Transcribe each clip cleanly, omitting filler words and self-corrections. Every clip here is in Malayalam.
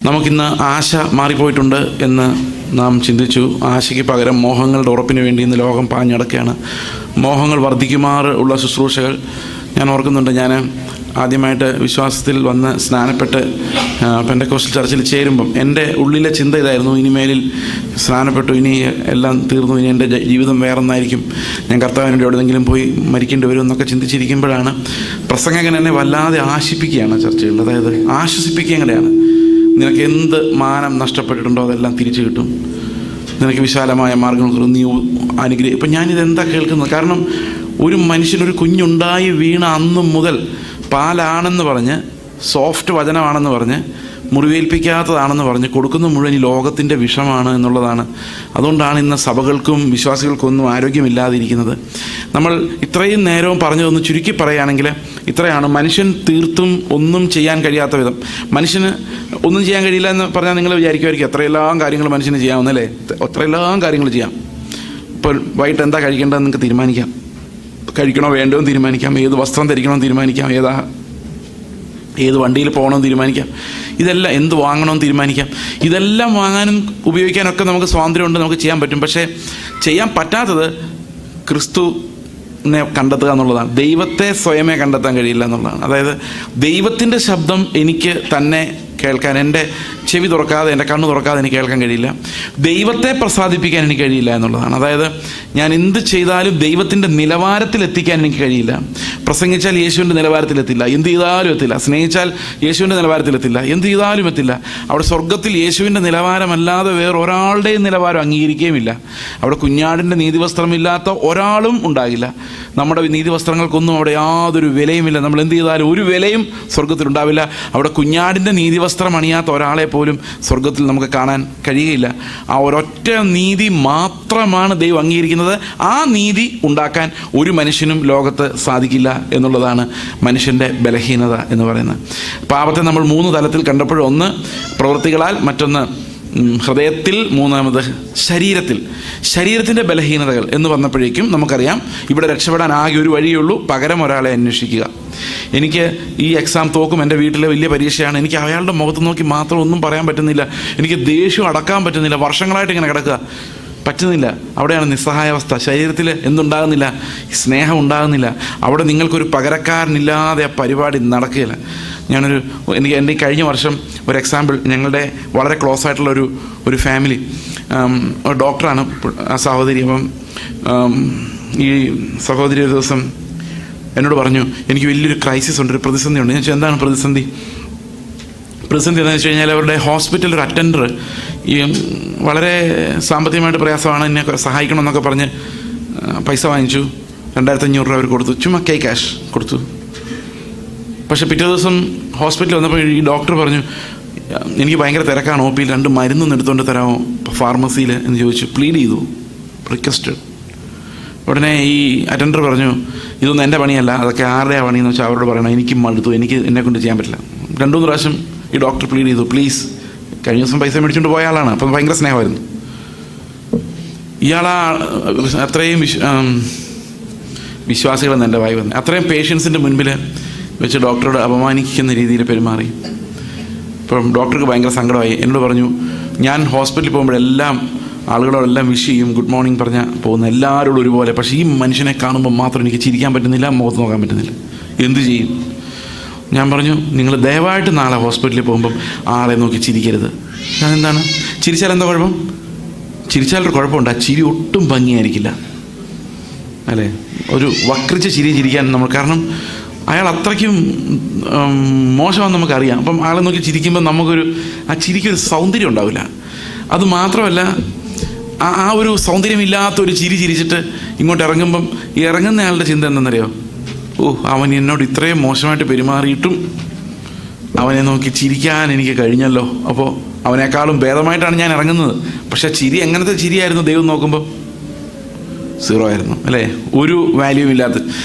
നമുക്കിന്ന് ആശ മാറിപ്പോയിട്ടുണ്ട് എന്ന് നാം ചിന്തിച്ചു. ആശയ്ക്ക് പകരം മോഹങ്ങളുടെ ഉറപ്പിന് വേണ്ടി ഇന്ന് ലോകം പാഞ്ഞടക്കുകയാണ്. മോഹങ്ങൾ വർദ്ധിക്കുമാറുള്ള ശുശ്രൂഷകൾ ഞാൻ ഓർക്കുന്നുണ്ട്. ഞാൻ ആദ്യമായിട്ട് വിശ്വാസത്തിൽ വന്ന് സ്നാനപ്പെട്ട് പെന്തക്കോസ്റ്റൽ ചർച്ചിൽ ചേരുമ്പം എൻ്റെ ഉള്ളിലെ ചിന്ത ഇതായിരുന്നു: ഇനിമേലിൽ സ്നാനപ്പെട്ടു, ഇനി എല്ലാം തീർന്നു, ഇനി എൻ്റെ ജീവിതം വേറൊന്നായിരിക്കും, ഞാൻ കർത്താവിൻ്റെ എവിടെയെങ്കിലും പോയി മരിക്കേണ്ടി വരും എന്നൊക്കെ ചിന്തിച്ചിരിക്കുമ്പോഴാണ് പ്രസംഗകൻ എന്നെ വല്ലാതെ ആശിപ്പിക്കുകയാണ് ചർച്ചകളിൽ. അതായത് ആശ്വസിപ്പിക്കുക എങ്ങനെയാണ്: നിനക്ക് എന്ത് മാനം നഷ്ടപ്പെട്ടിട്ടുണ്ടോ അതെല്ലാം തിരിച്ചു കിട്ടും, നിനക്ക് വിശാലമായ മാർഗ്ഗങ്ങൾ നീ അനുഗ്രഹിക്കും. ഇപ്പം ഞാനിതെന്താ കേൾക്കുന്നത്? കാരണം ഒരു മനുഷ്യനൊരു കുഞ്ഞുണ്ടായി വീണ അന്നു മുതൽ പാലാണെന്ന് പറഞ്ഞ്, സോഫ്റ്റ് വചനമാണെന്ന് പറഞ്ഞ്, മുറിവേൽപ്പിക്കാത്തതാണെന്ന് പറഞ്ഞ് കൊടുക്കുന്ന മുഴുവൻ ഈ ലോകത്തിൻ്റെ വിഷമാണ് എന്നുള്ളതാണ്. അതുകൊണ്ടാണ് ഇന്ന് സഭകൾക്കും വിശ്വാസികൾക്കൊന്നും ആരോഗ്യമില്ലാതിരിക്കുന്നത്. നമ്മൾ ഇത്രയും നേരവും പറഞ്ഞതൊന്ന് ചുരുക്കി പറയുകയാണെങ്കിൽ ഇത്രയാണ്: മനുഷ്യൻ തീർത്തും ഒന്നും ചെയ്യാൻ കഴിയാത്ത വിധം. മനുഷ്യന് ഒന്നും ചെയ്യാൻ കഴിയില്ല എന്ന് പറഞ്ഞാൽ നിങ്ങൾ വിചാരിക്കുമായിരിക്കും എത്രയെല്ലാം കാര്യങ്ങൾ മനുഷ്യന് ചെയ്യാവുന്നല്ലേ, എത്രയെല്ലാം കാര്യങ്ങൾ ചെയ്യാം. ഇപ്പോൾ വൈകിട്ട് എന്താ കഴിക്കേണ്ടതെന്ന് നിങ്ങൾക്ക് തീരുമാനിക്കാം, കഴിക്കണോ വേണ്ടോ എന്ന് തീരുമാനിക്കാം, ഏത് വസ്ത്രം ധരിക്കണമെന്ന് തീരുമാനിക്കാം, ഏത് വണ്ടിയിൽ പോകണമെന്ന് തീരുമാനിക്കാം, ഇതെല്ലാം എന്ത് വാങ്ങണമെന്ന് തീരുമാനിക്കാം. ഇതെല്ലാം വാങ്ങാനും ഉപയോഗിക്കാനൊക്കെ നമുക്ക് സ്വാതന്ത്ര്യമുണ്ട്, നമുക്ക് ചെയ്യാൻ പറ്റും. പക്ഷേ ചെയ്യാൻ പറ്റാത്തത് ക്രിസ്തുവിനെ കണ്ടെത്തുക എന്നുള്ളതാണ്. ദൈവത്തെ സ്വയമേ കണ്ടെത്താൻ കഴിയില്ല എന്നുള്ളതാണ്. അതായത് ദൈവത്തിൻ്റെ ശബ്ദം എനിക്ക് തന്നെ കേൾക്കാൻ, എൻ്റെ ചെവി തുറക്കാതെ, എൻ്റെ കണ്ണ് തുറക്കാതെ എനിക്ക് കേൾക്കാൻ കഴിയില്ല. ദൈവത്തെ പ്രസാദിപ്പിക്കാൻ എനിക്ക് കഴിയില്ല എന്നുള്ളതാണ്. അതായത് ഞാൻ എന്ത് ചെയ്താലും ദൈവത്തിൻ്റെ നിലവാരത്തിലെത്തിക്കാൻ എനിക്ക് കഴിയില്ല. പ്രസംഗിച്ചാൽ യേശുവിൻ്റെ നിലവാരത്തിലെത്തില്ല, എന്ത് ചെയ്താലും എത്തില്ല. സ്നേഹിച്ചാൽ യേശുവിൻ്റെ നിലവാരത്തിലെത്തില്ല, എന്ത് ചെയ്താലും എത്തില്ല. അവിടെ സ്വർഗത്തിൽ യേശുവിൻ്റെ നിലവാരമല്ലാതെ വേറൊരാളുടെയും നിലവാരം അംഗീകരിക്കുകയുമില്ല. അവിടെ കുഞ്ഞാടിൻ്റെ നീതിവസ്ത്രമില്ലാത്ത ഒരാളും ഉണ്ടാകില്ല. നമ്മുടെ നീതിവസ്ത്രങ്ങൾക്കൊന്നും അവിടെ യാതൊരു വിലയുമില്ല. നമ്മൾ എന്ത് ചെയ്താലും ഒരു വിലയും സ്വർഗത്തിലുണ്ടാവില്ല. അവിടെ കുഞ്ഞാടിൻ്റെ നീതിവസ്ത്രം അണിയാത്ത ഒരാളെ പോലും സ്വർഗത്തിൽ നമുക്ക് കാണാൻ കഴിയുകയില്ല. ആ ഒരൊറ്റ നീതി മാത്രമാണ് ദൈവം അംഗീകരിക്കുന്നത്. ആ നീതി ഉണ്ടാക്കാൻ ഒരു മനുഷ്യനും ലോകത്ത് സാധിക്കില്ല എന്നുള്ളതാണ് മനുഷ്യൻ്റെ ബലഹീനത എന്ന് പറയുന്നത്. പാപത്തെ നമ്മൾ 3 തലത്തിൽ കണ്ടപ്പോഴും: ഒന്ന് പ്രവൃത്തികളാൽ, മറ്റൊന്ന് ഹൃദയത്തിൽ, മൂന്നാമത് ശരീരത്തിൻ്റെ ബലഹീനതകൾ എന്ന് വന്നപ്പോഴേക്കും നമുക്കറിയാം ഇവിടെ രക്ഷപ്പെടാൻ ആകെ ഒരു വഴിയുള്ളൂ: പകരം ഒരാളെ അന്വേഷിക്കുക. എനിക്ക് ഈ എക്സാം തോക്കും, എൻ്റെ വീട്ടിലെ വലിയ പരീക്ഷയാണ്, എനിക്ക് അയാളുടെ മുഖത്ത് നോക്കി മാത്രം ഒന്നും പറയാൻ പറ്റുന്നില്ല, എനിക്ക് ദേഷ്യം അടക്കാൻ പറ്റുന്നില്ല, വർഷങ്ങളായിട്ട് ഇങ്ങനെ കിടക്കുക, പറ്റുന്നില്ല. അവിടെയാണ് നിസ്സഹായാവസ്ഥ. ശരീരത്തിൽ എന്തുണ്ടാകുന്നില്ല? സ്നേഹം ഉണ്ടാകുന്നില്ല. അവിടെ നിങ്ങൾക്കൊരു പകരക്കാരനില്ലാതെ ആ പരിപാടി നടക്കുകയില്ല. എൻ്റെ കഴിഞ്ഞ വർഷം ഒരു എക്സാമ്പിൾ: ഞങ്ങളുടെ വളരെ ക്ലോസ് ആയിട്ടുള്ള ഒരു ഫാമിലി, ഒരു ഡോക്ടറാണ് ആ സഹോദരി. അപ്പം ഈ സഹോദരി ഒരു ദിവസം എന്നോട് പറഞ്ഞു, എനിക്ക് വലിയൊരു ക്രൈസിസ് ഉണ്ട്, ഒരു പ്രതിസന്ധി ഉണ്ട്. ഞാൻ ചോദിച്ചു, എന്താണ് പ്രതിസന്ധി എന്താണെന്ന് വെച്ച് കഴിഞ്ഞാൽ, അവരുടെ ഹോസ്പിറ്റലിൽ ഒരു അറ്റൻഡർ ഈ വളരെ സാമ്പത്തികമായിട്ട് പ്രയാസമാണ്, എന്നെ സഹായിക്കണം എന്നൊക്കെ പറഞ്ഞ് പൈസ വാങ്ങിച്ചു. 2500 രൂപ അവർ കൊടുത്തു, ചുമ്മാ ക്യാഷ് കൊടുത്തു. പക്ഷെ പിറ്റേ ദിവസം ഹോസ്പിറ്റലിൽ വന്നപ്പോൾ ഈ ഡോക്ടർ പറഞ്ഞു, എനിക്ക് ഭയങ്കര തിരക്കാണ്, OP-യിൽ 2 മരുന്നൊന്നും എടുത്തുകൊണ്ട് തരാമോ ഫാർമസിയിൽ എന്ന് ചോദിച്ചു. പ്ലീഡ് ചെയ്തു, റിക്വസ്റ്റഡ്. ഉടനെ ഈ അറ്റൻഡർ പറഞ്ഞു, ഇതൊന്നും എൻ്റെ പണിയല്ല, അതൊക്കെ ആരുടെയാണ് പണിയെന്ന് വെച്ചാൽ അവരോട് പറയണം, എനിക്ക് മടുത്തു, എന്നെക്കൊണ്ട് ചെയ്യാൻ പറ്റില്ല. 2-3 പ്രാവശ്യം ഈ ഡോക്ടർ പ്ലീഡ് ചെയ്തു, പ്ലീസ്. കഴിഞ്ഞ ദിവസം പൈസ മേടിച്ചുകൊണ്ട് പോയ ആളാണ്, അപ്പം ഭയങ്കര സ്നേഹമായിരുന്നു. ഇയാളാ അത്രയും വിശ്വാസികളെന്ന് എൻ്റെ വായി വന്നു. അത്രയും പേഷ്യൻസിൻ്റെ മുൻപിൽ വെച്ച് ഡോക്ടറോട് അപമാനിക്കുന്ന രീതിയിൽ പെരുമാറി. ഇപ്പം ഡോക്ടർക്ക് ഭയങ്കര സങ്കടമായി. എന്നോട് പറഞ്ഞു, ഞാൻ ഹോസ്പിറ്റലിൽ പോകുമ്പോഴെല്ലാം ആളുകളോടെല്ലാം വിഷ് ചെയ്യും, ഗുഡ് മോർണിംഗ് പറഞ്ഞാൽ പോകുന്ന എല്ലാവരോടും ഒരുപോലെ. പക്ഷേ ഈ മനുഷ്യനെ കാണുമ്പോൾ മാത്രം എനിക്ക് ചിരിക്കാൻ പറ്റുന്നില്ല, മുഖത്ത് നോക്കാൻ പറ്റുന്നില്ല. എന്ത് ചെയ്യും? ഞാൻ പറഞ്ഞു, നിങ്ങൾ ദയവായിട്ട് നാളെ ഹോസ്പിറ്റലിൽ പോകുമ്പം ആളെ നോക്കി ചിരിക്കരുത്. അതെന്താണ്? ചിരിച്ചാൽ എന്താ കുഴപ്പം? ചിരിച്ചാലൊരു കുഴപ്പമുണ്ട്, ആ ചിരി ഒട്ടും ഭംഗിയായിരിക്കില്ല, അല്ലേ? ഒരു വക്രിച്ച ചിരിക്കാൻ നമ്മൾ, കാരണം അയാൾ അത്രയ്ക്കും മോശമാണെന്ന് നമുക്കറിയാം. അപ്പം ആളെ നോക്കി ചിരിക്കുമ്പോൾ ആ ചിരിക്കൊരു സൗന്ദര്യം ഉണ്ടാവില്ല. അതുമാത്രമല്ല, ആ ഒരു സൗന്ദര്യമില്ലാത്തൊരു ചിരിച്ചിട്ട് ഇങ്ങോട്ട് ഇറങ്ങുമ്പം ഇറങ്ങുന്ന ആളുടെ ചിന്ത എന്തെന്നറിയോ? അവൻ എന്നോട് ഇത്രയും മോശമായിട്ട് പെരുമാറിയിട്ടും അവനെ നോക്കി ചിരിക്കാൻ എനിക്ക് കഴിഞ്ഞല്ലോ, അപ്പോൾ അവനേക്കാളും ഭേദമായിട്ടാണ് ഞാൻ ഇറങ്ങുന്നത്. പക്ഷെ ചിരി എങ്ങനത്തെ ചിരിയായിരുന്നു? ദൈവം നോക്കുമ്പോൾ 0 ആയിരുന്നു, അല്ലേ? ഒരു വാല്യൂവും ഇല്ലാത്ത.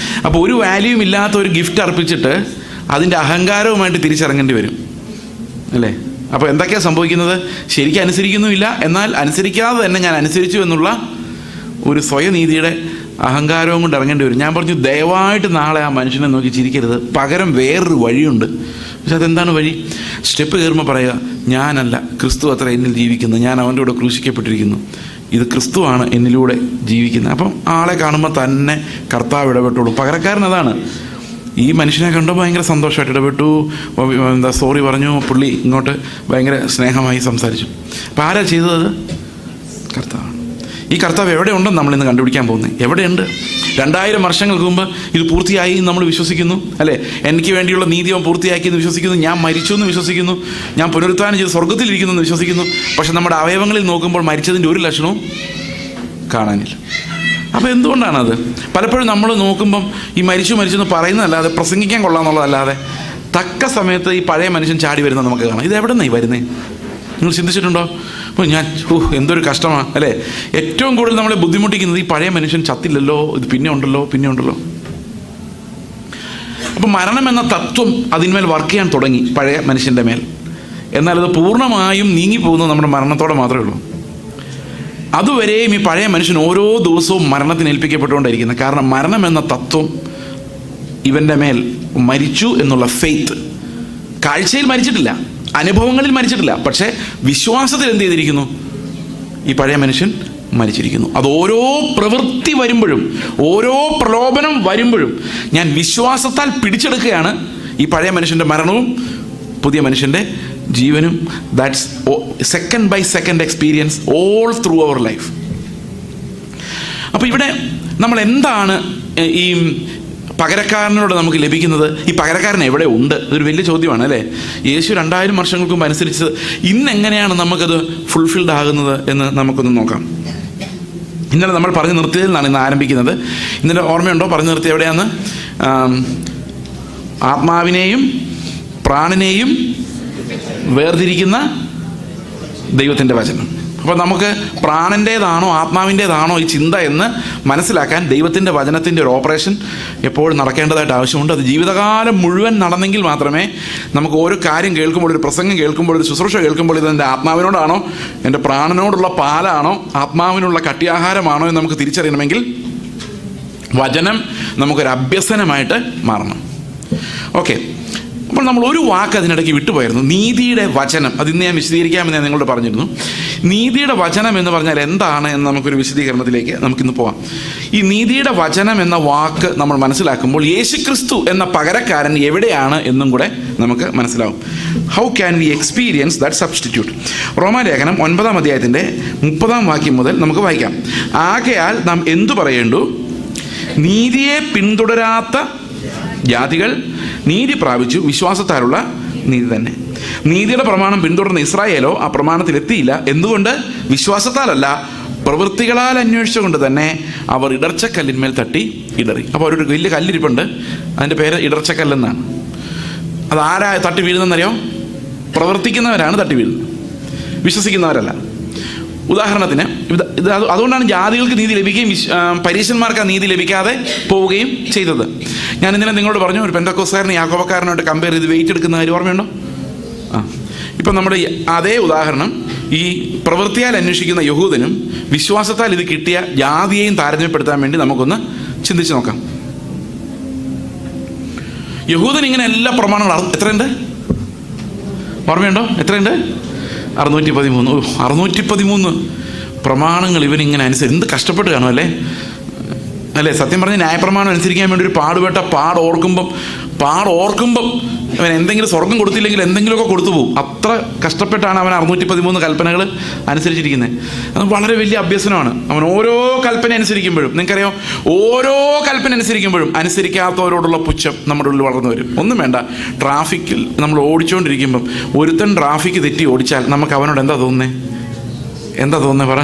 അപ്പോൾ ഒരു വാല്യൂവും ഇല്ലാത്ത ഒരു ഗിഫ്റ്റ് അർപ്പിച്ചിട്ട് അതിൻ്റെ അഹങ്കാരവുമായിട്ട് തിരിച്ചിറങ്ങേണ്ടി വരും, അല്ലേ? അപ്പോൾ എന്തൊക്കെയാണ് സംഭവിക്കുന്നത്? ശരിക്കും അനുസരിക്കുന്നുമില്ല, എന്നാൽ അനുസരിക്കാതെ തന്നെ ഞാൻ അനുസരിച്ചു എന്നുള്ള ഒരു സ്വയനീതിയുടെ അഹങ്കാരവും കൊണ്ട് ഇറങ്ങേണ്ടി വരും. ഞാൻ പറഞ്ഞു, ദയവായിട്ട് നാളെ ആ മനുഷ്യനെ നോക്കി ചിരിക്കരുത്, പകരം വേറൊരു വഴിയുണ്ട്. പക്ഷെ അതെന്താണ് വഴി? സ്റ്റെപ്പ് കയറുമ്പോൾ പറയുക, ഞാനല്ല, ക്രിസ്തു അത്ര എന്നിൽ ജീവിക്കുന്നു, ഞാൻ അവൻ്റെ കൂടെ ക്രൂശിക്കപ്പെട്ടിരിക്കുന്നു, ഇത് ക്രിസ്തുവാണ് എന്നിലൂടെ ജീവിക്കുന്നത്. അപ്പം ആളെ കാണുമ്പോൾ തന്നെ കർത്താവ് ഇടപെട്ടോളൂ. പകരക്കാരൻ അതാണ്. ഈ മനുഷ്യനെ കണ്ടപ്പോൾ ഭയങ്കര സന്തോഷമായിട്ട് ഇടപെട്ടു, സോറി പറഞ്ഞു, പുള്ളി ഇങ്ങോട്ട് ഭയങ്കര സ്നേഹമായി സംസാരിച്ചു. അപ്പം ആരാ ചെയ്തത്? കർത്താവാണ്. ഈ കർത്താവ് എവിടെ ഉണ്ടെന്ന് നമ്മളിന്ന് കണ്ടുപിടിക്കാൻ പോകുന്നത്. എവിടെയുണ്ട്? 2000 വർഷങ്ങൾക്ക് മുമ്പ് ഇത് പൂർത്തിയായി നമ്മൾ വിശ്വസിക്കുന്നു, അല്ലേ? എനിക്ക് വേണ്ടിയുള്ള നീതി അവൻ പൂർത്തിയാക്കിയെന്ന് വിശ്വസിക്കുന്നു. ഞാൻ മരിച്ചു എന്ന് വിശ്വസിക്കുന്നു. ഞാൻ പുനരുത്ഥാനം ചെയ്ത് സ്വർഗത്തിലിരിക്കുന്നു എന്ന് വിശ്വസിക്കുന്നു. പക്ഷെ നമ്മുടെ അവയവങ്ങളിൽ നോക്കുമ്പോൾ മരിച്ചതിൻ്റെ ഒരു ലക്ഷണവും കാണാനില്ല. അപ്പോൾ എന്തുകൊണ്ടാണത്? പലപ്പോഴും നമ്മൾ നോക്കുമ്പം ഈ മരിച്ചെന്ന് പറയുന്നതല്ലാതെ, പ്രസംഗിക്കാൻ കൊള്ളാമെന്നുള്ളതല്ലാതെ, തക്ക സമയത്ത് ഈ പഴയ മനുഷ്യൻ ചാടി വരുന്നത് നമുക്ക് കാണാം. ഇത് എവിടെ നിന്നാണ് ഈ വരുന്നത്? നിങ്ങൾ ചിന്തിച്ചിട്ടുണ്ടോ? അപ്പോൾ എന്തൊരു കഷ്ടമാണ്, അല്ലേ? ഏറ്റവും കൂടുതൽ നമ്മളെ ബുദ്ധിമുട്ടിക്കുന്നത് ഈ പഴയ മനുഷ്യൻ ചത്തില്ലല്ലോ, ഇത് പിന്നെ ഉണ്ടല്ലോ. അപ്പം മരണം എന്ന തത്വം അതിന്മേൽ വർക്ക് ചെയ്യാൻ തുടങ്ങി പഴയ മനുഷ്യൻ്റെ മേൽ. എന്നാൽ അത് പൂർണ്ണമായും നീങ്ങിപ്പോകുന്നത് നമ്മുടെ മരണത്തോടെ മാത്രമേ ഉള്ളൂ. അതുവരെയും ഈ പഴയ മനുഷ്യൻ ഓരോ ദിവസവും മരണത്തിന് ഏൽപ്പിക്കപ്പെട്ടുകൊണ്ടിരിക്കുന്നത്. കാരണം മരണം എന്ന തത്വം ഇവൻ്റെ മേൽ മരിച്ചു എന്നുള്ള ഫെയ്ത്ത്, കാഴ്ചയിൽ മരിച്ചിട്ടില്ല, അനുഭവങ്ങളിൽ മരിച്ചിട്ടില്ല, പക്ഷേ വിശ്വാസത്തിൽ എന്ത് ചെയ്തിരിക്കുന്നു? ഈ പഴയ മനുഷ്യൻ മരിച്ചിരിക്കുന്നു. അത് ഓരോ പ്രവൃത്തി വരുമ്പോഴും, ഓരോ പ്രലോഭനം വരുമ്പോഴും ഞാൻ വിശ്വാസത്താൽ പിടിച്ചെടുക്കുകയാണ് ഈ പഴയ മനുഷ്യൻ്റെ മരണവും പുതിയ മനുഷ്യൻ്റെ ജീവനും. That's second by second experience all through our life. അപ്പോൾ ഇവിടെ നമ്മൾ എന്താണ് ഈ പകരക്കാരനോട് നമുക്ക് ലഭിക്കുന്നത്? ഈ പകരക്കാരൻ എവിടെ ഉണ്ട്? ഇതൊരു വലിയ ചോദ്യമാണ്, അല്ലേ? യേശു 2000 വർഷങ്ങൾക്ക് മുമ്പ് അനുസരിച്ച് ഇന്നെങ്ങനെയാണ് നമുക്കത് ഫുൾഫിൽഡ് ആകുന്നത് എന്ന് നമുക്കൊന്ന് നോക്കാം. ഇന്നലെ നമ്മൾ പറഞ്ഞു നിർത്തിയതിൽ നിന്നാണ് ഇന്ന് ആരംഭിക്കുന്നത്. ഇന്നലെ ഓർമ്മയുണ്ടോ പറഞ്ഞു നിർത്തിയ എവിടെയാന്ന്? ആത്മാവിനെയും പ്രാണനെയും വേർതിരിക്കുന്ന ദൈവത്തിൻ്റെ വചനം. അപ്പോൾ നമുക്ക് പ്രാണൻ്റേതാണോ ആത്മാവിൻ്റേതാണോ ഈ ചിന്ത എന്ന് മനസ്സിലാക്കാൻ ദൈവത്തിൻ്റെ വചനത്തിൻ്റെ ഒരു ഓപ്പറേഷൻ എപ്പോഴും നടക്കേണ്ടതായിട്ട് ആവശ്യമുണ്ട്. അത് ജീവിതകാലം മുഴുവൻ നടന്നെങ്കിൽ മാത്രമേ നമുക്ക് ഓരോ കാര്യം കേൾക്കുമ്പോൾ, ഒരു പ്രസംഗം കേൾക്കുമ്പോൾ, ഒരു ശുശ്രൂഷ കേൾക്കുമ്പോൾ, ഇത് എൻ്റെ ആത്മാവിനോടാണോ എൻ്റെ പ്രാണനോടുള്ള പാലാണോ ആത്മാവിനുള്ള കട്ടിയാഹാരമാണോ എന്ന് നമുക്ക് തിരിച്ചറിയണമെങ്കിൽ വചനം നമുക്കൊരു അഭ്യസനമായിട്ട് മാറണം. ഓക്കെ, അപ്പോൾ നമ്മൾ ഒരു വാക്ക് അതിനിടയ്ക്ക് വിട്ടുപോയിരുന്നു, നീതിയുടെ വചനം. അതിന്ന് ഞാൻ വിശദീകരിക്കാമെന്ന് ഞാൻ നിങ്ങളോട് പറഞ്ഞിരുന്നു. നീതിയുടെ വചനം എന്ന് പറഞ്ഞാൽ എന്താണ് എന്ന് നമുക്കൊരു വിശദീകരണത്തിലേക്ക് നമുക്കിന്ന് പോവാം. ഈ നീതിയുടെ വചനം എന്ന വാക്ക് നമ്മൾ മനസ്സിലാക്കുമ്പോൾ യേശുക്രിസ്തു എന്ന പകരക്കാരൻ എവിടെയാണ് എന്നും കൂടെ നമുക്ക് മനസ്സിലാവും. How can we experience that substitute? റോമാലേഖനം 9-ാം അധ്യായത്തിൻ്റെ 30-ാം വാക്യം മുതൽ നമുക്ക് വായിക്കാം. ആകയാൽ നാം എന്തു പറയേണ്ടു? നീതിയെ പിന്തുടരാത്ത ജാതികൾ നീതി പ്രാപിച്ചു, വിശ്വാസത്താലുള്ള നീതി തന്നെ. നീതിയുടെ പ്രമാണം പിന്തുടർന്ന ഇസ്രായേലോ ആ പ്രമാണത്തിൽ എത്തിയില്ല. എന്തുകൊണ്ട്? വിശ്വാസത്താലല്ല, പ്രവൃത്തികളാൽ അന്വേഷിച്ചുകൊണ്ട് തന്നെ അവർ ഇടർച്ചക്കല്ലിന്മേൽ തട്ടി ഇടറി. അപ്പോൾ ഒരു വലിയ കല്ലിരിപ്പുണ്ട്, അതിൻ്റെ പേര് ഇടർച്ചക്കല്ലെന്നാണ്. അത് ആരാ തട്ടി വീഴുന്നതെന്നറിയോ? പ്രവർത്തിക്കുന്നവരാണ് തട്ടി വീഴുന്നത്, വിശ്വസിക്കുന്നവരല്ല. ഉദാഹരണത്തിന് ഇത് അതുകൊണ്ടാണ് ജാതികൾക്ക് നീതി ലഭിക്കുകയും പരീശന്മാർക്ക് ആ നീതി ലഭിക്കാതെ പോവുകയും ചെയ്തത്. ഞാൻ ഇന്നലെ നിങ്ങളോട് പറഞ്ഞു, ഒരു പെന്തക്കോസ്തുകാരനെ യാക്കോബക്കാരനായിട്ട് കമ്പയർ ചെയ്ത് വെയിറ്റ് എടുക്കുന്ന കാര്യം ഓർമ്മയുണ്ടോ? ഇപ്പം നമ്മുടെ അതേ ഉദാഹരണം ഈ പ്രവൃത്തിയാൽ അന്വേഷിക്കുന്ന യഹൂദനും വിശ്വാസത്താൽ ഇത് കിട്ടിയ ജാതിയെയും താരതമ്യപ്പെടുത്താൻ വേണ്ടി നമുക്കൊന്ന് ചിന്തിച്ച് നോക്കാം. യഹൂദൻ ഇങ്ങനെ എല്ലാ പ്രമാണങ്ങളും എത്രയുണ്ട് ഓർമ്മയുണ്ടോ? എത്രയുണ്ട്? 613. 613 പ്രമാണങ്ങൾ ഇവനിങ്ങനെ അനുസരിച്ച് എന്ത് കഷ്ടപ്പെട്ട് കാണും, അല്ലേ? സത്യം പറഞ്ഞ് ന്യായപ്രമാണം അനുസരിക്കാൻ വേണ്ടി ഒരു പാട് ഓർക്കുമ്പം അവൻ എന്തെങ്കിലും സ്വർഗം കൊടുത്തില്ലെങ്കിൽ എന്തെങ്കിലുമൊക്കെ കൊടുത്തു പോകും. അത്ര കഷ്ടപ്പെട്ടാണ് അവൻ 613 കൽപ്പനകൾ അനുസരിച്ചിരിക്കുന്നത്. അത് വളരെ വലിയ അഭ്യസനമാണ്. അവൻ ഓരോ കൽപ്പന അനുസരിക്കുമ്പോഴും, നിങ്ങൾക്കറിയാം, ഓരോ കൽപ്പന അനുസരിക്കുമ്പോഴും അനുസരിക്കാത്തവരോടുള്ള പുച്ഛം നമ്മുടെ ഉള്ളിൽ വളർന്നു വരും. ഒന്നും വേണ്ട, ട്രാഫിക്കിൽ നമ്മൾ ഓടിച്ചുകൊണ്ടിരിക്കുമ്പം ഒരുത്തൻ ട്രാഫിക്ക് തെറ്റി ഓടിച്ചാൽ നമുക്ക് അവനോട് എന്താ തോന്നുന്നത് പറ?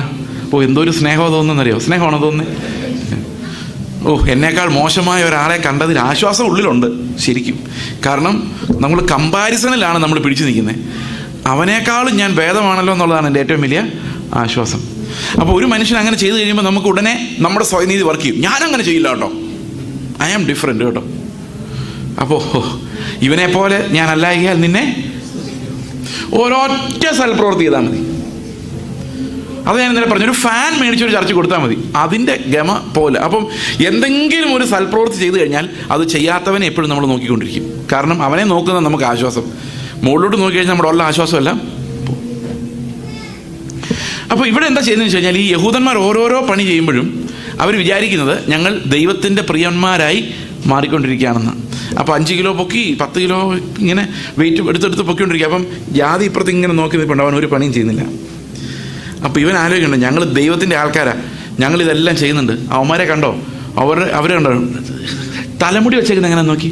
എന്തോ ഒരു സ്നേഹമാണ് തോന്നുന്നറിയോ? സ്നേഹമാണോ തോന്നുന്നത്? എന്നേക്കാൾ മോശമായ ഒരാളെ കണ്ടതിൽ ആശ്വാസം ഉള്ളിലുണ്ട് ശരിക്കും. കാരണം നമ്മൾ കമ്പാരിസണിലാണ് നമ്മൾ പിടിച്ചു നിൽക്കുന്നത്. അവനേക്കാളും ഞാൻ ഭേദമാണല്ലോ എന്നുള്ളതാണ് എൻ്റെ ഏറ്റവും വലിയ ആശ്വാസം. അപ്പോൾ ഒരു മനുഷ്യൻ അങ്ങനെ ചെയ്തു കഴിയുമ്പോൾ നമുക്ക് ഉടനെ നമ്മുടെ സ്വയനീതി വർക്ക് ചെയ്യും. ഞാനങ്ങനെ ചെയ്യില്ല കേട്ടോ, ഐ ആം ഡിഫറെൻറ്റ് കേട്ടോ. അപ്പോൾ ഇവനെ പോലെ ഞാൻ അല്ലായികയാൽ നിന്നെ ഒരൊറ്റ സൽപ്രവൃത്തി ചെയ്താൽ മതി. അത് ഞാൻ ഇന്നലെ പറഞ്ഞു, ഒരു ഫാൻ മേടിച്ചൊരു ചർച്ച കൊടുത്താൽ മതി, അതിൻ്റെ ഗമ പോലെ. അപ്പം എന്തെങ്കിലും ഒരു സൽപ്രവൃത്തി ചെയ്തു കഴിഞ്ഞാൽ അത് ചെയ്യാത്തവനെ എപ്പോഴും നമ്മൾ നോക്കിക്കൊണ്ടിരിക്കും. കാരണം അവനെ നോക്കുന്നത് നമുക്ക് ആശ്വാസം. മുകളിലോട്ട് നോക്കി കഴിഞ്ഞാൽ നമ്മുടെ ഉള്ള ആശ്വാസമല്ല അപ്പോൾ ഇവിടെ എന്താ ചെയ്യുന്നതെന്ന് വെച്ച് കഴിഞ്ഞാൽ, ഈ യഹൂദന്മാർ ഓരോരോ പണി ചെയ്യുമ്പോഴും അവർ വിചാരിക്കുന്നത് ഞങ്ങൾ ദൈവത്തിൻ്റെ പ്രിയന്മാരായി മാറിക്കൊണ്ടിരിക്കുകയാണെന്ന്. അപ്പോൾ 5 കിലോ പൊക്കി 10 കിലോ ഇങ്ങനെ വെയിറ്റ് എടുത്തെടുത്ത് പൊക്കിക്കൊണ്ടിരിക്കുക. അപ്പം ജാതി ഇപ്പുറത്ത് ഇങ്ങനെ നോക്കി നിൽപ്പുണ്ട്, അവൻ ഒരു പണിയും ചെയ്യുന്നില്ല. അപ്പോൾ ഇവൻ ആലോചിക്കുന്നുണ്ട്, ഞങ്ങൾ ദൈവത്തിൻ്റെ ആൾക്കാരാണ്, ഞങ്ങളിതെല്ലാം ചെയ്യുന്നുണ്ട്. അവന്മാരെ കണ്ടോ, അവർ കണ്ടോ തലമുടി വെച്ചേക്കുന്നത് എങ്ങനെ നോക്കി,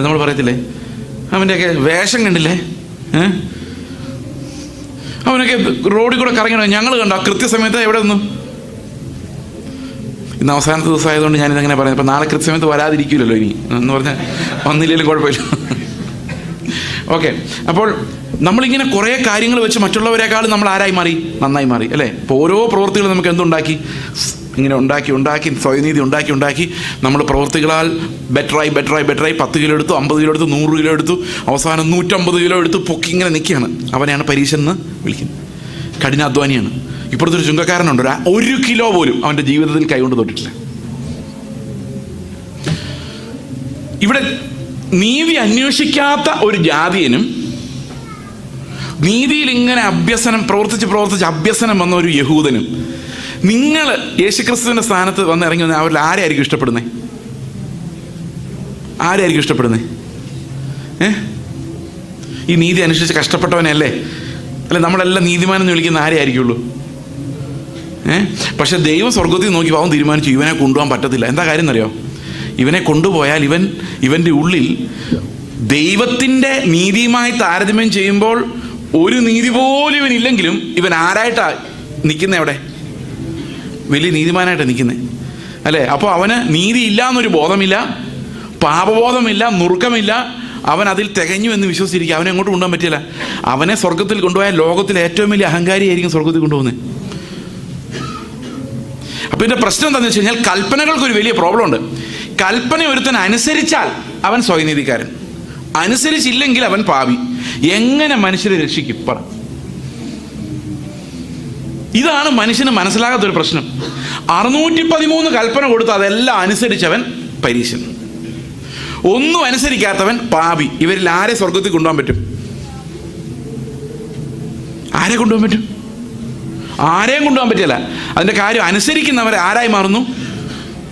നമ്മൾ പറയത്തില്ലേ, അവൻ്റെയൊക്കെ വേഷം കണ്ടില്ലേ, അവനൊക്കെ റോഡിൽ കൂടെ കറങ്ങണോ, ഞങ്ങൾ കണ്ടോ കൃത്യസമയത്ത് എവിടെ നിന്നു. ഇന്ന് അവസാനത്തെ ദിവസം ആയതുകൊണ്ട് ഞാനിതങ്ങനെ പറയുന്നത്. അപ്പം നാളെ കൃത്യസമയത്ത് വരാതിരിക്കില്ലല്ലോ ഇനി എന്ന് പറഞ്ഞാൽ വന്നില്ലെങ്കിലും കുഴപ്പമില്ല. ഓക്കെ, അപ്പോൾ നമ്മളിങ്ങനെ കുറേ കാര്യങ്ങൾ വെച്ച് മറ്റുള്ളവരെക്കാളും നമ്മൾ ആരായി മാറി? നന്നായി മാറി അല്ലേ? ഇപ്പോൾ ഓരോ പ്രവൃത്തികളും നമുക്ക് എന്തുണ്ടാക്കി? ഇങ്ങനെ ഉണ്ടാക്കി സ്വയനീതി ഉണ്ടാക്കി നമ്മൾ പ്രവൃത്തികളാൽ ബെറ്ററായി 10 കിലോ എടുത്തു, 50 കിലോ എടുത്തു, 100 കിലോ എടുത്തു, അവസാനം 150 കിലോ എടുത്ത് പൊക്കി ഇങ്ങനെ നിൽക്കുകയാണ്. അവനെയാണ് പരീശൻ എന്ന് വിളിക്കുന്നത്. കഠിനാധ്വാനിയാണ്. ഇപ്പോഴത്തെ ഒരു ചുങ്കക്കാരനുണ്ട്, 1 കിലോ പോലും അവൻ്റെ ജീവിതത്തിൽ കൈകൊണ്ട് തൊട്ടിട്ടില്ല. ഇവിടെ നീതി അന്വേഷിക്കാത്ത ഒരു ജാതിയനും നീതിയിൽ ഇങ്ങനെ പ്രവർത്തിച്ച് അഭ്യസനം വന്ന ഒരു യഹൂദനും, നിങ്ങൾ യേശുക്രിസ്തുവിൻ്റെ സ്ഥാനത്ത് വന്ന് ഇറങ്ങി വന്ന അവരിൽ ആരായിരിക്കും ഇഷ്ടപ്പെടുന്നത്? ഈ നീതി അന്വേഷിച്ച് കഷ്ടപ്പെട്ടവനല്ലേ? അല്ലെ, നമ്മളെല്ലാം നീതിമാനെന്ന് വിളിക്കുന്ന ആരെയായിരിക്കുള്ളൂ? പക്ഷെ ദൈവം സ്വർഗത്തിൽ നോക്കി അവൻ തീരുമാനിച്ചു ഇവനെ കൊണ്ടുപോകാൻ പറ്റത്തില്ല. എന്താ കാര്യം എന്നറിയോ? ഇവനെ കൊണ്ടുപോയാൽ ഇവൻ്റെ ഉള്ളിൽ ദൈവത്തിൻ്റെ നീതിയുമായി താരതമ്യം ചെയ്യുമ്പോൾ ഒരു നീതി പോലും ഇവനില്ലെങ്കിലും ഇവൻ ആരായിട്ടാ നിൽക്കുന്നത്? അവിടെ വലിയ നീതിമാനായിട്ടാണ് നിൽക്കുന്നത് അല്ലേ? അപ്പോൾ അവന് നീതി ഇല്ല എന്നൊരു ബോധമില്ല, പാപബോധമില്ല, നുറുക്കമില്ല. അവൻ അതിൽ തികഞ്ഞു എന്ന് വിശ്വസിച്ചിരിക്കുക. അവനെ എങ്ങോട്ട് കൊണ്ടുപോകാൻ പറ്റില്ല. അവനെ സ്വർഗത്തിൽ കൊണ്ടുപോയാൽ ലോകത്തിലെ ഏറ്റവും വലിയ അഹങ്കാരിയായിരിക്കും സ്വർഗത്തിൽ കൊണ്ടുപോകുന്നത്. അപ്പോൾ ഇതിൻ്റെ പ്രശ്നം എന്താണെന്ന് വെച്ച് കഴിഞ്ഞാൽ, കൽപ്പനകൾക്കൊരു വലിയ പ്രോബ്ലം ഉണ്ട്. കൽപ്പന ഒരുത്തൻ അനുസരിച്ചാൽ അവൻ സ്വയനീതിക്കാരൻ, അനുസരിച്ചില്ലെങ്കിൽ അവൻ പാപി. എങ്ങനെ മനുഷ്യരെ രക്ഷിക്കും? പറ. ഇതാണ് മനുഷ്യന് മനസ്സിലാകാത്തൊരു പ്രശ്നം. 613 കൽപ്പന കൊടുത്ത് അതെല്ലാം അനുസരിച്ചവൻ പരീശൻ, ഒന്നും അനുസരിക്കാത്തവൻ പാപി. ഇവരിൽ ആരെ സ്വർഗത്തിൽ കൊണ്ടുപോകാൻ പറ്റും? ആരെയും കൊണ്ടുപോകാൻ പറ്റില്ല. അതിൻ്റെ കാര്യം, അനുസരിക്കുന്നവരെ ആരായി മാറുന്നു?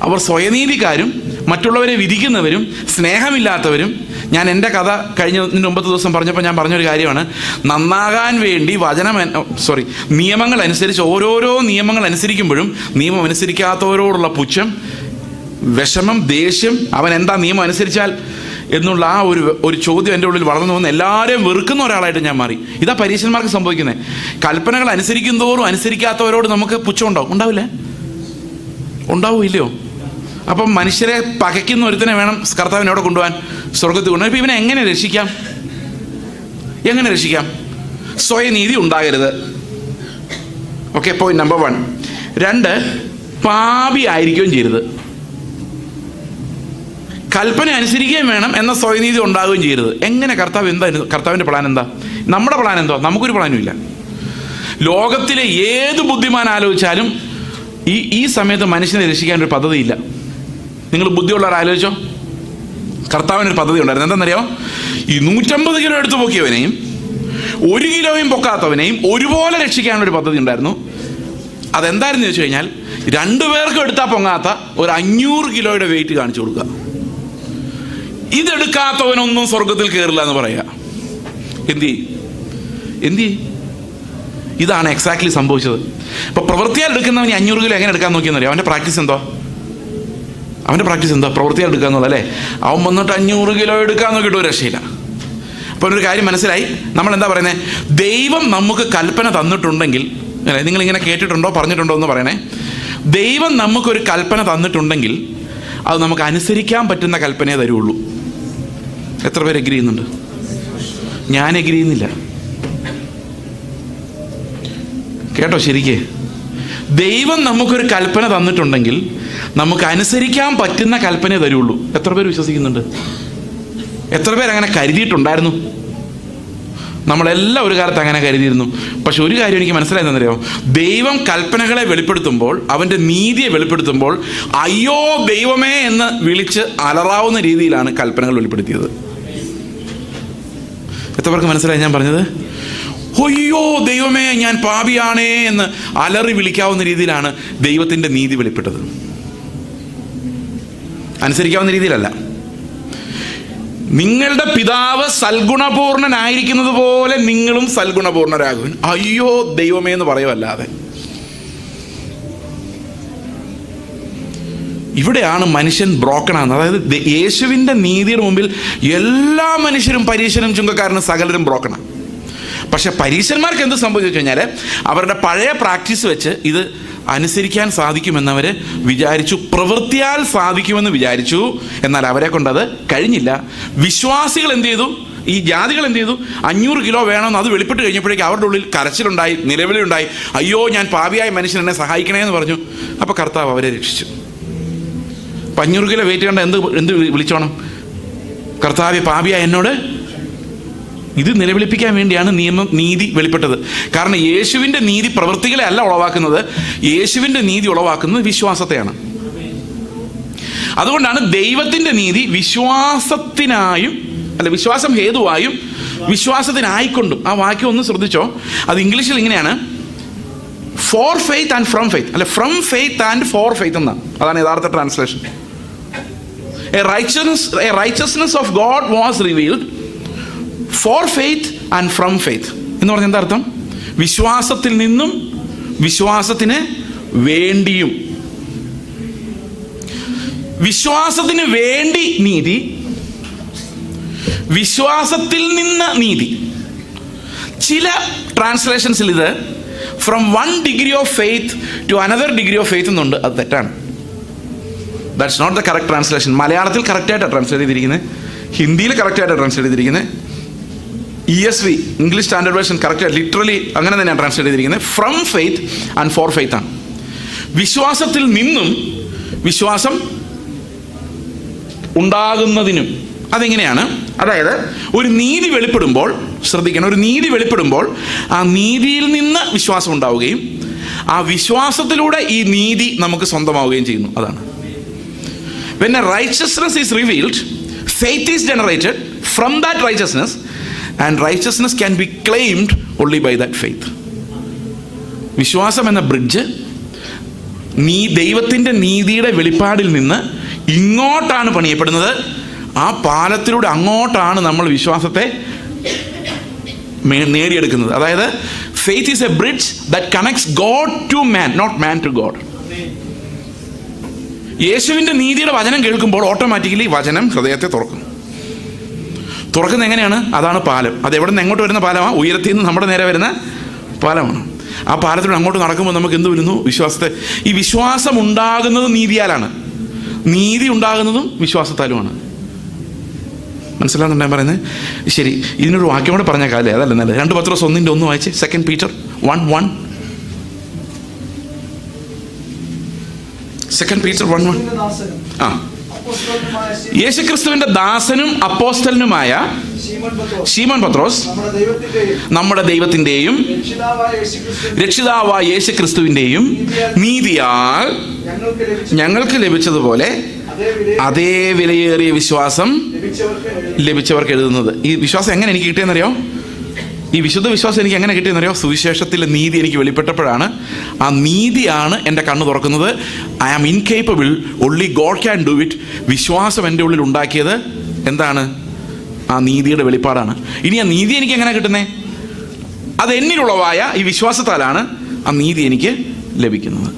അവർ സ്വയനീതിക്കാരും മറ്റുള്ളവരെ വിധിക്കുന്നവരും സ്നേഹമില്ലാത്തവരും. ഞാൻ എൻ്റെ കഥ കഴിഞ്ഞ മുമ്പത്തെ ദിവസം പറഞ്ഞപ്പോൾ ഞാൻ പറഞ്ഞൊരു കാര്യമാണ്, നന്നാകാൻ വേണ്ടി നിയമങ്ങൾ അനുസരിച്ച് ഓരോരോ നിയമങ്ങൾ അനുസരിക്കുമ്പോഴും നിയമം അനുസരിക്കാത്തവരോടുള്ള പുച്ഛം, വിഷമം, ദേഷ്യം, അവൻ എന്താ നിയമം അനുസരിച്ചാൽ എന്നുള്ള ആ ഒരു ചോദ്യം എൻ്റെ ഉള്ളിൽ വളർന്നു വന്ന് എല്ലാവരെയും വെറുക്കുന്ന ഒരാളായിട്ട് ഞാൻ മാറി. ഇതാ പരീശന്മാർക്ക് സംഭവിക്കുന്നത്. കൽപ്പനകൾ അനുസരിക്കുന്നതോറും അനുസരിക്കാത്തവരോട് നമുക്ക് പുച്ഛം ഉണ്ടാവില്ലയോ? അപ്പം മനുഷ്യരെ പകയ്ക്കുന്ന ഒരുത്തനെ വേണം കർത്താവിനെ എവിടെ കൊണ്ടുപോകാൻ? സ്വർഗത്തിൽ കൊണ്ടുപോകാൻ. ഇപ്പം ഇവനെ എങ്ങനെ രക്ഷിക്കാം? സ്വയനീതി ഉണ്ടാകരുത്. Okay, point number 1. 2, പാപി ആയിരിക്കുകയും ചെയ്യരുത്. കൽപ്പന അനുസരിക്കുകയും വേണം, എന്ന സ്വയനീതി ഉണ്ടാവുകയും ചെയ്യരുത്. എങ്ങനെ? കർത്താവിൻ്റെ പ്ലാൻ എന്താ? നമ്മുടെ പ്ലാൻ എന്തോ? നമുക്കൊരു പ്ലാനും ഇല്ല. ലോകത്തിലെ ഏത് ബുദ്ധിമാൻ ആലോചിച്ചാലും ഈ സമയത്ത് മനുഷ്യനെ രക്ഷിക്കാൻ ഒരു പദ്ധതിയില്ല. നിങ്ങൾ ബുദ്ധിയുള്ളവർ ആലോചിച്ചോ. കർത്താവിനൊരു പദ്ധതി ഉണ്ടായിരുന്നു. എന്താണെന്നറിയോ? ഈ 150 കിലോ എടുത്തു പൊക്കിയവനെയും 1 കിലോയും പൊക്കാത്തവനെയും ഒരുപോലെ രക്ഷിക്കാനൊരു പദ്ധതി ഉണ്ടായിരുന്നു. അതെന്തായിരുന്നു ചോദിച്ചു കഴിഞ്ഞാൽ, 2 പേർക്കും എടുത്താൽ പൊങ്ങാത്ത ഒരു 500 കിലോയുടെ വെയിറ്റ് കാണിച്ചു കൊടുക്കുക. ഇതെടുക്കാത്തവനൊന്നും സ്വർഗത്തിൽ കയറില്ല എന്ന് പറയുക. എന്ത് ചെയ്യും? ഇതാണ് എക്സാക്ട്ലി സംഭവിച്ചത്. ഇപ്പൊ പ്രവൃത്തിയാൽ എടുക്കുന്നവൻ 500 കിലോ എങ്ങനെ എടുക്കാൻ നോക്കിയെന്നറിയോ? അവൻ്റെ പ്രാക്ടീസ് എന്തോ? പ്രവൃത്തിയാൽ എടുക്കുക എന്നുള്ളത് അല്ലേ? അവൻ വന്നിട്ട് 500 കിലോ എടുക്കാൻ നോക്കിയിട്ട് ഒരു രക്ഷയില്ല. അപ്പോൾ ഒരു കാര്യം മനസ്സിലായി. നമ്മൾ എന്താ പറയുന്നത്? ദൈവം നമുക്ക് കൽപ്പന തന്നിട്ടുണ്ടെങ്കിൽ, അല്ലേ, നിങ്ങളിങ്ങനെ കേട്ടിട്ടുണ്ടോ പറഞ്ഞിട്ടുണ്ടോ എന്ന് പറയണേ. ദൈവം നമുക്കൊരു കൽപ്പന തന്നിട്ടുണ്ടെങ്കിൽ അത് നമുക്ക് അനുസരിക്കാൻ പറ്റുന്ന കൽപ്പനയെ തരുള്ളൂ. എത്ര പേര് എഗ്രി ചെയ്യുന്നുണ്ട്? ഞാൻ എഗ്രി ചെയ്യുന്നില്ല. കേട്ടോ ശരിക്കേ? ദൈവം നമുക്കൊരു കൽപ്പന തന്നിട്ടുണ്ടെങ്കിൽ നമുക്ക് അനുസരിക്കാൻ പറ്റുന്ന കൽപ്പനയെ തരുള്ളൂ. എത്ര പേര് വിശ്വസിക്കുന്നുണ്ട്? എത്ര പേര് അങ്ങനെ കരുതിയിട്ടുണ്ടായിരുന്നു? നമ്മളെല്ലാം ഒരു കാലത്ത് അങ്ങനെ കരുതിയിരുന്നു. പക്ഷെ ഒരു കാര്യം എനിക്ക് മനസ്സിലായെന്നറിയോ? ദൈവം കൽപ്പനകളെ വെളിപ്പെടുത്തുമ്പോൾ, അവൻ്റെ നീതിയെ വെളിപ്പെടുത്തുമ്പോൾ, അയ്യോ ദൈവമേ എന്ന് വിളിച്ച് അലറാവുന്ന രീതിയിലാണ് കൽപ്പനകൾ വെളിപ്പെടുത്തിയത്. എത്ര പേർക്ക് മനസ്സിലായി ഞാൻ പറഞ്ഞത്? അയ്യോ ദൈവമേ, ഞാൻ പാപിയാണേ എന്ന് അലറി വിളിക്കാവുന്ന രീതിയിലാണ് ദൈവത്തിൻ്റെ നീതി വെളിപ്പെട്ടത്. അനുസരിക്കാവുന്ന രീതിയിലല്ല. നിങ്ങളുടെ പിതാവ് സൽഗുണപൂർണനായിരിക്കുന്നത് പോലെ നിങ്ങളും സൽഗുണപൂർണരാകുവിൻ. അയ്യോ ദൈവമേ എന്ന് പറയുമല്ലാതെ. ഇവിടെയാണ് മനുഷ്യൻ ബ്രോക്കണാണ്. അതായത് യേശുവിൻ്റെ നീതിയുടെ മുമ്പിൽ എല്ലാ മനുഷ്യരും പരീശനും ചുങ്കക്കാരനും സകലരും ബ്രോക്കണാണ്. പക്ഷെ പരീശന്മാർക്ക് എന്ത് സംഭവിച്ചു കഴിഞ്ഞാൽ അവരുടെ പഴയ പ്രാക്ടീസ് വെച്ച് ഇത് അനുസരിക്കാൻ സാധിക്കുമെന്നവർ വിചാരിച്ചു, പ്രവൃത്തിയാൽ സാധിക്കുമെന്ന് വിചാരിച്ചു. എന്നാൽ അവരെ കൊണ്ടത് കഴിഞ്ഞില്ല. വിശ്വാസികൾ എന്ത് ചെയ്തു? ഈ ജാതികൾ എന്ത് ചെയ്തു? 500 കിലോ വേണമെന്ന് അത് വെളിപ്പെട്ട് കഴിഞ്ഞപ്പോഴേക്കും അവരുടെ ഉള്ളിൽ കരച്ചിലുണ്ടായി, നിലവിളിയുണ്ടായി. അയ്യോ ഞാൻ പാപിയായ മനുഷ്യൻ, എന്നെ സഹായിക്കണേ എന്ന് പറഞ്ഞു. അപ്പോൾ കർത്താവ് അവരെ രക്ഷിച്ചു. 500 കിലോ വെയിറ്റ് കണ്ട എന്ത് വിളിച്ചോണം? കർത്താവേ പാപിയായ എന്നോട്. ഇത് നിലവിളിപ്പിക്കാൻ വേണ്ടിയാണ് നീതി വെളിപ്പെട്ടത്. കാരണം യേശുവിൻ്റെ നീതി പ്രവൃത്തികളെ അല്ല ഉളവാക്കുന്നത്, യേശുവിൻ്റെ നീതി ഉളവാക്കുന്നത് വിശ്വാസത്തെയാണ്. അതുകൊണ്ടാണ് ദൈവത്തിൻ്റെ നീതി വിശ്വാസത്തിനായും അല്ല, വിശ്വാസം ഹേതുവായും വിശ്വാസത്തിനായിക്കൊണ്ടും. ആ വാക്യം ഒന്ന് ശ്രദ്ധിച്ചോ. അത് ഇംഗ്ലീഷിൽ ഇങ്ങനെയാണ്, for faith and from faith, അല്ല from faith and for faith എന്നാണ്. അതാണ് യഥാർത്ഥ translation. A righteousness of God was revealed for faith and from faith എന്ന് പറഞ്ഞ എന്താ അർത്ഥം? വിശ്വാസത്തിൽ നിന്നും വിശ്വാസത്തിന് വേണ്ടിയും. വിശ്വാസത്തിന് വേണ്ടി നീതി, വിശ്വാസത്തിൽ നിന്ന് നീതി. ചില ട്രാൻസ്ലേഷൻസിൽ ഇത് from one degree of faith to another degree of faith എന്നുണ്ട്. അത് തെറ്റാണ്. That's not the correct translation. മലയാളത്തിൽ കറക്റ്റായിട്ടാണ് ട്രാൻസ്ലേറ്റ് ചെയ്തിരിക്കുന്നത്, ഹിന്ദിയിൽ കറക്റ്റായിട്ടാണ് ട്രാൻസ്ലേറ്റ് ചെയ്തിരിക്കുന്നത്, ESV English standard version correct literally അങ്ങനെ തന്നെയാണ് ട്രാൻസ്ലേറ്റ് ചെയ്തിരിക്കുന്നത്. From faith and for faith ആണ്. വിശ്വാസത്തിൽ നിന്നും വിശ്വാസം ഉണ്ടാകുന്നതിനും. അതെങ്ങനെയാണ്? അതായത് ഒരു നീതി വെളിപ്പെടുമ്പോൾ, ശ്രദ്ധിക്കണം, ഒരു നീതി വെളിപ്പെടുമ്പോൾ ആ നീതിയിൽ നിന്ന് വിശ്വാസം ഉണ്ടാവുകയും ആ വിശ്വാസത്തിലൂടെ ഈ നീതി നമുക്ക് സ്വന്തമാവുകയും ചെയ്യുന്നു. അതാണ്. When a righteousness is revealed, faith is generated from that righteousness, and righteousness can be claimed only by that faith. വിശ്വാസം എന്ന ബ്രിഡ്ജ് ദൈവത്തിൻ്റെ നീതിയുടെ വെളിപ്പാടിൽ നിന്ന് ഇങ്ങോട്ടാണ് പണിയപ്പെടുന്നത്. ആ പാലത്തിലൂടെ അങ്ങോട്ടാണ് നമ്മൾ വിശ്വാസത്തെ നേടിയെടുക്കുന്നത്. അതായത് faith is a bridge that connects God to man, not man to God. യേശുവിൻ്റെ നീതിയുടെ വചനം കേൾക്കുമ്പോൾ ഓട്ടോമാറ്റിക്കലി വചനം ഹൃദയത്തെ തുറക്കും. തുറക്കുന്നത് എങ്ങനെയാണ്? അതാണ് പാലം. അത് എവിടെ നിന്ന് എങ്ങോട്ട് വരുന്ന പാലമാണ്? ഉയരത്തിൽ നിന്ന് നമ്മുടെ നേരെ വരുന്ന പാലമാണ്. ആ പാലത്തിലൂടെ അങ്ങോട്ട് നടക്കുമ്പോൾ നമുക്ക് എന്ത് വരുന്നു? വിശ്വാസത്തെ. ഈ വിശ്വാസം ഉണ്ടാകുന്നത് നീതിയാലാണ്, നീതി ഉണ്ടാകുന്നതും വിശ്വാസത്താലുമാണ്. മനസ്സിലാകുന്നുണ്ടോ ഞാൻ പറയുന്നത്? ശരി, ഇതിനൊരു വാക്യം കൂടെ പറഞ്ഞ കാലേ അതല്ല നല്ലത്. 2 പത്രോസ് 1:1 വായിച്ച്. 2 Peter 1:1. 2 Peter 1:1. ആ, യേശുക്രിസ്തുവിന്റെ ദാസനും അപ്പോസ്തലനുമായ ശീമോൻ പത്രോസ് നമ്മുടെ ദൈവത്തിൻ്റെയും രക്ഷിതാവായ യേശുക്രിസ്തുവിൻ്റെയും നീതിയാൽ ഞങ്ങൾക്ക് ലഭിച്ചതുപോലെ അതേ വിലയേറിയ വിശ്വാസം ലഭിച്ചവർക്ക് എഴുതുന്നത്. ഈ വിശ്വാസം എങ്ങനെ എനിക്ക് കിട്ടിയെന്നറിയോ? ഈ വിശുദ്ധ വിശ്വാസം എനിക്ക് എങ്ങനെ കിട്ടിയെന്നറിയോ? സുവിശേഷത്തിലെ നീതി എനിക്ക് വെളിപ്പെട്ടപ്പോഴാണ്. ആ നീതിയാണ് എൻ്റെ കണ്ണ് തുറക്കുന്നത്. I am incapable, only God can do it. വിശ്വാസം എൻ്റെ ഉള്ളിൽ ഉണ്ടാക്കിയത് എന്താണ്? ആ നീതിയുടെ വെളിപ്പാടാണ്. ഇനി ആ നീതി എനിക്ക് എങ്ങനെ കിട്ടുന്നത്? അത് എന്നിലുളവായ ഈ വിശ്വാസത്താലാണ് ആ നീതി എനിക്ക് ലഭിക്കുന്നത്.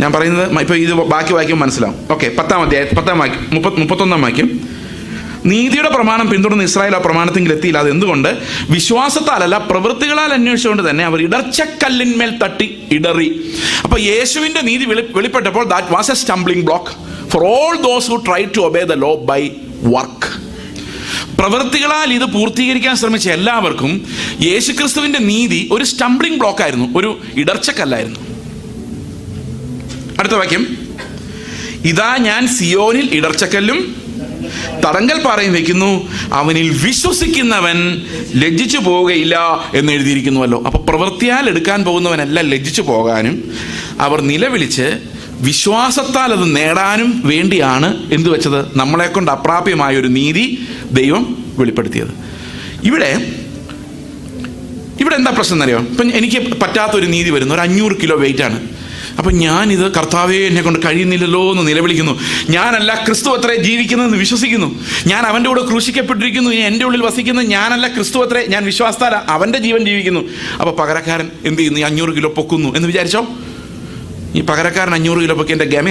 ഞാൻ പറയുന്നത് ഇപ്പോൾ ഇത് ബാക്കി വാക്യം മനസ്സിലാവും. ഓക്കെ, 10-ാം അധ്യായം 10-ാം വാക്യം 31-ാം വാക്യം. നീതിയുടെ പ്രമാണം പിന്തുടർന്ന് ഇസ്രായേൽ ആ പ്രമാണത്തിൽ എത്തിയില്ല. അത് എന്തുകൊണ്ട്? വിശ്വാസത്താലല്ല, പ്രവൃത്തികളാൽ അന്വേഷിച്ചുകൊണ്ട് തന്നെ അവർ ഇടർച്ചക്കല്ലിന്മേൽ തട്ടി ഇടറി. അപ്പോൾ യേശുവിൻ്റെ നീതി വെളിപ്പെട്ടപ്പോൾ that was a stumbling block for all those who try to obey the law by work. പ്രവൃത്തികളാൽ ഇത് പൂർത്തീകരിക്കാൻ ശ്രമിച്ച എല്ലാവർക്കും യേശുക്രിസ്തുവിൻ്റെ നീതി ഒരു സ്റ്റംബ്ലിംഗ് ബ്ലോക്കായിരുന്നു, ഒരു ഇടർച്ചക്കല്ലായിരുന്നു. അടുത്ത വാക്യം, ഇതാ ഞാൻ സിയോനിൽ ഇടർച്ചക്കല്ലും തടങ്കൽ പാറയും വയ്ക്കുന്നു, അവനിൽ വിശ്വസിക്കുന്നവൻ ലജ്ജിച്ചു പോവുകയില്ല എന്ന് എഴുതിയിരിക്കുന്നുവല്ലോ. അപ്പൊ പ്രവൃത്തിയാൽ എടുക്കാൻ പോകുന്നവനെല്ലാം ലജ്ജിച്ചു പോകാനും അവർ നിലവിളിച്ച് വിശ്വാസത്താൽ അത് നേടാനും വേണ്ടിയാണ് എന്തു വെച്ചത്? നമ്മളെ കൊണ്ട് അപ്രാപ്യമായ ഒരു നീതി ദൈവം വെളിപ്പെടുത്തിയത്. ഇവിടെ എന്താ പ്രശ്നം എന്നറിയോ? ഇപ്പം എനിക്ക് പറ്റാത്തൊരു നീതി വരുന്നു, ഒരു 500 കിലോ വെയിറ്റാണ്. അപ്പം ഞാനിത് കർത്താവേ എന്നെ കൊണ്ട് കഴിയുന്നില്ലല്ലോ എന്ന് നിലവിളിക്കുന്നു. ഞാനല്ല, ക്രിസ്തു അത്രേ ജീവിക്കുന്നതെന്ന് വിശ്വസിക്കുന്നു. ഞാൻ അവൻ്റെ കൂടെ ക്രൂശിക്കപ്പെട്ടിരിക്കുന്നു. ഇനി എൻ്റെ ഉള്ളിൽ വസിക്കുന്നത് ഞാനല്ല, ക്രിസ്തു അത്രേ. ഞാൻ വിശ്വാസത്താല അവൻ്റെ ജീവൻ ജീവിക്കുന്നു. അപ്പോൾ പകരക്കാരൻ എന്ത് ചെയ്യുന്നു? ഈ 500 കിലോ പൊക്കുന്നു എന്ന് വിചാരിച്ചോ. ഈ പകരക്കാരൻ 500 കിലോ പൊക്കി എൻ്റെ ഗമ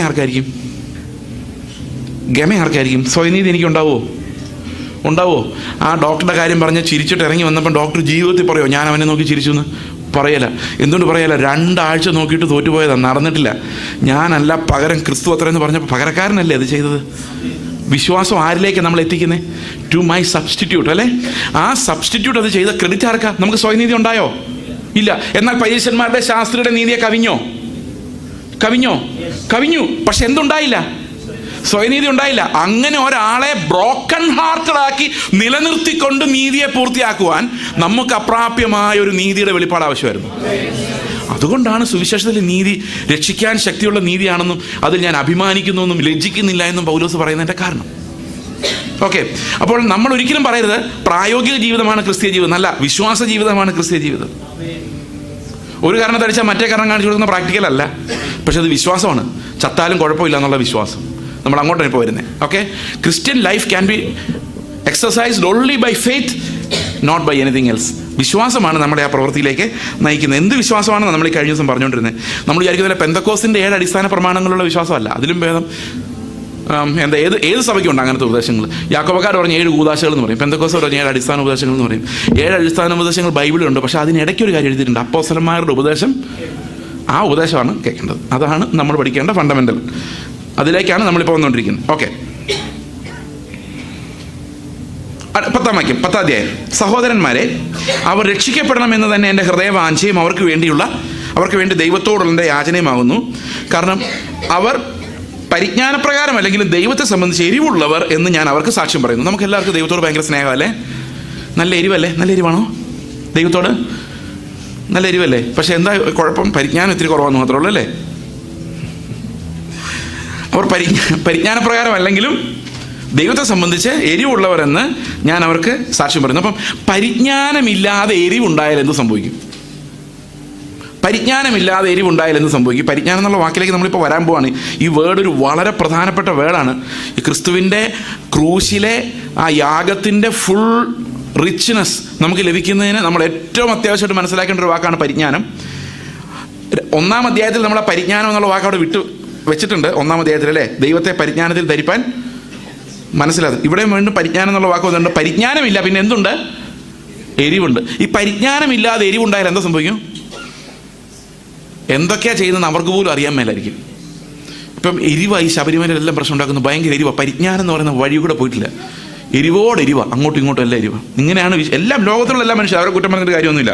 ആർക്കായിരിക്കും? സ്വയനീതി എനിക്ക് ഉണ്ടാവോ? ആ ഡോക്ടറുടെ കാര്യം പറഞ്ഞ് ചിരിച്ചിട്ട് ഇറങ്ങി വന്നപ്പോൾ ഡോക്ടർ ജീവിതത്തിൽ പറയോ ഞാൻ അവനെ നോക്കി ചിരിച്ചു എന്ന്? പറയല. എന്തുകൊണ്ട് പറയല? 2 ആഴ്ച നോക്കിയിട്ട് തോറ്റുപോയതാണ്, നടന്നിട്ടില്ല. ഞാനല്ല, പകരം ക്രിസ്തു അത്ര എന്ന് പറഞ്ഞപ്പോൾ പകരക്കാരനല്ലേ അത് ചെയ്തത്. വിശ്വാസം ആരിലേക്ക് നമ്മൾ എത്തിക്കുന്നത്? ടു മൈ സബ്സ്റ്റിറ്റ്യൂട്ട്, അല്ലേ? ആ സബ്സ്റ്റിറ്റ്യൂട്ട് അത് ചെയ്ത ക്രെഡിറ്റ് ആർക്കാ? നമുക്ക് സ്വയനീതി ഉണ്ടായോ? ഇല്ല. എന്നാൽ പരീശന്മാരുടെ ശാസ്ത്രിയുടെ നീതിയെ കവിഞ്ഞു. പക്ഷെ എന്തുണ്ടായില്ല? സ്വയനീതി ഉണ്ടായില്ല. അങ്ങനെ ഒരാളെ ബ്രോക്കൺ ഹാർട്ടഡാക്കി നിലനിർത്തിക്കൊണ്ട് നീതിയെ പൂർത്തിയാക്കുവാൻ നമുക്ക് അപ്രാപ്യമായ ഒരു നീതിയുടെ വെളിപ്പാട് ആവശ്യമായിരുന്നു. അതുകൊണ്ടാണ് സുവിശേഷത്തിൽ നീതി രക്ഷിക്കാൻ ശക്തിയുള്ള നീതിയാണെന്നും അതിൽ ഞാൻ അഭിമാനിക്കുന്നുവെന്നും ലജ്ജിക്കുന്നില്ല എന്നും പൗലോസ് പറയുന്നതിൻ്റെ കാരണം. ഓക്കെ, അപ്പോൾ നമ്മൾ ഒരിക്കലും പറയരുത് പ്രായോഗിക ജീവിതമാണ് ക്രിസ്തീയ ജീവിതം. നല്ല വിശ്വാസ ജീവിതമാണ് ക്രിസ്തീയ ജീവിതം. ഒരു കാരണത്തടിച്ചാൽ മറ്റേ കാരണം കാണിച്ചു കൊടുക്കുന്ന പ്രാക്ടിക്കൽ അല്ല, പക്ഷെ അത് വിശ്വാസമാണ്. ചത്താലും കുഴപ്പമില്ല എന്നുള്ള വിശ്വാസം. നമ്മൾ അങ്ങോട്ടാണ് ഇപ്പോൾ വരുന്നത്. Okay, Christian life can be exercised only by faith, not by anything else. വിശ്വാസമാണ് നമ്മളെ ആ പ്രവൃത്തിയിലേക്ക് നയിക്കുന്നത്. എന്ത് വിശ്വാസമാണെന്ന് നമ്മൾ ഈ കഴിഞ്ഞ ദിവസം പറഞ്ഞുകൊണ്ടിരുന്നത്. നമ്മൾ വിചാരിക്കുന്നതിലെ പെന്തക്കോസ്തിൻ്റെ 7 അടിസ്ഥാന പ്രമാണങ്ങളുള്ള വിശ്വാസമല്ല. അതിലും ഭേദം ഏത് സഭയ്ക്കുണ്ട് അങ്ങനത്തെ ഉപദേശങ്ങൾ. യാക്കോബക്കാർ പറഞ്ഞ 7 കൂദാശകൾ എന്ന് പറയും, പെന്തക്കോസ്ത് പറഞ്ഞ 7 അടിസ്ഥാന ഉപദേശങ്ങൾ എന്ന് പറയും. 7 അടിസ്ഥാന ഉപദേശങ്ങൾ ബൈബിളിലുണ്ട്. പക്ഷെ അതിനിടയ്ക്ക് ഒരു കാര്യം എഴുതിയിട്ടുണ്ട്, അപ്പോസ്തലന്മാരുടെ ഉപദേശം. ആ ഉപദേശമാണ് കേൾക്കേണ്ടത്. അതാണ് നമ്മൾ പഠിക്കേണ്ട ഫണ്ടമെൻ്റൽ. അതിലേക്കാണ് നമ്മളിപ്പോൾ വന്നുകൊണ്ടിരിക്കുന്നത്. ഓക്കെ, 10-ാം വാക്യം, 10-ാം അധ്യായം. സഹോദരന്മാരെ, അവർ രക്ഷിക്കപ്പെടണമെന്ന് തന്നെ എൻ്റെ ഹൃദയവാഞ്ചയും അവർക്ക് വേണ്ടി ദൈവത്തോടുള്ള എൻ്റെ യാചനയുമാകുന്നു. കാരണം അവർ പരിജ്ഞാനപ്രകാരം അല്ലെങ്കിൽ ദൈവത്തെ സംബന്ധിച്ച് എരിവുള്ളവർ എന്ന് ഞാൻ അവർക്ക് സാക്ഷ്യം പറയുന്നു. നമുക്ക് എല്ലാവർക്കും ദൈവത്തോട് ഭയങ്കര സ്നേഹമല്ലേ? നല്ല എരിവല്ലേ? നല്ല എരിവാണോ ദൈവത്തോട്? നല്ല എരിവല്ലേ? പക്ഷെ എന്താ കുഴപ്പം? പരിജ്ഞാനം ഇത്തിരി കുറവാന്ന് മാത്രമേ ഉള്ളൂ, അല്ലേ? അവർ പരിജ്ഞാനപ്രകാരം അല്ലെങ്കിലും ദൈവത്തെ സംബന്ധിച്ച് എരിവുള്ളവരെന്ന് ഞാൻ അവർക്ക് സാക്ഷ്യം പറയുന്നു. അപ്പം പരിജ്ഞാനമില്ലാതെ എരിവുണ്ടായാൽ എന്ത് സംഭവിക്കും? പരിജ്ഞാനമില്ലാതെ എരിവുണ്ടായാൽ എന്ത് സംഭവിക്കും? പരിജ്ഞാനം എന്നുള്ള വാക്കിലേക്ക് നമ്മളിപ്പോൾ വരാൻ പോവാണ്. ഈ വേർഡ് ഒരു വളരെ പ്രധാനപ്പെട്ട വേർഡാണ്. ഈ ക്രിസ്തുവിൻ്റെ ക്രൂശിലെ ആ യാഗത്തിൻ്റെ ഫുൾ റിച്ച്നെസ് നമുക്ക് ലഭിക്കുന്നതിന് നമ്മൾ ഏറ്റവും അത്യാവശ്യമായിട്ട് മനസ്സിലാക്കേണ്ട ഒരു വാക്കാണ് പരിജ്ഞാനം. 1-ാം അധ്യായത്തിൽ നമ്മൾ ആ പരിജ്ഞാനം എന്നുള്ള വാക്ക് അവിടെ വെച്ചിട്ടുണ്ട്. 1-ാം അധ്യായത്തിൽ, അല്ലേ? ദൈവത്തെ പരിജ്ഞാനത്തിൽ ധരിപ്പാൻ മനസ്സിലാകും. ഇവിടെ വീണ്ടും പരിജ്ഞാനം എന്നുള്ള വാക്ക് വന്നിട്ടുണ്ട്. പരിജ്ഞാനമില്ല, പിന്നെ എന്തുണ്ട്? എരിവുണ്ട്. ഈ പരിജ്ഞാനമില്ലാതെ എരിവുണ്ടായാൽ എന്താ സംഭവിക്കും? എന്തൊക്കെയാണ് ചെയ്യുന്നതെന്ന് അവർക്ക് പോലും അറിയാൻ മേലായിരിക്കും. ഇപ്പം എരിവായി ശബരിമലയിലെല്ലാം പ്രശ്നം ഉണ്ടാക്കുന്നു. ഭയങ്കര എരിവ. പരിജ്ഞാനം എന്ന് പറയുന്ന വഴി കൂടെ പോയിട്ടില്ല. എരിവ, അങ്ങോട്ടും ഇങ്ങോട്ടും എല്ലാം എരിവ. ഇങ്ങനെയാണ് എല്ലാം ലോകത്തിലുള്ള എല്ലാ മനുഷ്യരും. അവരെ കുറ്റം പറഞ്ഞിട്ട് കാര്യമൊന്നുമില്ല.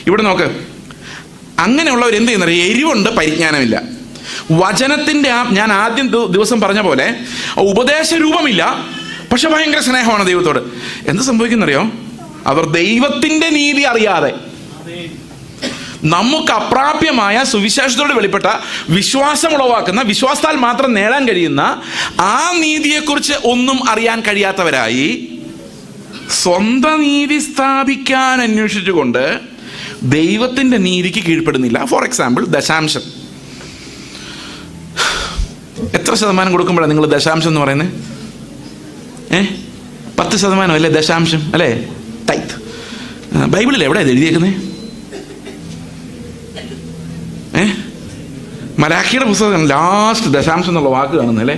ഇവിടെ നോക്ക്, അങ്ങനെയുള്ളവർ എന്ത് ചെയ്യുന്നത്? എരിവുണ്ട്, പരിജ്ഞാനമില്ല. വചനത്തിൻ്റെ ഞാൻ ആദ്യം ദിവസം പറഞ്ഞ പോലെ ഉപദേശ രൂപമില്ല, പക്ഷെ ഭയങ്കര സ്നേഹമാണ് ദൈവത്തോട്. എന്ത് സംഭവിക്കുന്നറിയോ? അവർ ദൈവത്തിൻ്റെ നീതി അറിയാതെ നമുക്ക് അപ്രാപ്യമായ സുവിശേഷത്തോട് വെളിപ്പെട്ട വിശ്വാസം ഉളവാക്കുന്ന, വിശ്വാസത്താൽ മാത്രം നേടാൻ കഴിയുന്ന ആ നീതിയെക്കുറിച്ച് ഒന്നും അറിയാൻ കഴിയാത്തവരായി സ്വന്തം നീതി സ്ഥാപിക്കാൻ അന്വേഷിച്ചുകൊണ്ട് ദൈവത്തിൻ്റെ നീതിക്ക് കീഴ്പ്പെടുന്നില്ല. ഫോർ എക്സാമ്പിൾ, ദശാംശം. എത്ര ശതമാനം കൊടുക്കുമ്പോഴാണ് നിങ്ങൾ ദശാംശം എന്ന് പറയുന്നത്? 10% അല്ലേ ദശാംശം, അല്ലേ? ടൈത്ത്. ബൈബിളിൽ എവിടെയാണ് എഴുതിയേക്കുന്നത്? മലാഖിയുടെ പുസ്തകം ലാസ്റ്റ് ദശാംശം എന്നുള്ള വാക്ക് കാണുന്നല്ലേ?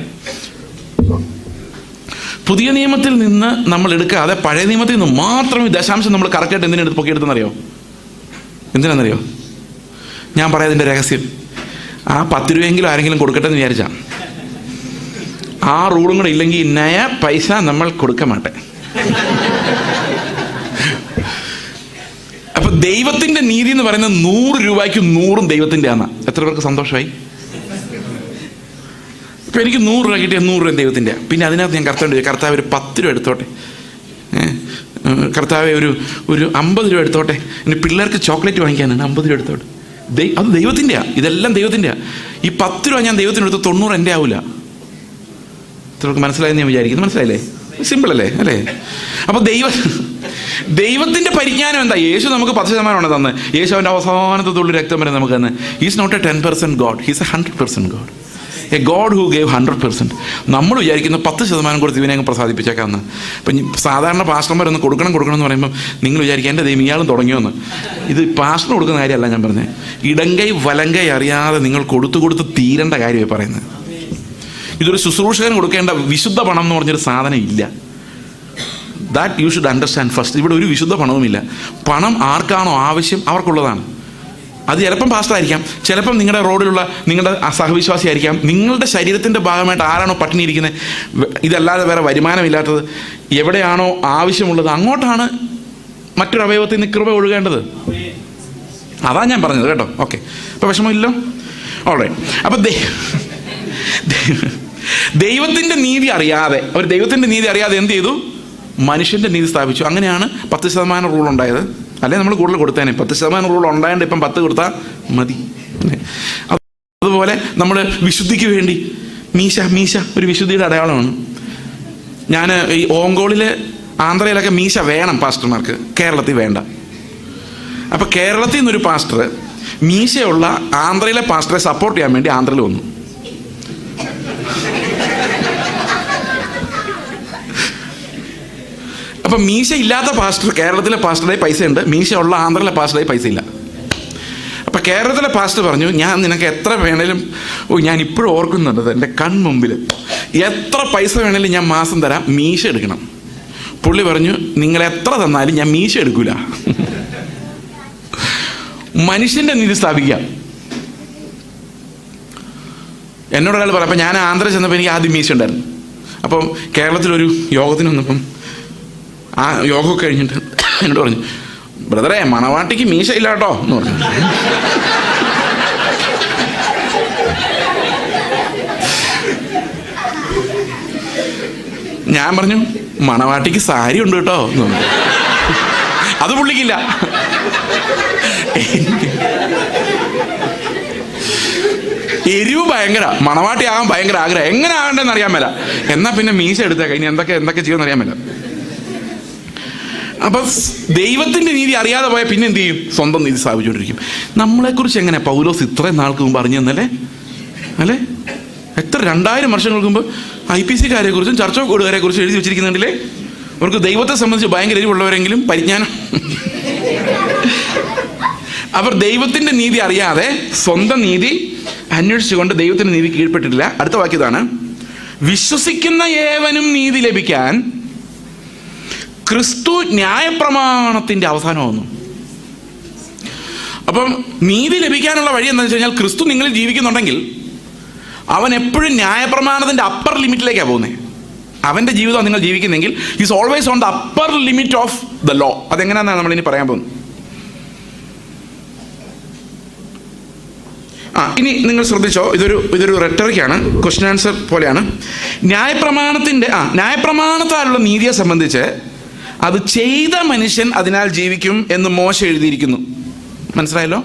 പുതിയ നിയമത്തിൽ നിന്ന് നമ്മൾ എടുക്കാതെ പഴയ നിയമത്തിൽ നിന്ന് മാത്രം ഈ ദശാംശം നമ്മൾ കറക്റ്റായിട്ട് എന്തിനെടുത്ത് പൊക്കിയെടുത്തെന്നറിയോ? എന്തിനാണെന്നറിയോ? ഞാൻ പറയാതിൻ്റെ രഹസ്യം. ആ 10 രൂപയെങ്കിലും ആരെങ്കിലും കൊടുക്കട്ടെ എന്ന് വിചാരിച്ചാ. ആ റൂളും കൂടെ ഇല്ലെങ്കിൽ നയ പൈസ നമ്മൾ കൊടുക്ക മാട്ടെ. അപ്പൊ ദൈവത്തിന്റെ നീതി എന്ന് പറയുന്നത് 100 രൂപയ്ക്ക് 100 ദൈവത്തിന്റെ ആണ്. എത്ര പേർക്ക് സന്തോഷമായി? ഇപ്പൊ എനിക്ക് 100 രൂപ കിട്ടിയ 100 രൂപ ദൈവത്തിന്റെ. പിന്നെ അതിനകത്ത് ഞാൻ കർത്താവ് ഒരു 10 രൂപ എടുത്തോട്ടെ, കർത്താവ് ഒരു 50 രൂപ എടുത്തോട്ടെ, എൻ്റെ പിള്ളേർക്ക് ചോക്ലേറ്റ് വാങ്ങിക്കാനാണ് 50 രൂപ എടുത്തോട്ടെ. അത് ദൈവത്തിൻ്റെയാ. ഇതെല്ലാം ദൈവത്തിൻ്റെയാ. ഈ 10 രൂപ ഞാൻ ദൈവത്തിനെടുത്ത് 90 എൻ്റെ ആവില്ല. ഇത്രക്ക് മനസ്സിലായെന്ന് ഞാൻ വിചാരിക്കുന്നു. മനസ്സിലായില്ലേ? സിമ്പിൾ അല്ലേ? അല്ലേ? അപ്പോൾ ദൈവത്തിൻ്റെ പരിജ്ഞാനം എന്താ? യേശു നമുക്ക് 10% തന്നെ. യേശു അവൻ്റെ അവസാനത്തെ തുള്ളി രക്തം വരെ നമുക്ക് തന്നെ. He's not a 10% God, he's a 100% God, a God who gave 100%. നമ്മൾ വിചാരിക്കുന്ന 10% കൊടുത്ത് ഇവനെ അങ്ങ് പ്രസാദിപ്പിച്ചേക്കാമെന്ന്. ഇപ്പം സാധാരണ പാസ്റ്റർമാരൊന്ന് കൊടുക്കണം എന്ന് പറയുമ്പം നിങ്ങൾ വിചാരിക്കുക എൻ്റെ ദൈവം ഇയാളും തുടങ്ങിയോന്ന്. ഇത് പാസ്റ്റർ കൊടുക്കുന്ന കാര്യമല്ല ഞാൻ പറഞ്ഞത്. ഇടങ്കൈ വലങ്കൈ അറിയാതെ നിങ്ങൾ കൊടുത്ത് തീരേണ്ട കാര്യമായി പറയുന്നത്. ഇതൊരു ശുശ്രൂഷകൻ കൊടുക്കേണ്ട വിശുദ്ധ പണം എന്ന് പറഞ്ഞൊരു സാധനം ഇല്ല. That you should understand first. ഇവിടെ ഒരു വിശുദ്ധ പണവുമില്ല. പണം ആർക്കാണോ ആവശ്യം അവർക്കുള്ളതാണ്. അത് ചിലപ്പം പാസ്റ്ററായിരിക്കാം, ചിലപ്പം നിങ്ങളുടെ റോഡിലുള്ള നിങ്ങളുടെ സഹവിശ്വാസി ആയിരിക്കാം, നിങ്ങളുടെ ശരീരത്തിൻ്റെ ഭാഗമായിട്ട് ആരാണോ പട്ടിണി ഇരിക്കുന്നത്, ഇതല്ലാതെ വേറെ വരുമാനമില്ലാത്തത്, എവിടെയാണോ ആവശ്യമുള്ളത് അങ്ങോട്ടാണ് മറ്റൊരു അവയവത്തിൽ നിന്ന് കൃപ ഒഴുകേണ്ടത്. അതാ ഞാൻ പറഞ്ഞത് കേട്ടോ. ഓക്കെ, അപ്പോൾ വിഷമമില്ലോ? ഓൾറൈറ്റ്. അപ്പം ദൈവത്തിൻ്റെ നീതി അറിയാതെ എന്ത് ചെയ്തു? മനുഷ്യൻ്റെ നീതി സ്ഥാപിച്ചു. അങ്ങനെയാണ് 10% റൂൾ ഉണ്ടായത്. അല്ലെ നമ്മൾ കൂടുതൽ കൊടുത്തേനെ. 10% റൂൾ ഉണ്ടായതുകൊണ്ട് ഇപ്പം 10 കൊടുത്താൽ മതി. അതുപോലെ നമ്മൾ വിശുദ്ധിക്ക് വേണ്ടി മീശ ഒരു വിശുദ്ധിയുടെ അടയാളമാണ്. ഞാൻ ഈ ഓങ്കോളിൽ ആന്ധ്രയിലൊക്കെ മീശ വേണം പാസ്റ്റർമാർക്ക്, കേരളത്തിൽ വേണ്ട. അപ്പം കേരളത്തിൽ നിന്നൊരു പാസ്റ്റർ മീശയുള്ള ആന്ധ്രയിലെ പാസ്റ്ററെ സപ്പോർട്ട് ചെയ്യാൻ വേണ്ടി ആന്ധ്രയിൽ വന്നു. അപ്പം മീശ ഇല്ലാത്ത പാസ്റ്റർ കേരളത്തിലെ പാസ്റ്ററുടെ പൈസ ഉണ്ട്, മീശ ഉള്ള ആന്ധ്രയിലെ പാസ്റ്ററുടെ പൈസ ഇല്ല. അപ്പം കേരളത്തിലെ പാസ്റ്റർ പറഞ്ഞു, ഞാൻ നിനക്ക് എത്ര വേണേലും, ഞാൻ ഇപ്പോഴും ഓർക്കുന്നുണ്ട് എൻ്റെ കൺമുമ്പിൽ, എത്ര പൈസ വേണേലും ഞാൻ മാസം തരാം, മീശ എടുക്കണം. പുള്ളി പറഞ്ഞു, നിങ്ങൾ എത്ര തന്നാലും ഞാൻ മീശ എടുക്കൂല. മനുഷ്യൻ്റെ നീതി സ്ഥാപിക്കാം. എന്നോടൊരാൾ പറയാം, അപ്പം ഞാൻ ആന്ധ്ര ചെന്നപ്പോൾ എനിക്ക് ആദ്യം മീശ ഉണ്ടായിരുന്നു. അപ്പം കേരളത്തിലൊരു യോഗത്തിന് വന്നപ്പം ആ യോഗമൊക്കെ കഴിഞ്ഞിട്ട് എന്നോട് പറഞ്ഞു, ബ്രദറെ മണവാട്ടിക്ക് മീശ ഇല്ല കേട്ടോ എന്ന് പറഞ്ഞു. ഞാൻ പറഞ്ഞു, മണവാട്ടിക്ക് സാരി ഉണ്ട് കേട്ടോ എന്ന് പറഞ്ഞു. അത് പുള്ളിക്കില്ല. എരിവ് ഭയങ്കര, മണവാട്ടി ആകാൻ ഭയങ്കര ആഗ്രഹം. എങ്ങനെ ആകണ്ടെന്ന് അറിയാൻ മേല. എന്നാൽ പിന്നെ മീശ എടുത്തേക്ക, ഇനി എന്തൊക്കെ ചെയ്യുമെന്ന് അറിയാൻ മേല. അപ്പം ദൈവത്തിൻ്റെ നീതി അറിയാതെ പോയാൽ പിന്നെ എന്ത് ചെയ്യും? സ്വന്തം നീതി സ്ഥാപിച്ചുകൊണ്ടിരിക്കും. നമ്മളെക്കുറിച്ച് എങ്ങനെ പൗലോസ് ഇത്രയും നാൾക്ക് മുമ്പ് അറിഞ്ഞു തന്നല്ലേ? അല്ലേ? എത്ര 2000 വർഷങ്ങൾക്ക് മുമ്പ് IPC-കാരെ കുറിച്ചും ചർച്ച് ഓഫ് ഗോഡുകാരെ കുറിച്ചും എഴുതി വെച്ചിരിക്കുന്നുണ്ടല്ലേ? അവർക്ക് ദൈവത്തെ സംബന്ധിച്ച് ഭയങ്കര എരിവുള്ളവരെങ്കിലും പരിജ്ഞാനം. അവർ ദൈവത്തിൻ്റെ നീതി അറിയാതെ സ്വന്തം നീതി അന്വേഷിച്ചുകൊണ്ട് ദൈവത്തിൻ്റെ നീതി കീഴ്പ്പെട്ടിട്ടില്ല. അടുത്ത വാക്യതാണ്, വിശ്വസിക്കുന്ന ഏവനും നീതി ലഭിക്കാൻ ക്രിസ്തു ന്യായപ്രമാണത്തിൻ്റെ അവസാനമാകുന്നു. അപ്പം നീതി ലഭിക്കാനുള്ള വഴി എന്താണെന്ന് വെച്ച് കഴിഞ്ഞാൽ, ക്രിസ്തു നിങ്ങളിൽ ജീവിക്കുന്നുണ്ടെങ്കിൽ അവൻ എപ്പോഴും ന്യായപ്രമാണത്തിൻ്റെ അപ്പർ ലിമിറ്റിലേക്കാണ് പോകുന്നത്. അവൻ്റെ ജീവിതം നിങ്ങൾ ജീവിക്കുന്നെങ്കിൽ is always on the upper limit of the law. അതെങ്ങനെയാണെന്നാണ് നമ്മളിനി പറയാൻ പോകുന്നത്. ഇനി നിങ്ങൾ ശ്രദ്ധിച്ചോ, ഇതൊരു റെട്ടറിക്കാണ്, ക്വസ്റ്റ്യൻ ആൻസർ പോലെയാണ്. ന്യായപ്രമാണത്താലുള്ള നീതിയെ സംബന്ധിച്ച് അത് ചെയ്ത മനുഷ്യൻ അതിനാൽ ജീവിക്കും എന്ന് മോശ എഴുതിയിരിക്കുന്നു. മനസ്സിലായല്ലോ?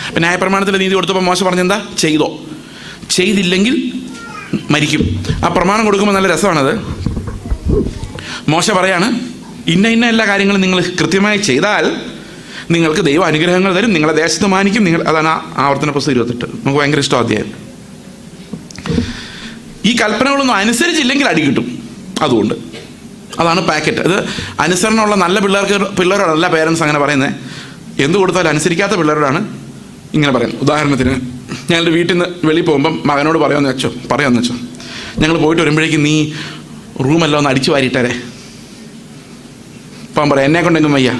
അപ്പം ന്യായപ്രമാണത്തിൻ്റെ നീതി കൊടുത്തപ്പോൾ മോശ പറഞ്ഞെന്താ? ചെയ്തോ, ചെയ്തില്ലെങ്കിൽ മരിക്കും. ആ പ്രമാണം കൊടുക്കുമ്പോൾ നല്ല രസമാണത്. മോശ പറയാണ്, ഇന്ന എല്ലാ കാര്യങ്ങളും നിങ്ങൾ കൃത്യമായി ചെയ്താൽ നിങ്ങൾക്ക് ദൈവ അനുഗ്രഹങ്ങൾ തരും, നിങ്ങളെ ദേശത്ത് മാനിക്കും. അതാണ് ആവർത്തന പുസ്തകം 28. നമുക്ക് ഭയങ്കര ഇഷ്ടം അധ്യായം. ഈ കൽപ്പനകളൊന്നും അനുസരിച്ചില്ലെങ്കിൽ അടി കിട്ടും. അതുകൊണ്ട് അതാണ് പാക്കറ്റ്. അത് അനുസരണമുള്ള നല്ല പിള്ളേരോടല്ല പേരൻസ് അങ്ങനെ പറയുന്നത്. എന്ത് കൊടുത്താലും അനുസരിക്കാത്ത പിള്ളേരോടാണ് ഇങ്ങനെ പറയുന്നത്. ഉദാഹരണത്തിന്, ഞങ്ങളുടെ വീട്ടിൽ നിന്ന് വെളിയിൽ പോകുമ്പം മകനോട് പറയാമെന്ന് വെച്ചോ, ഞങ്ങൾ പോയിട്ട് വരുമ്പോഴേക്കും നീ റൂമെല്ലാം ഒന്ന് അടിച്ചു വാരിയിട്ടേ. അപ്പം പറയാം, എന്നെ കൊണ്ടെങ്കിലും വയ്യ,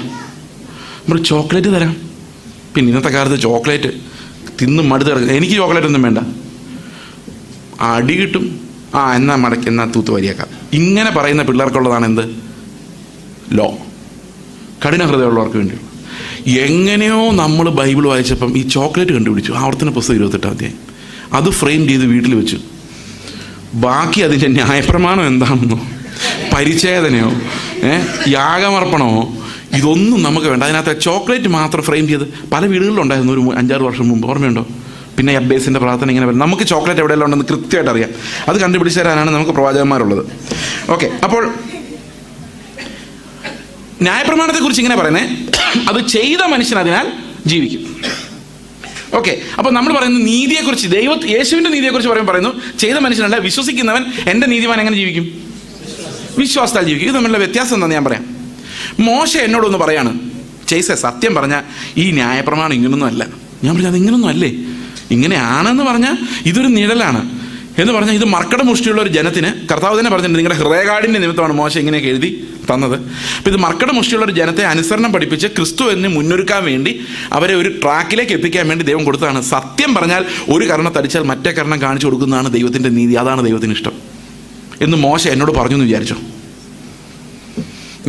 നമ്മൾ ചോക്ലേറ്റ് തരാം. പിന്നെ ഇന്നത്തെ കാലത്ത് ചോക്ലേറ്റ് തിന്നും മടുത്ത് കിടക്കുക. എനിക്ക് ചോക്ലേറ്റ് ഒന്നും വേണ്ട, അടി കിട്ടും. എന്നാ തൂത്ത് വരിയേക്കാം. ഇങ്ങനെ പറയുന്ന പിള്ളേർക്കുള്ളതാണ് എന്ത്? ലോ. കഠിന ഹൃദയമുള്ളവർക്ക് വേണ്ടി. എങ്ങനെയോ നമ്മൾ ബൈബിൾ വായിച്ചപ്പം ഈ ചോക്ലേറ്റ് കണ്ടുപിടിച്ചു. ആവർത്തന പുസ്തകം 28 അത് ഫ്രെയിം ചെയ്ത് വീട്ടിൽ വെച്ചു. ബാക്കി അതിൻ്റെ ന്യായപ്രമാണം എന്താണെന്നോ പരിച്ഛേദനയോ യാഗമർപ്പണമോ ഇതൊന്നും നമുക്ക് വേണ്ട. അതിനകത്ത് ചോക്ലേറ്റ് മാത്രം ഫ്രെയിം ചെയ്ത് പല വീടുകളിലുണ്ടായിരുന്നു ഒരു 5-6 വർഷം മുമ്പ്. ഓർമ്മയുണ്ടോ? പിന്നെ അബ്ബേസിൻ്റെ പ്രാർത്ഥന ഇങ്ങനെ വരും. നമുക്ക് ചോക്ലേറ്റ് എവിടെയെല്ലാം ഉണ്ടെന്ന് കൃത്യമായിട്ട് അറിയാം. അത് കണ്ടുപിടിച്ച് തരാനാണ് നമുക്ക് പ്രവാചകന്മാരുള്ളത്. ഓക്കെ, അപ്പോൾ ന്യായപ്രമാണത്തെക്കുറിച്ച് ഇങ്ങനെ പറയുന്നത്, അത് ചെയ്ത മനുഷ്യൻ അതിനാൽ ജീവിക്കും. ഓക്കെ, അപ്പോൾ നമ്മൾ പറയുന്നത് നീതിയെക്കുറിച്ച്, യേശുവിൻ്റെ നീതിയെക്കുറിച്ച് പറയുന്നു ചെയ്ത മനുഷ്യനല്ല, വിശ്വസിക്കുന്നവൻ എൻ്റെ നീതിമാൻ എങ്ങനെ ജീവിക്കും? വിശ്വാസത്താൽ ജീവിക്കും. ഇത് തമ്മിലുള്ള വ്യത്യാസം എന്താണെന്ന് ഞാൻ പറയാം. മോശ എന്നോടൊന്ന് പറയാണ്, ചെയ്സേ സത്യം പറഞ്ഞാൽ ഈ ന്യായപ്രമാണം ഇങ്ങനൊന്നും അല്ല. ഞാൻ പറഞ്ഞു അത് ഇങ്ങനൊന്നും അല്ലേ, ഇങ്ങനെയാണെന്ന് പറഞ്ഞാൽ ഇതൊരു നിഴലാണ് എന്ന് പറഞ്ഞാൽ ഇത് മർക്കട മുഷ്ടിയുള്ള ഒരു ജനത്തിന് കർത്താവ് തന്നെ പറഞ്ഞിട്ടുണ്ട്, നിങ്ങളുടെ ഹൃദയകാഠിന്യ നിമിത്തമാണ് മോശ ഇങ്ങനെയൊക്കെ എഴുതി തന്നത്. അപ്പോൾ ഇത് മർക്കട മുഷ്ടിയുള്ള ഒരു ജനത്തെ അനുസരണം പഠിപ്പിച്ച് ക്രിസ്തു എന്ന് മുന്നൊരുക്കാൻ വേണ്ടി അവരെ ഒരു ട്രാക്കിലേക്ക് എത്തിക്കാൻ വേണ്ടി ദൈവം കൊടുത്തതാണ്. സത്യം പറഞ്ഞാൽ ഒരു കർണം തടിച്ചാൽ മറ്റേ കർണം കാണിച്ചു കൊടുക്കുന്നതാണ് ദൈവത്തിൻ്റെ നീതി, അതാണ് ദൈവത്തിന് ഇഷ്ടം എന്ന് മോശ എന്നോട് പറഞ്ഞു എന്ന് വിചാരിച്ചോ.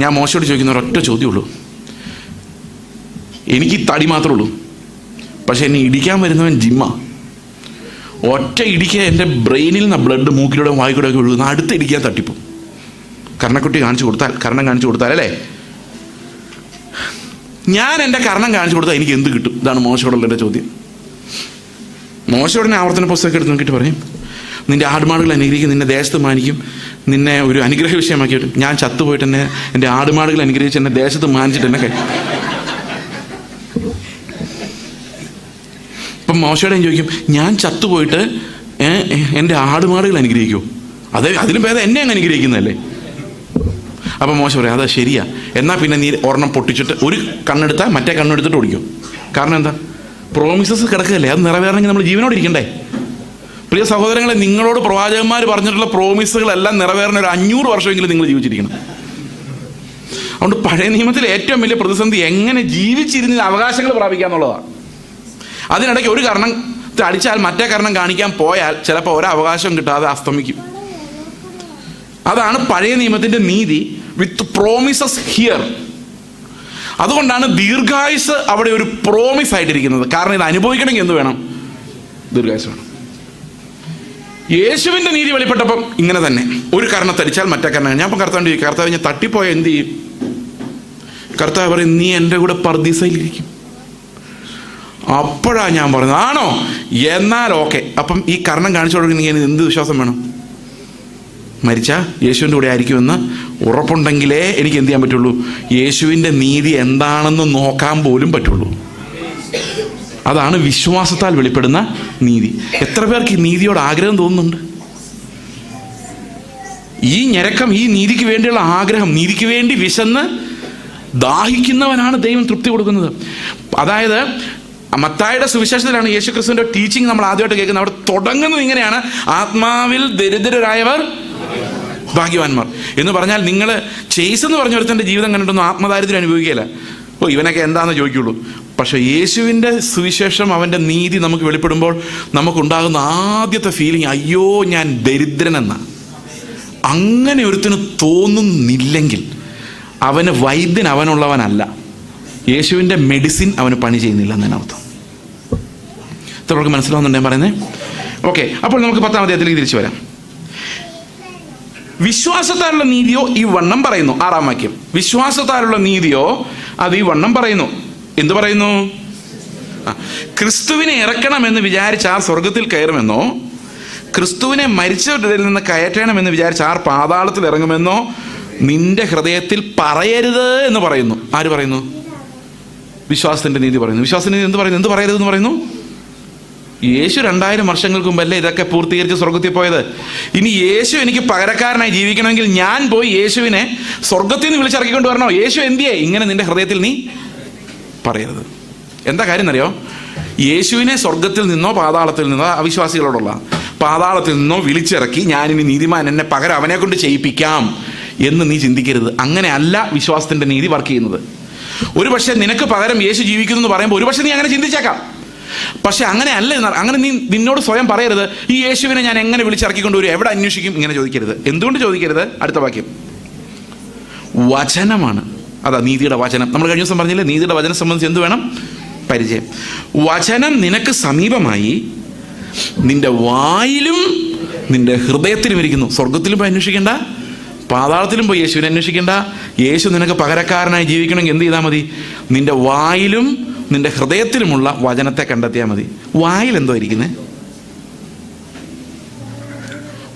ഞാൻ മോശയോട് ചോദിക്കുന്ന ഒരൊറ്റ ചോദ്യമുള്ളൂ, എനിക്ക് തടി മാത്രമേ ഉള്ളൂ, പക്ഷെ എന്നെ ഇടിക്കാൻ വരുന്നവൻ ജിമ്മ. ഒറ്റ ഇടിക്കുക എൻ്റെ ബ്രെയിനിൽ നിന്ന് ബ്ലഡ് മൂക്കിലൂടെ വായിക്കൂടെ ഒക്കെ ഒഴുകുന്ന, അടുത്ത് ഇടിക്കാൻ തട്ടിപ്പോ. കർണക്കുട്ടി കാണിച്ചു കൊടുത്താൽ, കർണം കാണിച്ചു കൊടുത്താൽ അല്ലേ, ഞാൻ എൻ്റെ കർണം കാണിച്ചു കൊടുത്താൽ എനിക്ക് എന്ത് കിട്ടും? ഇതാണ് മോശയോടുള്ള എൻ്റെ ചോദ്യം. മോശയോടനെ ആവർത്തന പുസ്തകം എടുത്ത് നോക്കിയിട്ട് പറയും, നിൻ്റെ ആടുമാടുകൾ അനുഗ്രഹിക്കും, നിന്നെ ദേശത്ത് മാനിക്കും, നിന്നെ ഒരു അനുഗ്രഹ വിഷയമാക്കി വിട്ടും. ഞാൻ ചത്തുപോയിട്ട് തന്നെ എൻ്റെ ആടുമാടുകൾ അനുഗ്രഹിച്ച് എന്നെ ദേശത്ത് മാനിച്ചിട്ട് എന്നെ കഴിയും. ഇപ്പം മോശയോടെ ചോദിക്കും, ഞാൻ ചത്തുപോയിട്ട് എൻ്റെ ആടുമാടുകൾ അനുഗ്രഹിക്കുമോ? അതിലും ഭേദം എന്നെ അങ്ങ് അനുഗ്രഹിക്കുന്നതല്ലേ. അപ്പം മോശം പറയാം, അതാ ശരിയാ, എന്നാൽ പിന്നെ നീ ഒരെണ്ണം പൊട്ടിച്ചിട്ട് ഒരു കണ്ണെടുത്താൽ മറ്റേ കണ്ണെടുത്തിട്ട് ഓടിക്കും. കാരണം എന്താ? പ്രോമിസസ് കിടക്കുകയല്ലേ, അത് നിറവേറണമെങ്കിൽ നമ്മൾ ജീവനോട് ഇരിക്കണ്ടേ? പ്രിയ സഹോദരങ്ങളെ, നിങ്ങളോട് പ്രവാചകന്മാർ പറഞ്ഞിട്ടുള്ള പ്രോമിസുകളെല്ലാം നിറവേറുന്ന ഒരു 500 വർഷമെങ്കിലും നിങ്ങൾ ജീവിച്ചിരിക്കണം. അതുകൊണ്ട് പഴയ നിയമത്തിലെ ഏറ്റവും വലിയ പ്രതിസന്ധി എങ്ങനെ ജീവിച്ചിരുന്ന അവകാശങ്ങൾ പ്രാപിക്കാന്നുള്ളതാണ്. അതിനിടയ്ക്ക് ഒരു കർണം അടിച്ചാൽ മറ്റേ കർണം കാണിക്കാൻ പോയാൽ ചിലപ്പോൾ ഒരവകാശം കിട്ടാതെ അസ്തമിക്കും. അതാണ് പഴയ നിയമത്തിൻ്റെ നീതി വിത്ത് പ്രോമിസസ് ഹിയർ. അതുകൊണ്ടാണ് ദീർഘായുസ് അവിടെ ഒരു പ്രോമിസ് ആയിട്ടിരിക്കുന്നത്. കാരണം ഇത് അനുഭവിക്കണമെങ്കിൽ എന്ത് വേണം? ദീർഘായുസ് വേണം. യേശുവിൻ്റെ നീതി വെളിപ്പെട്ടപ്പം ഇങ്ങനെ തന്നെ, ഒരു കർണത്തടിച്ചാൽ മറ്റേ കർണം. ഞാൻ ഇപ്പം കർത്താവിൻ്റെ ചോദിക്കും, കർത്താവ് ഞാൻ തട്ടിപ്പോയ എന്ത് ചെയ്യും? കർത്താവ് പറയും, നീ എൻ്റെ കൂടെ പർദീസയിലിരിക്കും. അപ്പോഴാണ് ഞാൻ പറഞ്ഞത്, ആണോ? എന്നാൽ ഓക്കെ. അപ്പം ഈ കർണം കാണിച്ചു കൊടുക്കണമെങ്കിൽ എന്ത് വിശ്വാസം വേണം? മരിച്ചാൽ യേശുവിൻ്റെ കൂടെ ആയിരിക്കുമെന്ന് ഉറപ്പുണ്ടെങ്കിലേ എനിക്ക് എന്ത് ചെയ്യാൻ പറ്റുള്ളൂ? യേശുവിൻ്റെ നീതി എന്താണെന്ന് നോക്കാൻ പോലും പറ്റുള്ളൂ. അതാണ് വിശ്വാസത്താൽ വെളിപ്പെടുന്ന നീതി. എത്ര പേർക്ക് ഈ നീതിയോട് ആഗ്രഹം തോന്നുന്നുണ്ട്? ഈ ഞരക്കം, ഈ നീതിക്ക് വേണ്ടിയുള്ള ആഗ്രഹം, നീതിക്ക് വേണ്ടി വിശന്ന് ദാഹിക്കുന്നവനാണ് ദൈവം തൃപ്തി കൊടുക്കുന്നത്. അതായത് മത്തായിയുടെ സുവിശേഷത്തിലാണ് യേശു ക്രിസ്തുവിൻ്റെ ടീച്ചിങ് നമ്മൾ ആദ്യമായിട്ട് കേൾക്കുന്നത്. അവിടെ തുടങ്ങുന്നത് ഇങ്ങനെയാണ്, ആത്മാവിൽ ദരിദ്രരായവർ ഭാഗ്യവാന്മാർ എന്ന് പറഞ്ഞാൽ, നിങ്ങൾ ചേസ് എന്ന് പറഞ്ഞ ഒരുത്തൻ്റെ ജീവിതം കണ്ടിട്ടൊന്നും ആത്മദാരിദ്ര്യം അനുഭവിക്കുകയില്ല. ഓ ഇവനൊക്കെ എന്താണെന്ന് ചോദിക്കുള്ളൂ. പക്ഷേ യേശുവിൻ്റെ സുവിശേഷം, അവൻ്റെ നീതി നമുക്ക് വെളിപ്പെടുമ്പോൾ നമുക്കുണ്ടാകുന്ന ആദ്യത്തെ ഫീലിംഗ്, അയ്യോ ഞാൻ ദരിദ്രനെന്ന. അങ്ങനെ ഒരുത്തിന് തോന്നുന്നില്ലെങ്കിൽ അവന് വൈദ്യൻ അവനുള്ളവനല്ല, യേശുവിൻ്റെ മെഡിസിൻ അവന് പണി ചെയ്യുന്നില്ല എന്നതിനർത്ഥം. ഇത്രയൊക്കെ മനസ്സിലാവുന്നുണ്ട് ഞാൻ പറയുന്നത്? ഓക്കെ, അപ്പോൾ നമുക്ക് 10-ാം അധ്യായത്തിലേക്ക് തിരിച്ചു വരാം. വിശ്വാസത്താലുള്ള നീതിയോ ഈ വണ്ണം പറയുന്നു. 6-ാം വാക്യം, വിശ്വാസത്താലുള്ള നീതിയോ അത് ഈ വണ്ണം പറയുന്നു. എന്ത് പറയുന്നു? ക്രിസ്തുവിനെ ഇറക്കണമെന്ന് വിചാരിച്ച് ആർ സ്വർഗത്തിൽ കയറുമെന്നോ, ക്രിസ്തുവിനെ മരിച്ചവരിൽ നിന്ന് കയറ്റണമെന്ന് വിചാരിച്ച് ആർ പാതാളത്തിൽ ഇറങ്ങുമെന്നോ നിന്റെ ഹൃദയത്തിൽ പറയരുത് എന്ന് പറയുന്നു. ആര് പറയുന്നു? വിശ്വാസത്തിൻ്റെ നീതി പറയുന്നു. വിശ്വാസത്തിൻ്റെ നീതി എന്ത് പറയുന്നു? എന്ത് പറയരുതെന്ന് പറയുന്നു? യേശു 2000 വർഷങ്ങൾക്ക് മുമ്പല്ലേ ഇതൊക്കെ പൂർത്തീകരിച്ച് സ്വർഗത്തിൽ പോയത്. ഇനി യേശു എനിക്ക് പകരക്കാരനായി ജീവിക്കണമെങ്കിൽ ഞാൻ പോയി യേശുവിനെ സ്വർഗത്തിൽ നിന്ന് വിളിച്ചിറക്കിക്കൊണ്ട് വരണോ? യേശു എന്തിയേ? ഇങ്ങനെ നിന്റെ ഹൃദയത്തിൽ നീ പറയരുത്. എന്താ കാര്യം എന്നറിയോ? യേശുവിനെ സ്വർഗത്തിൽ നിന്നോ പാതാളത്തിൽ നിന്നോ, അവിശ്വാസികളോടുള്ള പാതാളത്തിൽ നിന്നോ വിളിച്ചിറക്കി ഞാനിനി നീതിമാൻ, എന്നെ പകരം അവനെ കൊണ്ട് ചെയ്യിപ്പിക്കാം എന്ന് നീ ചിന്തിക്കരുത്. അങ്ങനെ അല്ല വിശ്വാസത്തിൻ്റെ നീതി വർക്ക് ചെയ്യുന്നത്. ഒരു പക്ഷേ നിനക്ക് പകരം യേശു ജീവിക്കുന്നു എന്ന് പറയുമ്പോൾ ഒരു പക്ഷേ നീ അങ്ങനെ ചിന്തിച്ചേക്കാം. പക്ഷെ അങ്ങനെ അല്ല. അങ്ങനെ നീ നിന്നോട് സ്വയം പറയരുത്, ഈ യേശുവിനെ ഞാൻ എങ്ങനെ വിളിച്ചിറക്കിക്കൊണ്ട് വരും, എവിടെ അന്വേഷിക്കും, ഇങ്ങനെ ചോദിക്കരുത്. എന്തുകൊണ്ട് ചോദിക്കരുത്? അടുത്ത വാക്യം വചനമാണ്. അതാ നീതിയുടെ വചനം. നമ്മൾ കഴിഞ്ഞ ദിവസം പറഞ്ഞില്ലേ, നീതിയുടെ വചനം സംബന്ധിച്ച് എന്ത് വേണം? പരിചയം. വചനം നിനക്ക് സമീപമായി, നിന്റെ വായിലും നിന്റെ ഹൃദയത്തിലും ഇരിക്കുന്നു. സ്വർഗത്തിലും പോയി അന്വേഷിക്കേണ്ട, പാതാളത്തിലും പോയി യേശുവിനെ അന്വേഷിക്കേണ്ട. യേശു നിനക്ക് പകരക്കാരനായി ജീവിക്കണമെങ്കിൽ എന്ത് ചെയ്താൽ മതി? നിന്റെ വായിലും നിന്റെ ഹൃദയത്തിലുമുള്ള വചനത്തെ കണ്ടെത്തിയാൽ മതി. വായിലെന്തോ ഇരിക്കുന്നേ?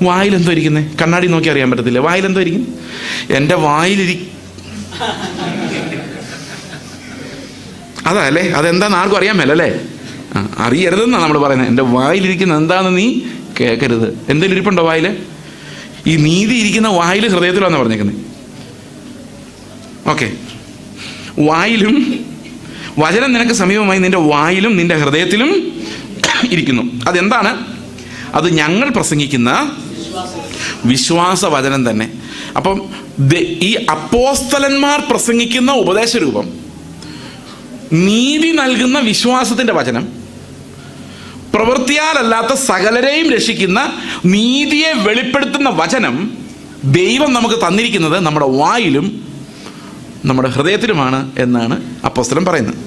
വായിലെന്തോ ഇരിക്കുന്നേ? കണ്ണാടി നോക്കി അറിയാൻ പറ്റത്തില്ല. വായിലെന്തോ ഇരിക്കും? എൻ്റെ വായിലിരി അതല്ലേ, അതെന്താന്ന് ആർക്കും അറിയാൻ മേലല്ലേ? അറിയരുതെന്നാണ് നമ്മൾ പറയുന്നത്. എൻ്റെ വായിലിരിക്കുന്ന എന്താണെന്ന് നീ കേൾക്കരുത്. എന്തെങ്കിലും ഇരിപ്പുണ്ടോ വായിൽ? ഈ നീതി ഇരിക്കുന്ന വായിൽ, ഹൃദയത്തിലാണെന്ന് പറഞ്ഞേക്കുന്നത്. ഓക്കെ, വായിലും വചനം നിനക്ക് സമീപമായി നിന്റെ വായിലും നിന്റെ ഹൃദയത്തിലും ഇരിക്കുന്നു. അതെന്താണ്? അത് ഞങ്ങൾ പ്രസംഗിക്കുന്ന വിശ്വാസ വചനം തന്നെ. അപ്പം ഈ അപ്പോസ്തലന്മാർ പ്രസംഗിക്കുന്ന ഉപദേശരൂപം, നീതി നൽകുന്ന വിശ്വാസത്തിൻ്റെ വചനം, പ്രവൃത്തിയാലല്ലാത്ത സകലരെയും രക്ഷിക്കുന്ന നീതിയെ വെളിപ്പെടുത്തുന്ന വചനം ദൈവം നമുക്ക് തന്നിരിക്കുന്നത് നമ്മുടെ വായിലും നമ്മുടെ ഹൃദയത്തിലുമാണ് എന്നാണ് അപ്പോസ്തലൻ പറയുന്നത്.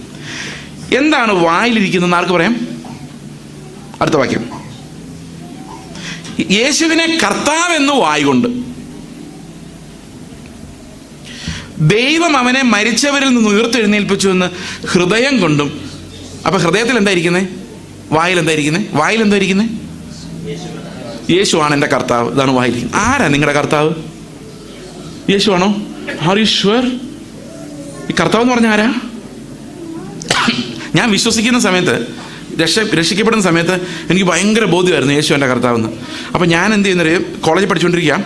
എന്താണ് വായിലിരിക്കുന്നതെന്ന് ആർക്ക് പറയാം? അടുത്ത വാക്യം. യേശുവിനെ കർത്താവെന്ന് വായുകൊണ്ട്, ദൈവം അവനെ മരിച്ചവരിൽ നിന്ന് ഉയർത്തെഴുന്നേൽപ്പിച്ചു എന്ന് ഹൃദയം കൊണ്ടും. അപ്പൊ ഹൃദയത്തിൽ എന്തായിരിക്കുന്നത്? വായിൽ എന്തായിരിക്കുന്നത്? വായിൽ എന്തായിരിക്കുന്നത്? യേശുവാണ് എൻ്റെ കർത്താവ്. ഇതാണ് വായിലിരിക്കുന്നത്. ആരാ നിങ്ങളുടെ കർത്താവ്? യേശുവാണോ? Are you sure? ഈ കർത്താവ് എന്ന് പറഞ്ഞാൽ ആരാ? ഞാൻ വിശ്വസിക്കുന്ന സമയത്ത്, രക്ഷിക്കപ്പെടുന്ന സമയത്ത് എനിക്ക് ഭയങ്കര ബോധ്യമായിരുന്നു യേശു എൻ്റെ കർത്താവെന്ന്. അപ്പോൾ ഞാൻ എന്ത് ചെയ്യുന്നത്, കോളേജിൽ പഠിച്ചുകൊണ്ടിരിക്കാം.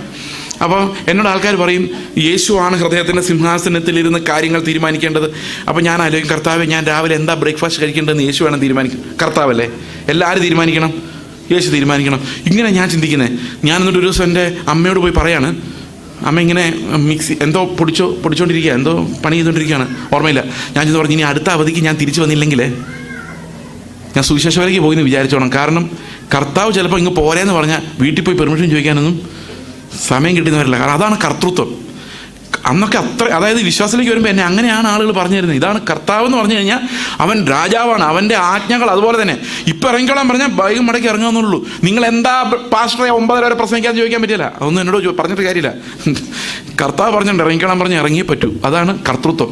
അപ്പോൾ എന്നോട് ആൾക്കാർ പറയും, യേശുവാണ് ഹൃദയത്തിൻ്റെ സിംഹാസനത്തിലിരുന്ന് കാര്യങ്ങൾ തീരുമാനിക്കേണ്ടത്. അപ്പോൾ ഞാൻ ആലോചിക്കും, കർത്താവെ, ഞാൻ രാവിലെ എന്താ ബ്രേക്ക്ഫാസ്റ്റ് കഴിക്കേണ്ടതെന്ന് യേശു വേണം തീരുമാനിക്കും. കർത്താവല്ലേ, എല്ലാവരും തീരുമാനിക്കണം, യേശു തീരുമാനിക്കണം. ഇങ്ങനെ ഞാൻ ചിന്തിക്കുന്നത്. ഞാൻ എന്നിട്ട് ഒരു ദിവസം എൻ്റെ അമ്മയോട് പോയി പറയാണ്, അമ്മ ഇങ്ങനെ എന്തോ പൊടിച്ചോണ്ടിരിക്കുക, എന്തോ പണി ചെയ്തുകൊണ്ടിരിക്കുകയാണ്, ഓർമ്മയില്ല. ഞാൻ ചെന്ന് പറഞ്ഞു, ഇനി അടുത്ത അവധിക്ക് ഞാൻ തിരിച്ചു വന്നില്ലെങ്കിൽ ഞാൻ സുവിശേഷവരേക്ക് പോയി എന്ന് വിചാരിച്ചോണം. കാരണം കർത്താവ് ചിലപ്പോൾ ഇങ്ങ് പോരേന്ന് പറഞ്ഞാൽ വീട്ടിൽ പോയി പെർമിഷൻ ചോദിക്കാനൊന്നും സമയം കിട്ടുന്നവരില്ല. കാരണം അതാണ് കർത്തൃത്വം. അന്നൊക്കെ അത്ര, അതായത് വിശ്വാസത്തിലേക്ക് വരുമ്പോൾ എന്നെ അങ്ങനെയാണ് ആളുകൾ പറഞ്ഞു തരുന്നത്. ഇതാണ് കർത്താവ് എന്ന് പറഞ്ഞു കഴിഞ്ഞാൽ അവൻ രാജാവാണ്, അവൻ്റെ ആജ്ഞകൾ അതുപോലെ തന്നെ. ഇപ്പം ഇറങ്ങിക്കോളാൻ പറഞ്ഞാൽ ബൈക്കും മടക്കി ഇറങ്ങാമെന്നുള്ളൂ. നിങ്ങൾ എന്താ പാസ്റ്ററെ 9:30 വരെ പ്രസംഗിക്കാന്ന് ചോദിക്കാൻ പറ്റില്ല. അതൊന്നും എന്നോട് പറഞ്ഞിട്ട് കാര്യമില്ല. കർത്താവ് പറഞ്ഞിട്ടുണ്ട് ഇറങ്ങിക്കോളാൻ പറഞ്ഞാൽ ഇറങ്ങിയേ പറ്റൂ. അതാണ് കർത്തൃത്വം.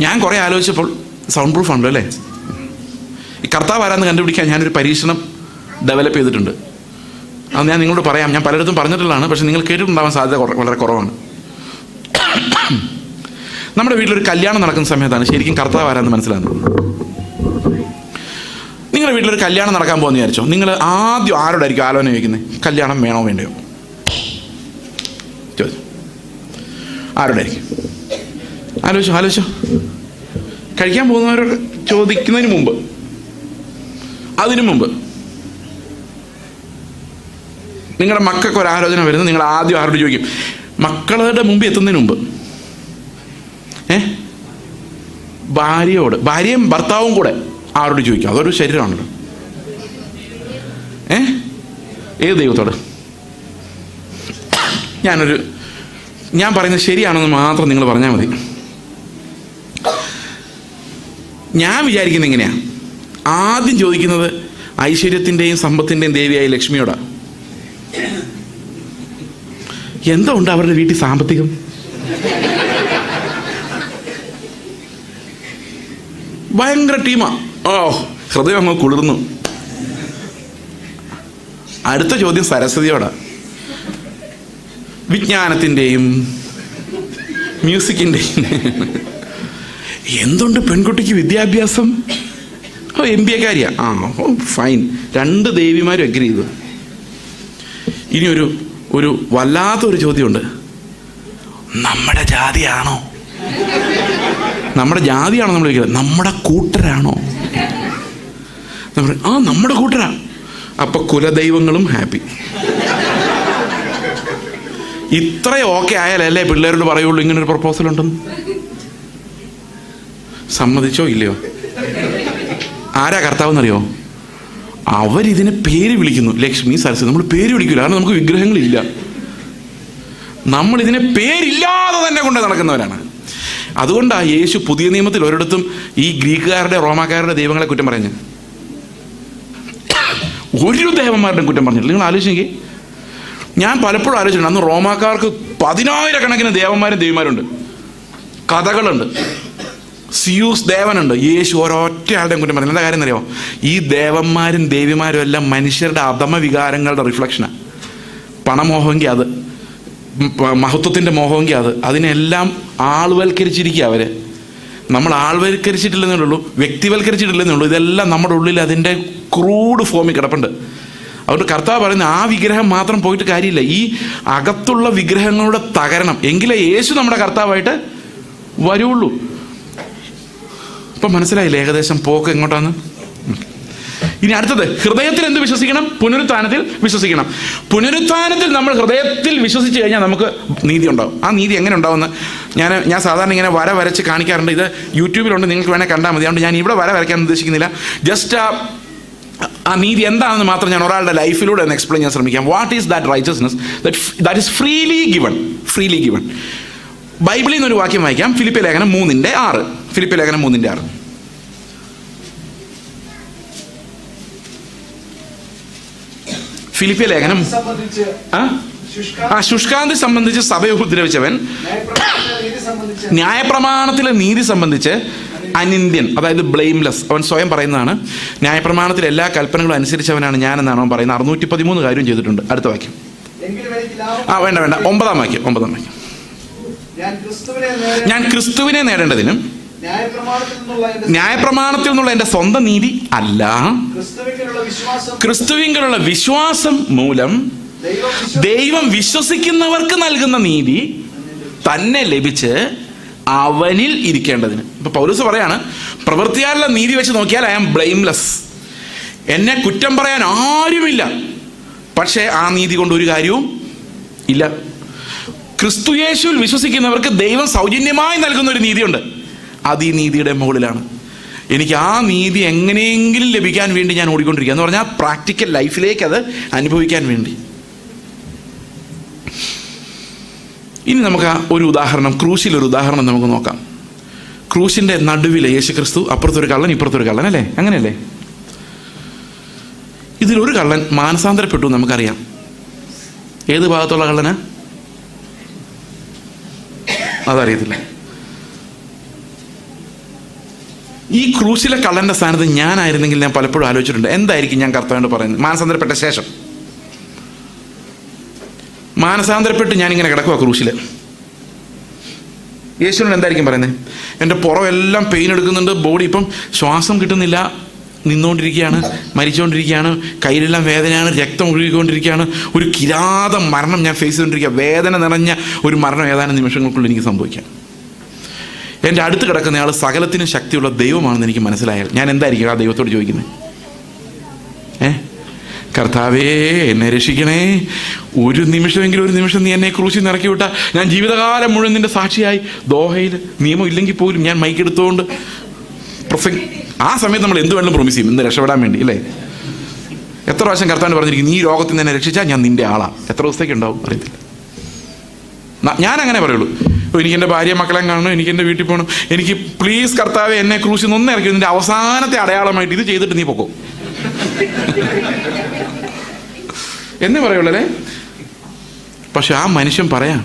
ഞാൻ കുറേ ആലോചിച്ചപ്പോൾ സൗണ്ട് പ്രൂഫ് ഉണ്ടല്ലോ അല്ലേ? ഈ കർത്താവ് ആരാന്ന് കണ്ടുപിടിക്കാൻ ഞാനൊരു പരീക്ഷണം ഡെവലപ്പ് ചെയ്തിട്ടുണ്ട്. അത് ഞാൻ നിങ്ങളോട് പറയാം. ഞാൻ പലയിടത്തും പറഞ്ഞിട്ടുള്ളതാണ്, പക്ഷെ നിങ്ങൾ കേട്ടിട്ടുണ്ടാവാൻ സാധ്യത വളരെ കുറവാണ്. നമ്മുടെ വീട്ടിലൊരു കല്യാണം നടക്കുന്ന സമയത്താണ് ശരിക്കും കർത്താവ് ആരാന്ന് മനസ്സിലാകുന്നത്. നിങ്ങളുടെ വീട്ടിലൊരു കല്യാണം നടക്കാൻ പോകുന്ന വിചാരിച്ചോ, നിങ്ങൾ ആദ്യം ആരോടായിരിക്കും ആലോചന ചോദിക്കുന്നത്? കല്യാണം വേണോ വേണ്ടയോ ചോദിച്ചു. ആരോടായിരിക്കും? ആലോചിച്ചോ. കഴിക്കാൻ പോകുന്നവരോട് ചോദിക്കുന്നതിന് മുമ്പ്, അതിനു മുമ്പ് നിങ്ങളുടെ മക്കൾക്ക് ഒരു ആലോചന വരുന്നത്, നിങ്ങൾ ആദ്യം ആരോട് ചോദിക്കും? മക്കളുടെ മുമ്പിൽ എത്തുന്നതിന് മുമ്പ് ഭാര്യയോട്, ഭാര്യയും ഭർത്താവും കൂടെ ആരോട് ചോദിക്കും? അതൊരു ശരീരമാണല്ലോ. ഏത് ദൈവത്തോട്? ഞാൻ പറയുന്നത് ശരിയാണെന്ന് മാത്രം നിങ്ങൾ പറഞ്ഞാൽ മതി. ഞാൻ വിചാരിക്കുന്നത് എങ്ങനെയാ? ആദ്യം ചോദിക്കുന്നത് ഐശ്വര്യത്തിൻ്റെയും സമ്പത്തിൻ്റെയും ദേവിയായ ലക്ഷ്മിയോടാണ്. എന്തോ ഉണ്ട് അവരുടെ വീട്ടിൽ സാമ്പത്തികം? ഭയങ്കര ടീമാ. ഹൃദയം അങ്ങ് കുളിർന്നു. അടുത്ത ചോദ്യം സരസ്വതിയോടാ. വിജ്ഞാനത്തിൻ്റെയും മ്യൂസിക്കിൻ്റെയും. എന്തുണ്ട് പെൺകുട്ടിക്ക് വിദ്യാഭ്യാസം? MBA കാരിയാ. ഫൈൻ. 2 ദേവിമാരും അഗ്രി ചെയ്തു. ഇനി ഒരു വല്ലാത്തൊരു ചോദ്യമുണ്ട്. നമ്മുടെ ജാതിയാണോ? നമ്മുടെ ജാതിയാണോ നമ്മൾ ചോദിക്കുന്നത്? നമ്മുടെ കൂട്ടരാണോ? നമ്മുടെ കൂട്ടരാ. അപ്പൊ കുലദൈവങ്ങളും ഹാപ്പി. ഇത്ര ഓക്കെ ആയാലല്ലേ പിള്ളേരോട് പറയുള്ളൂ ഇങ്ങനൊരു പ്രപ്പോസൽ ഉണ്ടെന്ന്. സമ്മതിച്ചോ ഇല്ലയോ? ആരാ കർത്താവെന്നറിയോ? അവരിതിനെ പേര് വിളിക്കുന്നു, ലക്ഷ്മി, സരസ്വതി. നമ്മൾ പേര് വിളിക്കില്ല, കാരണം നമുക്ക് വിഗ്രഹങ്ങളില്ല. നമ്മൾ ഇതിനെ പേരില്ലാതെ തന്നെ കൊണ്ട് നടക്കുന്നവരാണ്. അതുകൊണ്ടാണ് യേശു പുതിയ നിയമത്തിൽ ഒരിടത്തും ഈ ഗ്രീക്കുകാരുടെ റോമാക്കാരുടെ ദൈവങ്ങളെ കുറ്റം പറഞ്ഞു. ഒരു ദേവന്മാരുടെയും കുറ്റം പറഞ്ഞിട്ടില്ല. നിങ്ങൾ ആലോചിച്ചെങ്കിൽ, ഞാൻ പലപ്പോഴും ആലോചിച്ചിട്ടുണ്ട്, അന്ന് റോമാക്കാർക്ക് 10,000 ദേവന്മാരും ദേവിമാരുണ്ട്, കഥകളുണ്ട്, സിയൂസ് ദേവനുണ്ട്. യേശു ഒരൊറ്റ ആളുടെയും കുറ്റം പറഞ്ഞില്ല. എന്താ കാര്യം എന്നറിയാമോ? ഈ ദേവന്മാരും ദേവിമാരും എല്ലാം മനുഷ്യരുടെ അധമ വികാരങ്ങളുടെ റിഫ്ലക്ഷനാണ്. പണമോഹമെങ്കിൽ അത്, മഹത്വത്തിൻ്റെ മോഹമെങ്കിൽ അത്, അതിനെല്ലാം ആളുവൽക്കരിച്ചിരിക്കുക അവര്. നമ്മൾ ആൾവൽക്കരിച്ചിട്ടില്ലെന്നേ ഉള്ളൂ, വ്യക്തിവൽക്കരിച്ചിട്ടില്ലെന്നേ ഉള്ളൂ. ഇതെല്ലാം നമ്മുടെ ഉള്ളിൽ അതിൻ്റെ ക്രൂഡ് ഫോമിൽ കിടപ്പുണ്ട്. അതുകൊണ്ട് കർത്താവ് പറയുന്ന ആ വിഗ്രഹം മാത്രം പോയിട്ട് കാര്യമില്ല, ഈ അകത്തുള്ള വിഗ്രഹങ്ങളുടെ തകരണം, എങ്കിലേ യേശു നമ്മുടെ കർത്താവായിട്ട് വരുള്ളൂ. ഇപ്പം മനസ്സിലായില്ലേ ഏകദേശം പോക്ക് എങ്ങോട്ടാന്ന്? ഇനി അടുത്തത്, ഹൃദയത്തിൽ എന്ത് വിശ്വസിക്കണം? പുനരുത്ഥാനത്തിൽ വിശ്വസിക്കണം. പുനരുത്ഥാനത്തിൽ നമ്മൾ ഹൃദയത്തിൽ വിശ്വസിച്ച് കഴിഞ്ഞാൽ നമുക്ക് നീതി ഉണ്ടാവും. ആ നീതി എങ്ങനെ ഉണ്ടാവുമെന്ന് ഞാൻ സാധാരണ ഇങ്ങനെ വര വരച്ച് കാണിക്കാറുണ്ട്. ഇത് യൂട്യൂബിലുണ്ട്, നിങ്ങൾക്ക് വേണേൽ കണ്ടാൽ മതി. അതുകൊണ്ട് ഞാൻ ഇവിടെ വര വരയ്ക്കാൻ ഉദ്ദേശിക്കുന്നില്ല. ജസ്റ്റ് ആ നീതി എന്താണെന്ന് മാത്രം ഞാൻ ഒരാളുടെ ലൈഫിലൂടെ ഒന്ന് എക്സ്പ്ലെയിൻ ചെയ്യാൻ ശ്രമിക്കാം. What is that righteousness that is freely given? Freely given. ബൈബിളിൽ നിന്നൊരു വാക്യം വായിക്കാം. ഫിലിപ്പിയ ലേഖനം 3:6. ഫിലിപ്പിയ ലേഖനം 3:6. ഫിലിപ്പിയ ലേഖനം ശുഷ്കാന്തി സംബന്ധിച്ച് സഭയെ ഉപദ്രവിച്ചവൻ ന്യായപ്രമാണത്തിലെ നീതി സംബന്ധിച്ച് അനിന്ദ്യൻ, അതായത് ബ്ലെയിംലെസ്. അവൻ സ്വയം പറയുന്നതാണ്, ന്യായപ്രമാണത്തിലെ എല്ലാ കൽപ്പനകളും അനുസരിച്ചവനാണ് ഞാനെന്നാണ് അവൻ പറയുന്നത്. 613 കാര്യം ചെയ്തിട്ടുണ്ട്. അടുത്ത വാക്യം. വേണ്ട 9-ാം വാക്യം. ഞാൻ ക്രിസ്തുവിനെ നേടേണ്ടതിനും ന്യായപ്രമാണത്തിൽ നിന്നുള്ള എൻ്റെ സ്വന്തം നീതി അല്ല, ക്രിസ്തുവിലുള്ള വിശ്വാസം മൂലം ദൈവം വിശ്വസിക്കുന്നവർക്ക് നൽകുന്ന നീതി തന്നെ ലഭിച്ച് അവനിൽ ഇരിക്കേണ്ടതിന്. ഇപ്പൊ പൗലോസ് പറയാണ്, പ്രവൃത്തിയാലുള്ള നീതി വെച്ച് നോക്കിയാൽ ഐ ആം ബ്ലെയിംലെസ്, എന്നെ കുറ്റം പറയാൻ ആരുമില്ല. പക്ഷേ ആ നീതി കൊണ്ട് ഒരു കാര്യവും ഇല്ല. ക്രിസ്തു യേശുവിൽ വിശ്വസിക്കുന്നവർക്ക് ദൈവം സൗജന്യമായി നൽകുന്ന ഒരു നീതിയുണ്ട്. അത് ഈ നീതിയുടെ മുകളിലാണ്. എനിക്ക് ആ നീതി എങ്ങനെയെങ്കിലും ലഭിക്കാൻ വേണ്ടി ഞാൻ ഓടിക്കൊണ്ടിരിക്കുക എന്ന് പറഞ്ഞാൽ പ്രാക്ടിക്കൽ ലൈഫിലേക്ക് അത് അനുഭവിക്കാൻ വേണ്ടി. ഇനി നമുക്ക് ഒരു ഉദാഹരണം, ക്രൂശിലൊരു ഉദാഹരണം നമുക്ക് നോക്കാം. ക്രൂശിൻ്റെ നടുവിൽ യേശു ക്രിസ്തു, അപ്പുറത്തൊരു കള്ളൻ ഇപ്പുറത്തൊരു കള്ളൻ, അല്ലേ? അങ്ങനെയല്ലേ? ഇതിലൊരു കള്ളൻ മാനസാന്തരപ്പെട്ടു നമുക്കറിയാം. ഏത് ഭാഗത്തുള്ള കള്ളന്? അതറിയത്തില്ല. ഈ ക്രൂശിലെ കള്ളൻ്റെ സ്ഥാനത്ത് ഞാനായിരുന്നെങ്കിൽ ഞാൻ പലപ്പോഴും ആലോചിച്ചിട്ടുണ്ട്, എന്തായിരിക്കും ഞാൻ കർത്താവിനോട് പറയുന്നത്? മാനസാന്തരപ്പെട്ട ശേഷം, മാനസാന്തരപ്പെട്ട് ഞാനിങ്ങനെ കിടക്കുക ക്രൂശിൽ, യേശുവിനോട് എന്തായിരിക്കും പറയുന്നത്? എൻ്റെ പുറമെല്ലാം പെയിൻ എടുക്കുന്നുണ്ട്, ബോഡി ഇപ്പം ശ്വാസം കിട്ടുന്നില്ല, നിന്നുകൊണ്ടിരിക്കുകയാണ്, മരിച്ചുകൊണ്ടിരിക്കുകയാണ്, കയ്യിലെല്ലാം വേദനയാണ്, രക്തം ഒഴുകിക്കൊണ്ടിരിക്കുകയാണ്, ഒരു കിരാത മരണം ഞാൻ ഫേസ് ചെയ്തുകൊണ്ടിരിക്കുക, വേദന നിറഞ്ഞ ഒരു മരണം ഏതാനും നിമിഷങ്ങൾക്കുള്ളിൽ എനിക്ക് സംഭവിക്കാം. എൻ്റെ അടുത്ത് കിടക്കുന്നയാൾ സകലത്തിനും ശക്തിയുള്ള ദൈവമാണെന്ന് എനിക്ക് മനസ്സിലായാൽ ഞാൻ എന്തായിരിക്കും ആ ദൈവത്തോട് ചോദിക്കുന്നത്? കർത്താവേ എന്നെ രക്ഷിക്കണേ, ഒരു നിമിഷം നീ എന്നെ ക്രൂശിൽ നിറക്കി വിട്ടാ ഞാൻ ജീവിതകാലം മുഴുവൻ നിന്റെ സാക്ഷിയായി ദോഹയിൽ നിയമം ഇല്ലെങ്കിൽ പോലും ഞാൻ മൈക്കെടുത്തുകൊണ്ട് ആ സമയത്ത് നമ്മൾ എന്ത് വേണമെങ്കിലും പ്രൊമിസ് ചെയ്യും ഇന്ന് രക്ഷപ്പെടാൻ വേണ്ടി, അല്ലേ? എത്ര പ്രാവശ്യം കർത്താവിന് പറഞ്ഞിരിക്കും, നീ രോഗത്തിൽ നിന്ന് എന്നെ രക്ഷിച്ചാൽ ഞാൻ നിന്റെ ആളാണ്. എത്ര ദിവസത്തേക്ക് ഉണ്ടാവും അറിയത്തില്ല. ഞാൻ അങ്ങനെ പറയുള്ളൂ, എനിക്ക് എൻ്റെ ഭാര്യ മക്കളെ കാണണം, എനിക്ക് എൻ്റെ വീട്ടിൽ പോകണം, എനിക്ക് പ്ലീസ് കർത്താവെ എന്നെ ക്രൂശിൽ നിന്ന് ഒന്ന് ഇറക്കി, നിന്റെ അവസാനത്തെ അടയാളമായിട്ട് ഇത് ചെയ്തിട്ട് നീ പൊക്കോ എന്നേ പറയുള്ളൂ, അല്ലേ? പക്ഷെ ആ മനുഷ്യൻ പറയാം,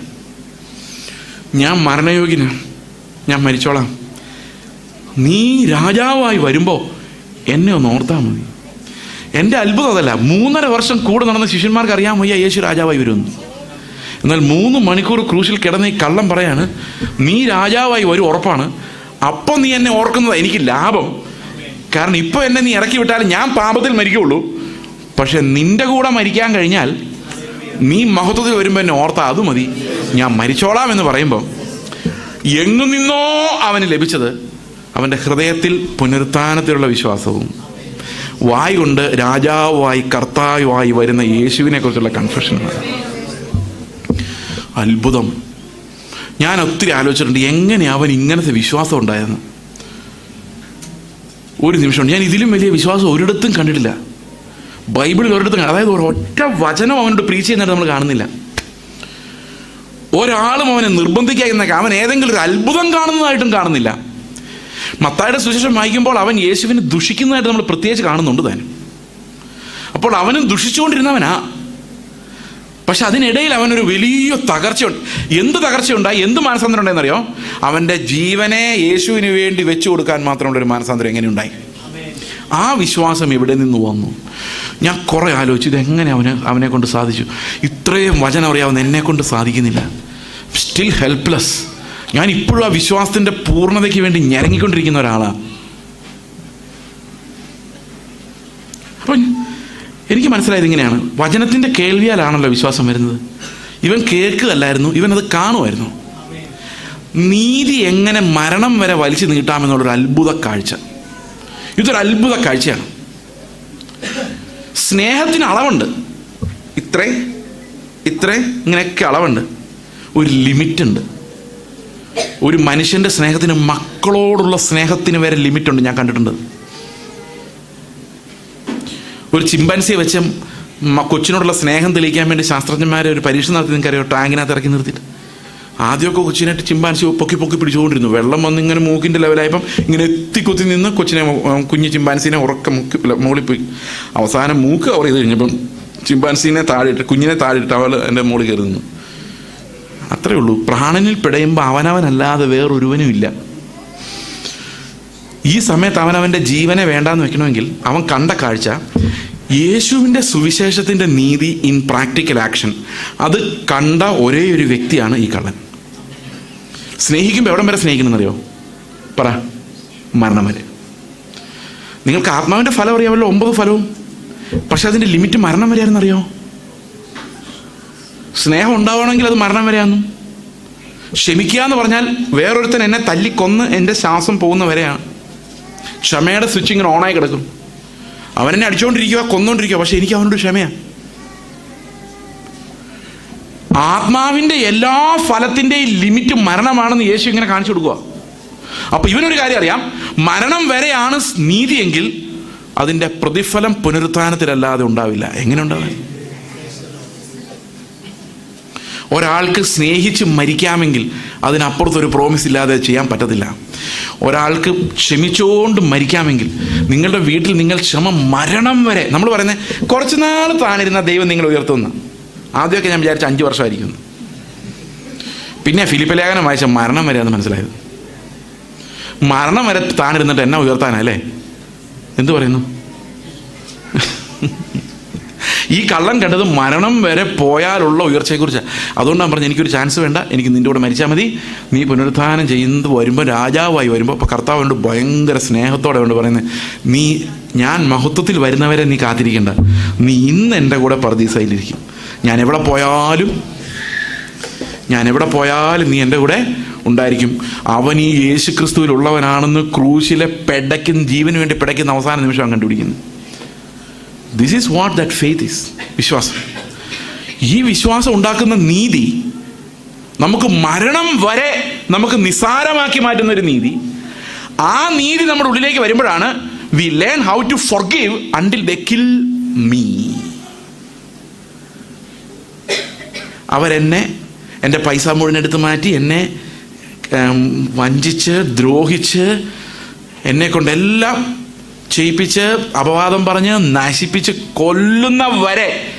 ഞാൻ മരണയോഗ്യനാണ്, ഞാൻ മരിച്ചോളാം, നീ രാജാവായി വരുമ്പോൾ എന്നെ ഒന്ന് ഓർത്താൽ മതി. എൻ്റെ അത്ഭുതം അതല്ല, 3.5 വർഷം കൂടെ നടന്ന ശിഷ്യന്മാർക്ക് അറിയാൻ വയ്യ യേശു രാജാവായി വരുമെന്ന്. എന്നാൽ 3 മണിക്കൂർ ക്രൂശിൽ കിടന്ന് ഈ കള്ളം പറയാണ്, നീ രാജാവായി വരും ഉറപ്പാണ്, അപ്പം നീ എന്നെ ഓർക്കുന്നത് എനിക്ക് ലാഭം. കാരണം ഇപ്പോൾ എന്നെ നീ ഇറക്കി വിട്ടാലും ഞാൻ പാപത്തിൽ മരിക്കുള്ളൂ, പക്ഷെ നിന്റെ കൂടെ മരിക്കാൻ കഴിഞ്ഞാൽ നീ മഹത്വത്തിൽ വരുമ്പോൾ എന്നെ ഓർത്താ അത് മതി, ഞാൻ മരിച്ചോളാം എന്ന് പറയുമ്പം എങ്ങു നിന്നോ അവന് ലഭിച്ചത് അവൻ്റെ ഹൃദയത്തിൽ പുനരുത്ഥാനത്തിലുള്ള വിശ്വാസവും വായ് കൊണ്ട് രാജാവായി കർത്താവായി വരുന്ന യേശുവിനെ കുറിച്ചുള്ള കൺഫെഷനാണ്. അത്ഭുതം. ഞാൻ ഒത്തിരി ആലോചിച്ചിട്ടുണ്ട്, എങ്ങനെ അവൻ ഇങ്ങനത്തെ വിശ്വാസം ഉണ്ടായെന്ന്. ഒരു നിമിഷം, ഞാൻ ഇതിലും വലിയ വിശ്വാസം ഒരിടത്തും കണ്ടിട്ടില്ല. ബൈബിളിൽ ഒരിടത്തും, അതായത് ഒരൊറ്റ വചനം അവനോട് പ്രീച്ച് ചെയ്യുന്നതായിട്ട് നമ്മൾ കാണുന്നില്ല. ഒരാളും അവനെ നിർബന്ധിക്കുക, അവൻ ഏതെങ്കിലും ഒരു അത്ഭുതം കാണുന്നതായിട്ടും കാണുന്നില്ല. മത്തായിയുടെ സുവിശേഷം വായിക്കുമ്പോൾ അവൻ യേശുവിനെ ദുഷിക്കുന്നതായിട്ട് നമ്മൾ പ്രത്യേകിച്ച് കാണുന്നുണ്ട് താനും. അപ്പോൾ അവനും ദുഷിച്ചുകൊണ്ടിരുന്നവനാ. പക്ഷെ അതിനിടയിൽ അവനൊരു വലിയ തകർച്ചയുണ്ട്. എന്ത് തകർച്ചയുണ്ടായി, എന്ത് മാനസാന്തരം ഉണ്ടായെന്നറിയോ? അവൻ്റെ ജീവനെ യേശുവിന് വേണ്ടി വെച്ചു കൊടുക്കാൻ മാത്രമുള്ളൊരു മാനസാന്തരം എങ്ങനെയുണ്ടായി? ആ വിശ്വാസം എവിടെ നിന്ന് വന്നു? ഞാൻ കുറേ ആലോചിച്ചു, ഇതെങ്ങനെ അവനെ കൊണ്ട് സാധിച്ചു? ഇത്രയും വചനം അറിയാവുന്ന എന്നെ കൊണ്ട് സാധിക്കുന്നില്ല. Still helpless. ഞാൻ ഇപ്പോഴും ആ വിശ്വാസത്തിൻ്റെ പൂർണ്ണതയ്ക്ക് വേണ്ടി ഞരങ്ങിക്കൊണ്ടിരിക്കുന്ന ഒരാളാണ്. അപ്പം എനിക്ക് മനസ്സിലായത് ഇങ്ങനെയാണ്, വചനത്തിൻ്റെ കേൾവിയാലാണല്ലോ വിശ്വാസം വരുന്നത്. ഇവൻ കേൾക്കുകയല്ലായിരുന്നു, ഇവൻ അത് കാണുമായിരുന്നു. നീതി എങ്ങനെ മരണം വരെ വലിച്ചു നീട്ടാമെന്നുള്ളൊരു അത്ഭുത കാഴ്ച. ഇതൊരു അത്ഭുത കാഴ്ചയാണ്. സ്നേഹത്തിന് അളവുണ്ട്, ഇത്രേ ഇങ്ങനെയൊക്കെ അളവുണ്ട്, ഒരു ലിമിറ്റുണ്ട്. ഒരു മനുഷ്യൻ്റെ സ്നേഹത്തിന്, മക്കളോടുള്ള സ്നേഹത്തിന് വരെ ലിമിറ്റുണ്ട്. ഞാൻ കണ്ടിട്ടുണ്ട്. ഒരു ചിമ്പാൻസിയെ വെച്ച് കൊച്ചിനോടുള്ള സ്നേഹം തെളിയിക്കാൻ വേണ്ടി ശാസ്ത്രജ്ഞന്മാരെ ഒരു പരീക്ഷ നടത്തി. നിങ്ങൾക്കറിയോ, ടാങ്കിനകത്ത് ഇറക്കി നിർത്തിയിട്ട് ആദ്യമൊക്കെ കൊച്ചിനായിട്ട് ചിമ്പാൻസി പൊക്കി പിടിച്ചുകൊണ്ടിരുന്നു. വെള്ളം വന്ന് ഇങ്ങനെ മൂക്കിൻ്റെ ലെവലായപ്പം ഇങ്ങനെ എത്തിക്കൊത്തി നിന്ന് കുഞ്ഞു ചിമ്പാൻസിനെ മുകളിൽ പോയി. അവസാനം മൂക്ക് കവർ ചെയ്ത് കഴിഞ്ഞപ്പം ചിമ്പാൻസിനെ കുഞ്ഞിനെ താഴെയിട്ട് അവൾ എൻ്റെ മുകളിൽ കയറി നിന്നു. അത്രയേ ഉള്ളൂ. പ്രാണനിൽ പിടയുമ്പോൾ അവനവനല്ലാതെ വേറൊരുവനും ഇല്ല. ഈ സമയത്ത് അവനവൻ്റെ ജീവനെ വേണ്ടാന്ന് വെക്കണമെങ്കിൽ അവൻ കണ്ട കാഴ്ച യേശുവിൻ്റെ സുവിശേഷത്തിൻ്റെ നീതി ഇൻ പ്രാക്ടിക്കൽ ആക്ഷൻ. അത് കണ്ട ഒരേ ഒരു വ്യക്തിയാണ് ഈ കള്ളൻ. സ്നേഹിക്കുമ്പോൾ എവിടം വരെ സ്നേഹിക്കണമെന്നറിയോ? പറ, മരണം വരെ. നിങ്ങൾക്ക് ആത്മാവിൻ്റെ ഫലം അറിയാമല്ലോ, 9 ഫലവും. പക്ഷെ അതിൻ്റെ ലിമിറ്റ് മരണം വരെയാണെന്നറിയോ? സ്നേഹം ഉണ്ടാവണമെങ്കിൽ അത് മരണം വരെയാണെന്നും. ക്ഷമിക്കുക എന്ന് പറഞ്ഞാൽ വേറൊരുത്തൻ എന്നെ തല്ലിക്കൊന്ന് എൻ്റെ ശ്വാസം പോകുന്ന വരെയാണ്. ക്ഷമയുടെ സ്വിച്ച് ഇങ്ങനെ ഓണായി കിടക്കും. അവനെന്നെ അടിച്ചുകൊണ്ടിരിക്കുക, കൊന്നുകൊണ്ടിരിക്കുക, പക്ഷെ എനിക്ക് അവനോട് ക്ഷമയാണ്. ആത്മാവിൻ്റെ എല്ലാ ഫലത്തിൻ്റെയും ലിമിറ്റ് മരണമാണെന്ന് യേശു ഇങ്ങനെ കാണിച്ചു കൊടുക്കുക. അപ്പൊ ഇവനൊരു കാര്യം അറിയാം, മരണം വരെയാണ് നീതിയെങ്കിൽ അതിൻ്റെ പ്രതിഫലം പുനരുത്ഥാനത്തിലല്ലാതെ ഉണ്ടാവില്ല. എങ്ങനെ ഉണ്ടാവില്ല? ഒരാൾക്ക് സ്നേഹിച്ച് മരിക്കാമെങ്കിൽ അതിനപ്പുറത്തൊരു പ്രോമിസ് ഇല്ലാതെ ചെയ്യാൻ പറ്റത്തില്ല. ഒരാൾക്ക് ക്ഷമിച്ചുകൊണ്ട് മരിക്കാമെങ്കിൽ നിങ്ങളുടെ വീട്ടിൽ നിങ്ങൾ ക്ഷമ മരണം വരെ, നമ്മൾ പറയുന്നത് കുറച്ച് നാൾ താണിരുന്ന ദൈവം നിങ്ങൾ ഉയർത്തുന്ന. ആദ്യമൊക്കെ ഞാൻ വിചാരിച്ച 5 വർഷമായിരിക്കും. പിന്നെ ഫിലിപ്പ് ലേഖനം വായിച്ച മരണം വരെയാണ് മനസ്സിലായത്. മരണം വരെ താണിരുന്നിട്ട് എന്നെ ഉയർത്താനല്ലേ? എന്തു പറയുന്നു? ഈ കള്ളൻ കണ്ടത് മരണം വരെ പോയാലുള്ള ഉയർച്ചയെക്കുറിച്ചാണ്. അതുകൊണ്ടാണ് പറഞ്ഞത്, എനിക്കൊരു ചാൻസ് വേണ്ട, എനിക്ക് നിൻ്റെ കൂടെ മരിച്ചാൽ മതി. നീ പുനരുത്ഥാനം ചെയ്യുന്നത് വരുമ്പോൾ, രാജാവായി വരുമ്പോൾ, അപ്പോൾ കർത്താവുണ്ട് ഭയങ്കര സ്നേഹത്തോടെ കൊണ്ട് പറയുന്നത്, ഞാൻ മഹത്വത്തിൽ വരുന്നവരെ നീ കാത്തിരിക്കേണ്ട, നീ ഇന്ന് എൻ്റെ കൂടെ പർദീസയിലിരിക്കും. ഞാൻ എവിടെ പോയാലും നീ എൻ്റെ കൂടെ ഉണ്ടായിരിക്കും. അവൻ ഈ യേശു ക്രിസ്തുവിലുള്ളവനാണെന്ന് ക്രൂശിലെ ജീവന് വേണ്ടി പിടയ്ക്കുന്ന അവസാന നിമിഷം കണ്ടുപിടിക്കുന്നത്. This is what that faith is. വിശ്വാസം. ഈ വിശ്വാസം ഉണ്ടാക്കുന്ന നീതി നമുക്ക് മരണം വരെ നമുക്ക് നിസ്സാരമാക്കി മാറ്റുന്ന ഒരു നീതി. ആ നീതി നമ്മുടെ ഉള്ളിലേക്ക് വരുമ്പോഴാണ് we learn how to forgive until they kill me. അവരെന്നെ, എൻ്റെ പൈസ മുഴുവൻ എടുത്ത് മാറ്റി, എന്നെ വഞ്ചിച്ച് ദ്രോഹിച്ച് എന്നെ കൊണ്ടെല്ലാം ചെയ്യിപ്പിച്ച് അപവാദം പറഞ്ഞ് നശിപ്പിച്ച് കൊല്ലുന്ന വരെ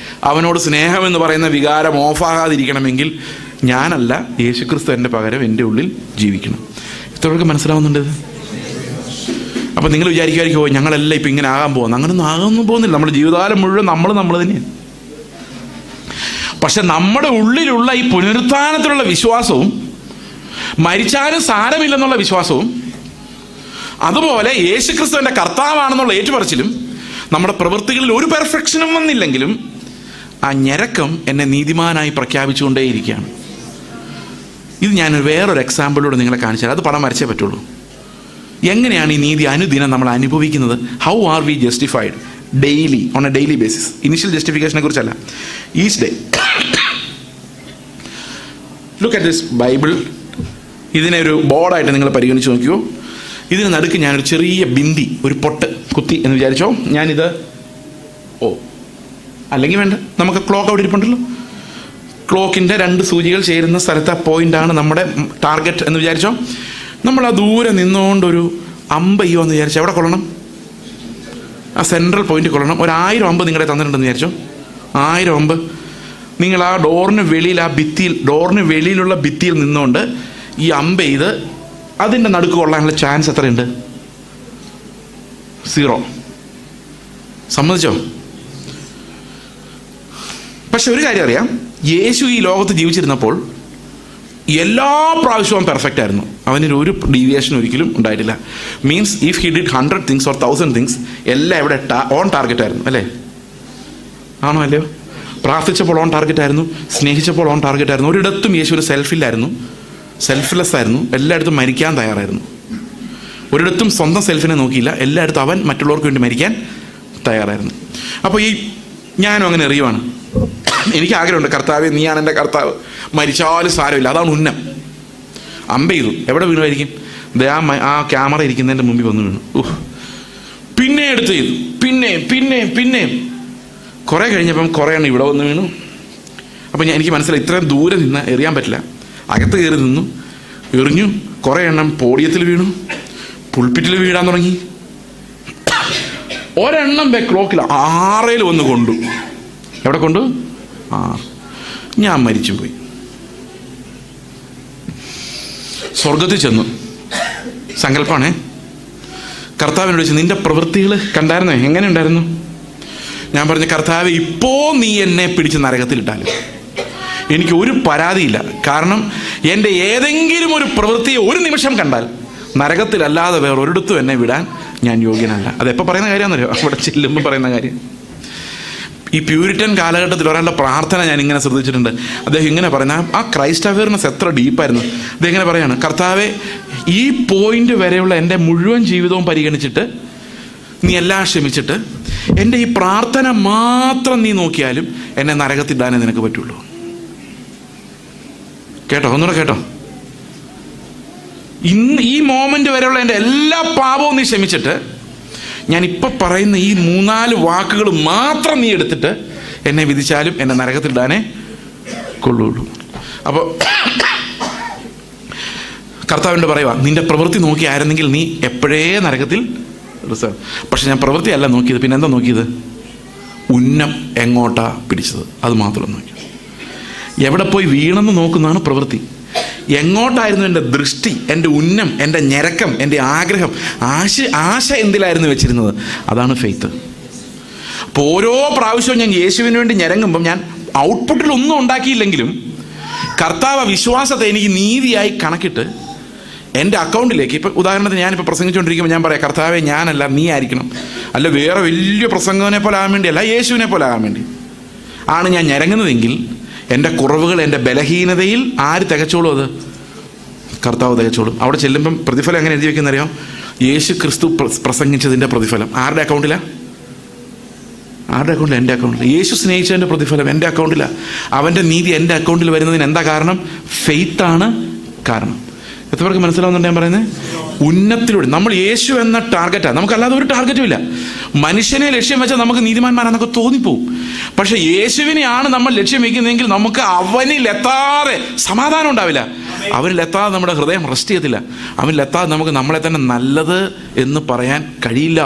അവനോട് സ്നേഹം എന്ന് പറയുന്ന വികാരം ഓഫാകാതിരിക്കണമെങ്കിൽ ഞാനല്ല, യേശുക്രിസ്തു എൻ്റെ പകരം എൻ്റെ ഉള്ളിൽ ജീവിക്കണം. ഇത്രയൊക്കെ മനസ്സിലാവുന്നുണ്ട്. അപ്പം നിങ്ങൾ വിചാരിക്കുമായിരിക്കുമോ ഞങ്ങളെല്ലാം ഇപ്പം ഇങ്ങനെ ആകാൻ പോകുന്നു. അങ്ങനൊന്നും ആകാനൊന്നും പോകുന്നില്ല. നമ്മുടെ ജീവിതകാലം മുഴുവൻ നമ്മൾ തന്നെയാണ്. പക്ഷെ നമ്മുടെ ഉള്ളിലുള്ള ഈ പുനരുത്ഥാനത്തിലുള്ള വിശ്വാസവും, മരിച്ചാലും സാരമില്ലെന്നുള്ള വിശ്വാസവും, അതുപോലെ യേശുക്രിസ്തു എൻ്റെ കർത്താവാണെന്നുള്ള ഏറ്റുപറച്ചിലും, നമ്മുടെ പ്രവൃത്തികളിൽ ഒരു പെർഫെക്ഷനും വന്നില്ലെങ്കിലും ആ ഞരക്കം എന്നെ നീതിമാനായി പ്രഖ്യാപിച്ചുകൊണ്ടേയിരിക്കുകയാണ്. ഇത് ഞാൻ വേറൊരു എക്സാമ്പിളിലൂടെ നിങ്ങളെ കാണിച്ചാൽ, അത് പടം വരച്ചേ പറ്റുള്ളൂ. എങ്ങനെയാണ് ഈ നീതി അനുദിനം നമ്മൾ അനുഭവിക്കുന്നത്? How are we justified daily, on a daily basis. Initial ജസ്റ്റിഫിക്കേഷനെ കുറിച്ചല്ല, each day. Look at this Bible. ഇതിനെ ഒരു ബോർഡായിട്ട് നിങ്ങൾ പരിഗണിച്ച് നോക്കിയോ. ഇതിന് നടുക്ക് ഞാനൊരു ചെറിയ ബിന്ദി, ഒരു പൊട്ട് കുത്തി എന്ന് വിചാരിച്ചോ. ഞാനിത് അല്ലെങ്കിൽ വേണ്ട, നമുക്ക് ക്ലോക്ക് അവിടെ ഇരിപ്പുണ്ടല്ലോ. ക്ലോക്കിൻ്റെ 2 സൂചികൾ ചേരുന്ന സ്ഥലത്തെ പോയിൻ്റാണ് നമ്മുടെ ടാർഗറ്റ് എന്ന് വിചാരിച്ചോ. നമ്മൾ ആ ദൂരെ നിന്നുകൊണ്ടൊരു അമ്പ് ചെയ്യുമോ എന്ന് വിചാരിച്ചോ. എവിടെ കൊള്ളണം? ആ സെൻട്രൽ പോയിന്റ് കൊള്ളണം. 1000 അമ്പ് നിങ്ങളെ തന്നിട്ടുണ്ടെന്ന് വിചാരിച്ചോ. 1000 അമ്പ് നിങ്ങൾ ആ ഡോറിന് വെളിയിലുള്ള ഭിത്തിയിൽ നിന്നുകൊണ്ട് ഈ അമ്പ് ചെയ്ത് അതിൻ്റെ നടുക്ക് കൊള്ളാനുള്ള ചാൻസ് എത്രയുണ്ട്? 0. സമ്മതിച്ചോ? പക്ഷെ ഒരു കാര്യം അറിയാം, യേശു ഈ ലോകത്ത് ജീവിച്ചിരുന്നപ്പോൾ എല്ലാ പ്രാവശ്യവും പെർഫെക്റ്റ് ആയിരുന്നു. അവനൊരു ഒരു ഡീവിയേഷൻ ഒരിക്കലും ഉണ്ടായിട്ടില്ല. Means if he did 100 things or 1000 things, എല്ലാം ഇവിടെ ഓൺ ടാർഗറ്റ് ആയിരുന്നു. അല്ലേ? ആണോ അല്ലയോ? പ്രാർത്ഥിച്ചപ്പോൾ ഓൺ ടാർഗറ്റ് ആയിരുന്നു, സ്നേഹിച്ചപ്പോൾ ഓൺ ടാർഗറ്റ് ആയിരുന്നു. ഒരിടത്തും യേശു ഒരു സെൽഫില്ലായിരുന്നു, സെൽഫ്ലെസ് ആയിരുന്നു. എല്ലായിടത്തും മരിക്കാൻ തയ്യാറായിരുന്നു. ഒരിടത്തും സ്വന്തം സെൽഫിനെ നോക്കിയില്ല. എല്ലായിടത്തും അവൻ മറ്റുള്ളവർക്ക് വേണ്ടി മരിക്കാൻ തയ്യാറായിരുന്നു. അപ്പോൾ ഈ ഞാനും അങ്ങനെ എറിയുവാണ്. എനിക്ക് ആഗ്രഹമുണ്ട്, കർത്താവേ നീയാണ് എൻ്റെ കർത്താവ്, മരിച്ചാലും സാരമില്ല. അതാണ് ഉന്നം. അമ്പ ചെയ്തു. എവിടെ വീണുമായിരിക്കും? ആ ക്യാമറ ഇരിക്കുന്നതിൻ്റെ മുമ്പിൽ വന്ന് വീണു. പിന്നെ എടുത്ത് ചെയ്തു. പിന്നെയും കുറേ കഴിഞ്ഞപ്പം കുറേ എണ്ണം ഇവിടെ വന്ന് വീണു. അപ്പം എനിക്ക് മനസ്സിലായി ഇത്രയും ദൂരെ നിന്ന് എറിയാൻ പറ്റില്ല. അകത്ത് കയറി നിന്നു, എറിഞ്ഞു. കുറേ എണ്ണം പോഡിയത്തിൽ വീണു, പുൾപ്പിറ്റിൽ വീഴാൻ തുടങ്ങി. ഒരെണ്ണം ക്ലോക്കിൽ 6 വന്ന് കൊണ്ടു. എവിടെ കൊണ്ടു? 6. ഞാൻ മരിച്ചും പോയി. സ്വർഗത്തിൽ ചെന്നു. സങ്കല്പമാണേ. കർത്താവിനോട് ചോദിച്ചു, നിന്റെ പ്രവൃത്തികൾ കണ്ടായിരുന്നോ? എങ്ങനെ ഉണ്ടായിരുന്നു? ഞാൻ പറഞ്ഞു, കർത്താവ് ഇപ്പോൾ നീ എന്നെ പിടിച്ച് നരകത്തിലിട്ടാലും എനിക്ക് ഒരു പരാതിയില്ല. കാരണം എൻ്റെ ഏതെങ്കിലും ഒരു പ്രവൃത്തിയെ ഒരു നിമിഷം കണ്ടാൽ നരകത്തിലല്ലാതെ വേറൊരിടത്തും എന്നെ വിടാൻ ഞാൻ യോഗ്യനല്ല. അതെപ്പോൾ പറയുന്ന കാര്യമാണെന്നറിയോ? അവിടെ ചെല്ലുമ്പോൾ പറയുന്ന കാര്യം. ഈ പ്യൂരിറ്റൻ കാലഘട്ടത്തിൽ ഒരാളുടെ പ്രാർത്ഥന ഞാൻ ഇങ്ങനെ ശ്രദ്ധിച്ചിട്ടുണ്ട്. അദ്ദേഹം ഇങ്ങനെ പറയുന്ന ആ ക്രൈസ്റ്റ് അവയർനെസ് എത്ര ഡീപ്പായിരുന്നു. അദ്ദേഹം ഇങ്ങനെ പറയാണ്, കർത്താവെ ഈ പോയിന്റ് വരെയുള്ള എൻ്റെ മുഴുവൻ ജീവിതവും പരിഗണിച്ചിട്ട് നീ എല്ലാം ക്ഷമിച്ചിട്ട് എൻ്റെ ഈ പ്രാർത്ഥന മാത്രം നീ നോക്കിയാലും എന്നെ നരകത്തിടാനേ നിനക്ക് പറ്റുള്ളൂ. കേട്ടോ? ഒന്നുകൂടെ കേട്ടോ. ഇന്ന് ഈ മോമെന്റ് വരെയുള്ള എൻ്റെ എല്ലാ പാപവും നീ ക്ഷമിച്ചിട്ട് ഞാൻ ഇപ്പം പറയുന്ന ഈ 3-4 വാക്കുകൾ മാത്രം നീ എടുത്തിട്ട് എന്നെ വിധിച്ചാലും എന്നെ നരകത്തിലിടാനേ കൊള്ളുള്ളൂ. അപ്പോൾ കർത്താവിനോട് പറയുക, നിന്റെ പ്രവൃത്തി നോക്കി ആയിരുന്നെങ്കിൽ നീ എപ്പോഴേ നരകത്തിൽ റിസർവ്. പക്ഷെ ഞാൻ പ്രവൃത്തിയല്ല നോക്കിയത്. പിന്നെ എന്താ നോക്കിയത്? ഉന്നം എങ്ങോട്ടാ പിടിച്ചത്, അത് മാത്രം നോക്കി. എവിടെ പോയി വീണെന്ന് നോക്കുന്നതാണ് പ്രവൃത്തി. എങ്ങോട്ടായിരുന്നു എൻ്റെ ദൃഷ്ടി, എൻ്റെ ഉന്നം, എൻ്റെ ഞരക്കം, എൻ്റെ ആഗ്രഹം, ആശ എന്തിലായിരുന്നു വെച്ചിരുന്നത്? അതാണ് ഫെയ്ത്ത്. അപ്പോൾ ഓരോ പ്രാവശ്യവും ഞാൻ യേശുവിന് വേണ്ടി ഞരങ്ങുമ്പം ഞാൻ ഔട്ട്പുട്ടിൽ ഒന്നും ഉണ്ടാക്കിയില്ലെങ്കിലും കർത്താവ് വിശ്വാസത്തെ എനിക്ക് നീതിയായി കണക്കിട്ട് എൻ്റെ അക്കൗണ്ടിലേക്ക്, ഇപ്പം ഉദാഹരണത്തിന് ഞാനിപ്പോൾ പ്രസംഗിച്ചുകൊണ്ടിരിക്കുമ്പോൾ ഞാൻ പറയാം, കർത്താവെ ഞാനല്ല നീ ആയിരിക്കണം, അല്ല വേറെ വലിയ പ്രസംഗനെ പോലെ ആകാൻ വേണ്ടിയല്ല, യേശുവിനെ പോലെ ആകാൻ വേണ്ടി ആണ് ഞാൻ ഞരങ്ങുന്നതെങ്കിൽ എൻ്റെ കുറവുകൾ, എൻ്റെ ബലഹീനതയിൽ ആര് തികച്ചോളും? അത് കർത്താവ് തികച്ചോളും. അവിടെ ചെല്ലുമ്പം പ്രതിഫലം എങ്ങനെ എഴുതി വെക്കുന്നറിയാം? യേശു ക്രിസ്തു പ്രസംഗിച്ചതിൻ്റെ പ്രതിഫലം ആരുടെ അക്കൗണ്ടിലാണ്? ആരുടെ അക്കൗണ്ടിൽ? എൻ്റെ അക്കൗണ്ടിൽ. യേശു സ്നേഹിച്ചതിൻ്റെ പ്രതിഫലം എൻ്റെ അക്കൗണ്ടിലാണ്. അവൻ്റെ നീതി എൻ്റെ അക്കൗണ്ടിൽ വരുന്നതിന് എന്താ കാരണം? ഫെയ്ത്താണ് കാരണം. എത്ര പേർക്ക് മനസ്സിലാവുന്നുണ്ട് ഞാൻ പറയുന്നത്? ഉന്നത്തിലൂടെ നമ്മൾ യേശു എന്ന ടാർഗറ്റാണ്, നമുക്കല്ലാതെ ഒരു ടാർഗറ്റും ഇല്ല. മനുഷ്യനെ ലക്ഷ്യം വെച്ചാൽ നമുക്ക് നീതിമാന്മാരാന്നൊക്കെ തോന്നിപ്പോവും. പക്ഷെ യേശുവിനെയാണ് നമ്മൾ ലക്ഷ്യം വയ്ക്കുന്നതെങ്കിൽ നമുക്ക് അവനിലെത്താതെ സമാധാനം ഉണ്ടാവില്ല. അവനിലെത്താതെ നമ്മുടെ ഹൃദയം റെസ്റ്റ് ചെയ്യത്തില്ല. അവനിലെത്താതെ നമുക്ക് നമ്മളെ തന്നെ നല്ലത് എന്ന് പറയാൻ കഴിയില്ല.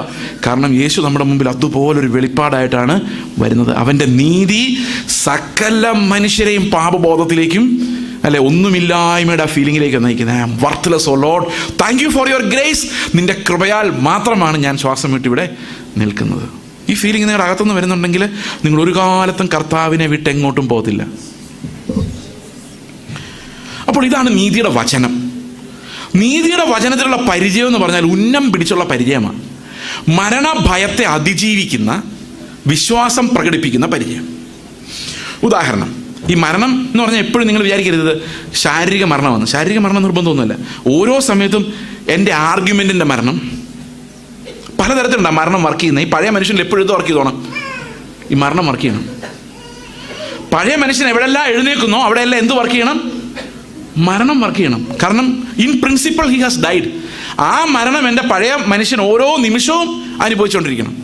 കാരണം യേശു നമ്മുടെ മുമ്പിൽ അതുപോലൊരു വെളിപ്പാടായിട്ടാണ് വരുന്നത്. അവൻ്റെ നീതി സകല മനുഷ്യരെയും പാപബോധത്തിലേക്കും, അല്ലെ, ഒന്നുമില്ലായ്മയുടെ ആ ഫീലിങ്ങിലേക്ക് നയിക്കുന്നത്. I am worthless O Lord, thank you for your grace. നിന്റെ കൃപയാൽ മാത്രമാണ് ഞാൻ ശ്വാസം വിട്ട് ഇവിടെ നിൽക്കുന്നത്. ഈ ഫീലിംഗ് നിങ്ങളുടെ അകത്തുനിന്ന് വരുന്നുണ്ടെങ്കിൽ നിങ്ങൾ ഒരു കാലത്തും കർത്താവിനെ വിട്ട് എങ്ങോട്ടും പോകത്തില്ല. അപ്പോൾ ഇതാണ് നീതിയുടെ വചനം. നീതിയുടെ വചനത്തിലുള്ള പരിചയം എന്ന് പറഞ്ഞാൽ ഉന്നം പിടിച്ചുള്ള പരിചയമാണ്. മരണഭയത്തെ അതിജീവിക്കുന്ന, വിശ്വാസം പ്രകടിപ്പിക്കുന്ന പരിചയം. ഉദാഹരണം, ഈ മരണം എന്ന് പറഞ്ഞാൽ എപ്പോഴും നിങ്ങൾ വിചാരിക്കരുത് ശാരീരിക മരണമാണ്. ശാരീരിക മരണം നിർബന്ധമൊന്നുമല്ല. ഓരോ സമയത്തും എൻ്റെ ആർഗ്യുമെൻറ്റിൻ്റെ മരണം പലതരത്തിലുണ്ടാകും. മരണം വർക്ക് ചെയ്യുന്നത് ഈ പഴയ മനുഷ്യനിൽ എപ്പോഴും ഇത് വർക്ക് ചെയ്തോണം, ഈ മരണം വർക്ക് ചെയ്യണം. പഴയ മനുഷ്യൻ എവിടെല്ലാം എഴുന്നേൽക്കുന്നോ അവിടെയെല്ലാം എന്ത് വർക്ക് ചെയ്യണം? മരണം വർക്ക് ചെയ്യണം. കാരണം in principal he has died. ആ മരണം എൻ്റെ പഴയ മനുഷ്യൻ ഓരോ നിമിഷവും അനുഭവിച്ചുകൊണ്ടിരിക്കണം.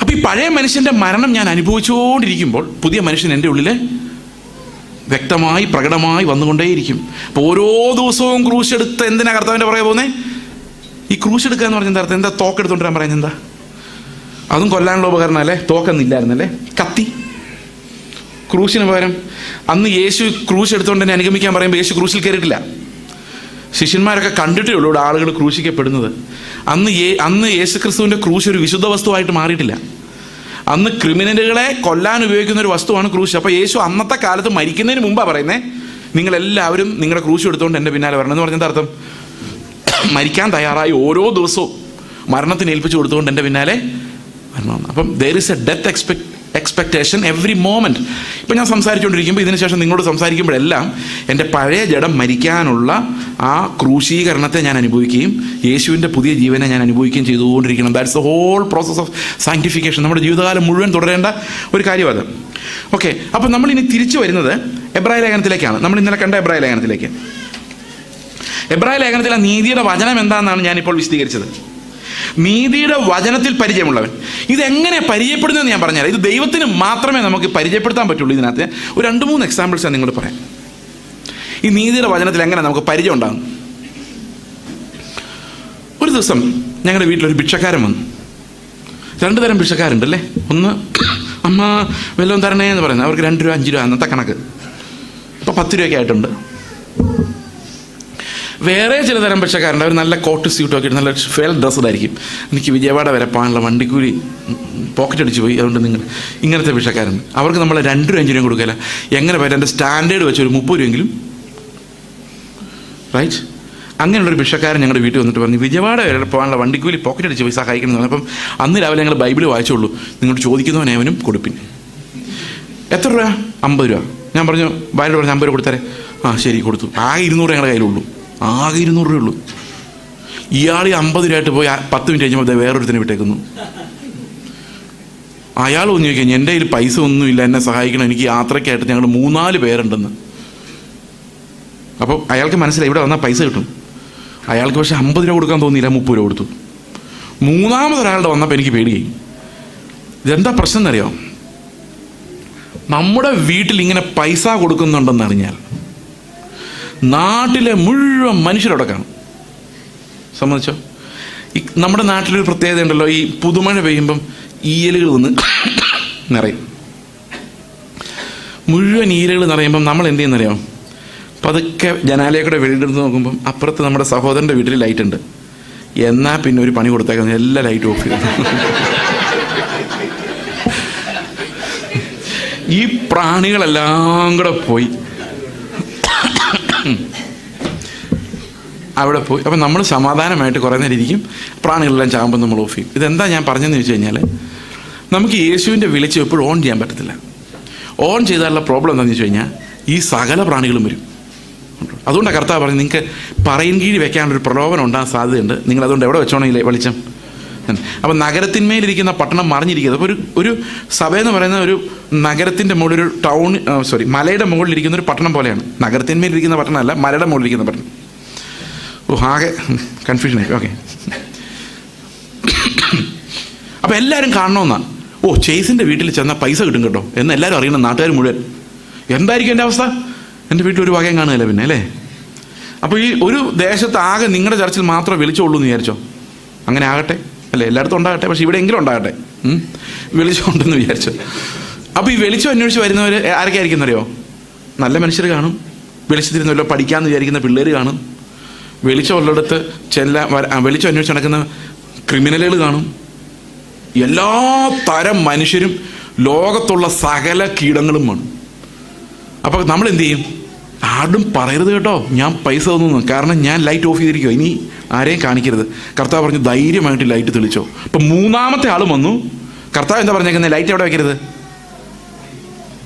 അപ്പം ഈ പഴയ മനുഷ്യൻ്റെ മരണം ഞാൻ അനുഭവിച്ചുകൊണ്ടിരിക്കുമ്പോൾ പുതിയ മനുഷ്യൻ എൻ്റെ ഉള്ളിൽ വ്യക്തമായി പ്രകടമായി വന്നുകൊണ്ടേയിരിക്കും. അപ്പോൾ ഓരോ ദിവസവും ക്രൂശ് എടുത്ത് എന്തിനാ കർത്താവിൻ്റെ പുറകെ പോകുന്നത്? ഈ ക്രൂശ് എടുക്കുക എന്ന് പറഞ്ഞ എന്താ അർത്ഥം? എന്താ തോക്കെടുത്തോണ്ടിരാൻ പറയുന്നത്? എന്താ അതും കൊല്ലാനുള്ള ഉപകരണം അല്ലേ? തോക്കൊന്നില്ലായിരുന്നല്ലേ? കത്തി. ക്രൂശിന് പകരം അന്ന് യേശു ക്രൂശ് എടുത്തുകൊണ്ട് തന്നെ അനുഗമിക്കാൻ പറയുമ്പോൾ യേശു ക്രൂശിൽ കയറിയിട്ടില്ല. ശിഷ്യന്മാരൊക്കെ കണ്ടിട്ടേ ഉള്ളൂ ഇവിടെ ആളുകൾ ക്രൂശിക്കപ്പെടുന്നത്. അന്ന് യേശു ക്രിസ്തുവിൻ്റെ ക്രൂശ് ഒരു വിശുദ്ധ വസ്തുവായിട്ട് മാറിയിട്ടില്ല. അന്ന് ക്രിമിനലുകളെ കൊല്ലാൻ ഉപയോഗിക്കുന്ന ഒരു വസ്തുവാണ് ക്രൂശ്. അപ്പോൾ യേശു അന്നത്തെ കാലത്ത് മരിക്കുന്നതിന് മുമ്പാണ് പറയുന്നത്, നിങ്ങളെല്ലാവരും നിങ്ങളുടെ ക്രൂശ് എടുത്തുകൊണ്ട് എൻ്റെ പിന്നാലെ വരണം എന്ന് പറഞ്ഞത് അർത്ഥം മരിക്കാൻ തയ്യാറായി ഓരോ ദിവസവും മരണത്തിന് ഏൽപ്പിച്ചു കൊടുത്തുകൊണ്ട് എൻ്റെ പിന്നാലെ വരണം. അപ്പം there is A death expectation every moment. ഇപ്പം ഞാൻ സംസാരിച്ചുകൊണ്ടിരിക്കുമ്പോൾ ഇതിന് ശേഷം നിങ്ങളോട് സംസാരിക്കുമ്പോഴെല്ലാം എൻ്റെ പഴയ ജഡം മരിക്കാനുള്ള ആ ക്രൂശീകരണത്തെ ഞാൻ അനുഭവിക്കുകയും യേശുവിൻ്റെ പുതിയ ജീവനെ ഞാൻ അനുഭവിക്കുകയും ചെയ്തുകൊണ്ടിരിക്കണം. That's the whole process of sanctification. നമ്മുടെ ജീവിതകാലം മുഴുവൻ തുടരേണ്ട ഒരു കാര്യമാണ്. ഓക്കെ, അപ്പം നമ്മളിനി തിരിച്ചു വരുന്നത് എബ്രായ ലേഖനത്തിലേക്കാണ്. നമ്മൾ ഇന്നലെ കണ്ട എബ്രായ ലേഖനത്തിലേക്ക്. എബ്രായ ലേഖനത്തിലെ നീതിയുടെ വചനം എന്താണെന്നാണ് ഞാനിപ്പോൾ വിശദീകരിച്ചത്. നീതിയുടെ വചനത്തിൽ പരിചയമുള്ളവൻ. ഇതെങ്ങനെ പരിചയപ്പെടുന്നതെന്ന് ഞാൻ പറഞ്ഞുതരാം. ഇത് ദൈവത്തിന് മാത്രമേ നമുക്ക് പരിചയപ്പെടുത്താൻ പറ്റുള്ളൂ. ഇതിനകത്ത് ഒരു 2-3 എക്സാമ്പിൾസ് ഞാൻ നിങ്ങൾ പറയാം. ഈ നീതിയുടെ വചനത്തിൽ എങ്ങനെ നമുക്ക് പരിചയം ഉണ്ടാകും. ഒരു ദിവസം ഞങ്ങളുടെ വീട്ടിലൊരു ഭിക്ഷക്കാരൻ വന്നു. 2 തരം ഭിക്ഷക്കാരുണ്ട് അല്ലേ. ഒന്ന് അമ്മ വല്ലതും തരണേ എന്ന് പറയുന്നത്, അവർക്ക് 2 രൂപ 5 രൂപ അന്നത്തെ കണക്ക്. ഇപ്പോൾ 10 രൂപയൊക്കെ ആയിട്ടുണ്ട്. വേറെ ചില തരം ഭിക്ഷക്കാരുണ്ട്, അവർ നല്ല കോട്ട് സ്യൂട്ടൊക്കെ ഇട്ട് നല്ല ഫെൽ ഡ്രസ്സഡായിരിക്കും. എനിക്ക് വിജയവാഡ വരെ പോകാനുള്ള വണ്ടിക്കൂലി പോക്കറ്റ് അടിച്ച് പോയി, അതുകൊണ്ട് നിങ്ങൾ ഇങ്ങനത്തെ ഭിക്ഷക്കാരുണ്ട്. അവർക്ക് നമ്മൾ 2 രൂപ 5 രൂപ കൊടുക്കില്ല. എങ്ങനെ പറ്റും, എൻ്റെ സ്റ്റാൻഡേർഡ് വെച്ച് ഒരു 30 രൂപയെങ്കിലും, റൈറ്റ്? അങ്ങനെയുള്ളൊരു ഭിക്ഷക്കാരൻ ഞങ്ങളുടെ വീട്ടിൽ വന്നിട്ട് പറഞ്ഞു, വിജയവാഡ വരെ പോകാനുള്ള വണ്ടിക്കൂലി പോക്കറ്റ് അടിച്ച് പൈസ സഹായിക്കണം. അപ്പം അന്ന് രാവിലെ ഞങ്ങൾ ബൈബിൾ വായിച്ചുള്ളൂ, നിങ്ങളോട് ചോദിക്കുന്നവനേവനും കൊടുപ്പിൻ. എത്ര രൂപ? 50 രൂപ. ഞാൻ പറഞ്ഞു, ഭാര്യ പറഞ്ഞു 50 രൂപ കൊടുത്തരേ. ആ ശരി, കൊടുത്തു. ആകെ 200 ഞങ്ങളുടെ കയ്യിലുള്ളൂ. ആകെ 200 രൂപയുള്ളൂ. ഇയാൾ 50 രൂപയായിട്ട് പോയി 10 മിനിറ്റ് കഴിഞ്ഞപ്പോൾ വേറൊരുത്തിനെ വിട്ടേക്കുന്നു. അയാൾ ഒന്ന് ചോദിക്കാം, എൻ്റെ കയ്യിൽ പൈസ ഒന്നുമില്ല, എന്നെ സഹായിക്കണം, എനിക്ക് യാത്രയ്ക്കായിട്ട് ഞങ്ങൾ 3-4 പേരുണ്ടെന്ന്. അപ്പോൾ അയാൾക്ക് മനസ്സിലായി ഇവിടെ വന്നാൽ പൈസ കിട്ടും. അയാൾക്ക് പക്ഷേ 50 രൂപ കൊടുക്കാൻ തോന്നിയില്ല, 30 രൂപ കൊടുത്തു. 3ാമതൊരാളുടെ വന്നപ്പോൾ എനിക്ക് പേടിയായി. ഇതെന്താ പ്രശ്നം എന്നറിയാം? നമ്മുടെ വീട്ടിൽ ഇങ്ങനെ പൈസ കൊടുക്കുന്നുണ്ടെന്ന് അറിഞ്ഞാൽ നാട്ടിലെ മുഴുവൻ മനുഷ്യരവിടെ കാണും. സമ്മതിച്ചോ? നമ്മുടെ നാട്ടിലൊരു പ്രത്യേകത ഉണ്ടല്ലോ, ഈ പുതുമഴ പെയ്യുമ്പം ഈയലുകൾ വന്ന് നിറയും. മുഴുവൻ ഈയലുകൾ നിറയുമ്പം നമ്മൾ എന്ത് ചെയ്യുന്നറിയാം? പതുക്കെ ജനാലയെക്കൂടെ വെളിയിലെടുത്ത് നോക്കുമ്പം അപ്പുറത്ത് നമ്മുടെ സഹോദരൻ്റെ വീട്ടിൽ ലൈറ്റ് ഉണ്ട്. എന്നാൽ പിന്നെ ഒരു പണി കൊടുത്തേക്കാം, എല്ലാ ലൈറ്റും ഓഫ് ചെയ്തു. ഈ പ്രാണികളെല്ലാം കൂടെ പോയി അവിടെ പോയി. അപ്പം നമ്മൾ സമാധാനമായിട്ട് കുറേ നേരം ഇരിക്കും, പ്രാണികളെല്ലാം ചാകുമ്പോൾ നമ്മൾ ഓഫ് ചെയ്യും. ഇതെന്താ ഞാൻ പറഞ്ഞതെന്ന് ചോദിച്ചു കഴിഞ്ഞാൽ, നമുക്ക് യേശുവിൻ്റെ വെളിച്ചം എപ്പോഴും ഓൺ ചെയ്യാൻ പറ്റത്തില്ല. ഓൺ ചെയ്താലുള്ള പ്രോബ്ലം എന്താണെന്ന് വെച്ച് കഴിഞ്ഞാൽ ഈ സകല പ്രാണികളും വരും. അതുകൊണ്ടാണ് കർത്താവ് പറഞ്ഞ് നിങ്ങൾക്ക് പറയും കീഴ് വെക്കാനുള്ളൊരു പ്രലോഭനം ഉണ്ടാകാൻ സാധ്യതയുണ്ട്. നിങ്ങൾ അതുകൊണ്ട് എവിടെ വെച്ചോണമെങ്കിൽ വെളിച്ചം. അപ്പം നഗരത്തിന്മേലിരിക്കുന്ന പട്ടണം മറിഞ്ഞിരിക്കുന്നത്. അപ്പോൾ ഒരു സഭയെന്ന് പറയുന്ന ഒരു നഗരത്തിൻ്റെ മുകളിൽ ഒരു മലയുടെ മുകളിലിരിക്കുന്ന ഒരു പട്ടണം പോലെയാണ്. നഗരത്തിന്മേലിരിക്കുന്ന പട്ടണമല്ല, മലയുടെ മുകളിലിരിക്കുന്ന പട്ടണം. ആകെ കൺഫ്യൂഷനായി. ഓക്കെ, അപ്പോൾ എല്ലാവരും കാണണമെന്നാണ്. ചേസിൻ്റെ വീട്ടിൽ ചെന്നാൽ പൈസ കിട്ടും കേട്ടോ എന്ന് എല്ലാവരും അറിയണം, നാട്ടുകാർ മുഴുവൻ. എന്തായിരിക്കും എൻ്റെ അവസ്ഥ? എൻ്റെ വീട്ടിൽ ഒരു വകയും കാണുകയില്ല പിന്നെ, അല്ലേ? അപ്പോൾ ഈ ഒരു ദേശത്ത് ആകെ നിങ്ങളുടെ ചർച്ചിൽ മാത്രമേ വെളിച്ചമുള്ളൂ എന്ന് വിചാരിച്ചോ? അങ്ങനെ ആകട്ടെ, അല്ലേ? എല്ലായിടത്തും ഉണ്ടാകട്ടെ, പക്ഷെ ഇവിടെ എങ്കിലും ഉണ്ടാകട്ടെ. വെളിച്ചമുണ്ടെന്ന് വിചാരിച്ചോ? അപ്പോൾ ഈ വെളിച്ചം അന്വേഷിച്ച് വരുന്നവർ ആരൊക്കെ ആയിരിക്കും എന്നറിയോ? നല്ല മനുഷ്യർ കാണും, വെളിച്ചത്തിരുന്നല്ലോ പഠിക്കാമെന്ന് വിചാരിക്കുന്ന പിള്ളേർ കാണും, വെളിച്ചമുള്ളിടത്ത് വെളിച്ചം അന്വേഷിച്ച് നടക്കുന്ന ക്രിമിനലുകൾ കാണും. എല്ലാ തരം മനുഷ്യരും ലോകത്തുള്ള സകല കീടങ്ങളും കാണും. അപ്പോൾ നമ്മൾ എന്ത് ചെയ്യും? ആരും പറയരുത് കേട്ടോ ഞാൻ പൈസ തന്നു, കാരണം ഞാൻ ലൈറ്റ് ഓഫ് ചെയ്തിരിക്കുമോ, ഇനി ആരെയും കാണിക്കരുത്. കർത്താവ് പറഞ്ഞു ധൈര്യമായിട്ട് ലൈറ്റ് തെളിച്ചോ. അപ്പം 3ാമത്തെ ആളും വന്നു. കർത്താവ് എന്താ പറഞ്ഞേക്കുന്നത്? ലൈറ്റ് എവിടെ വെക്കരുത്.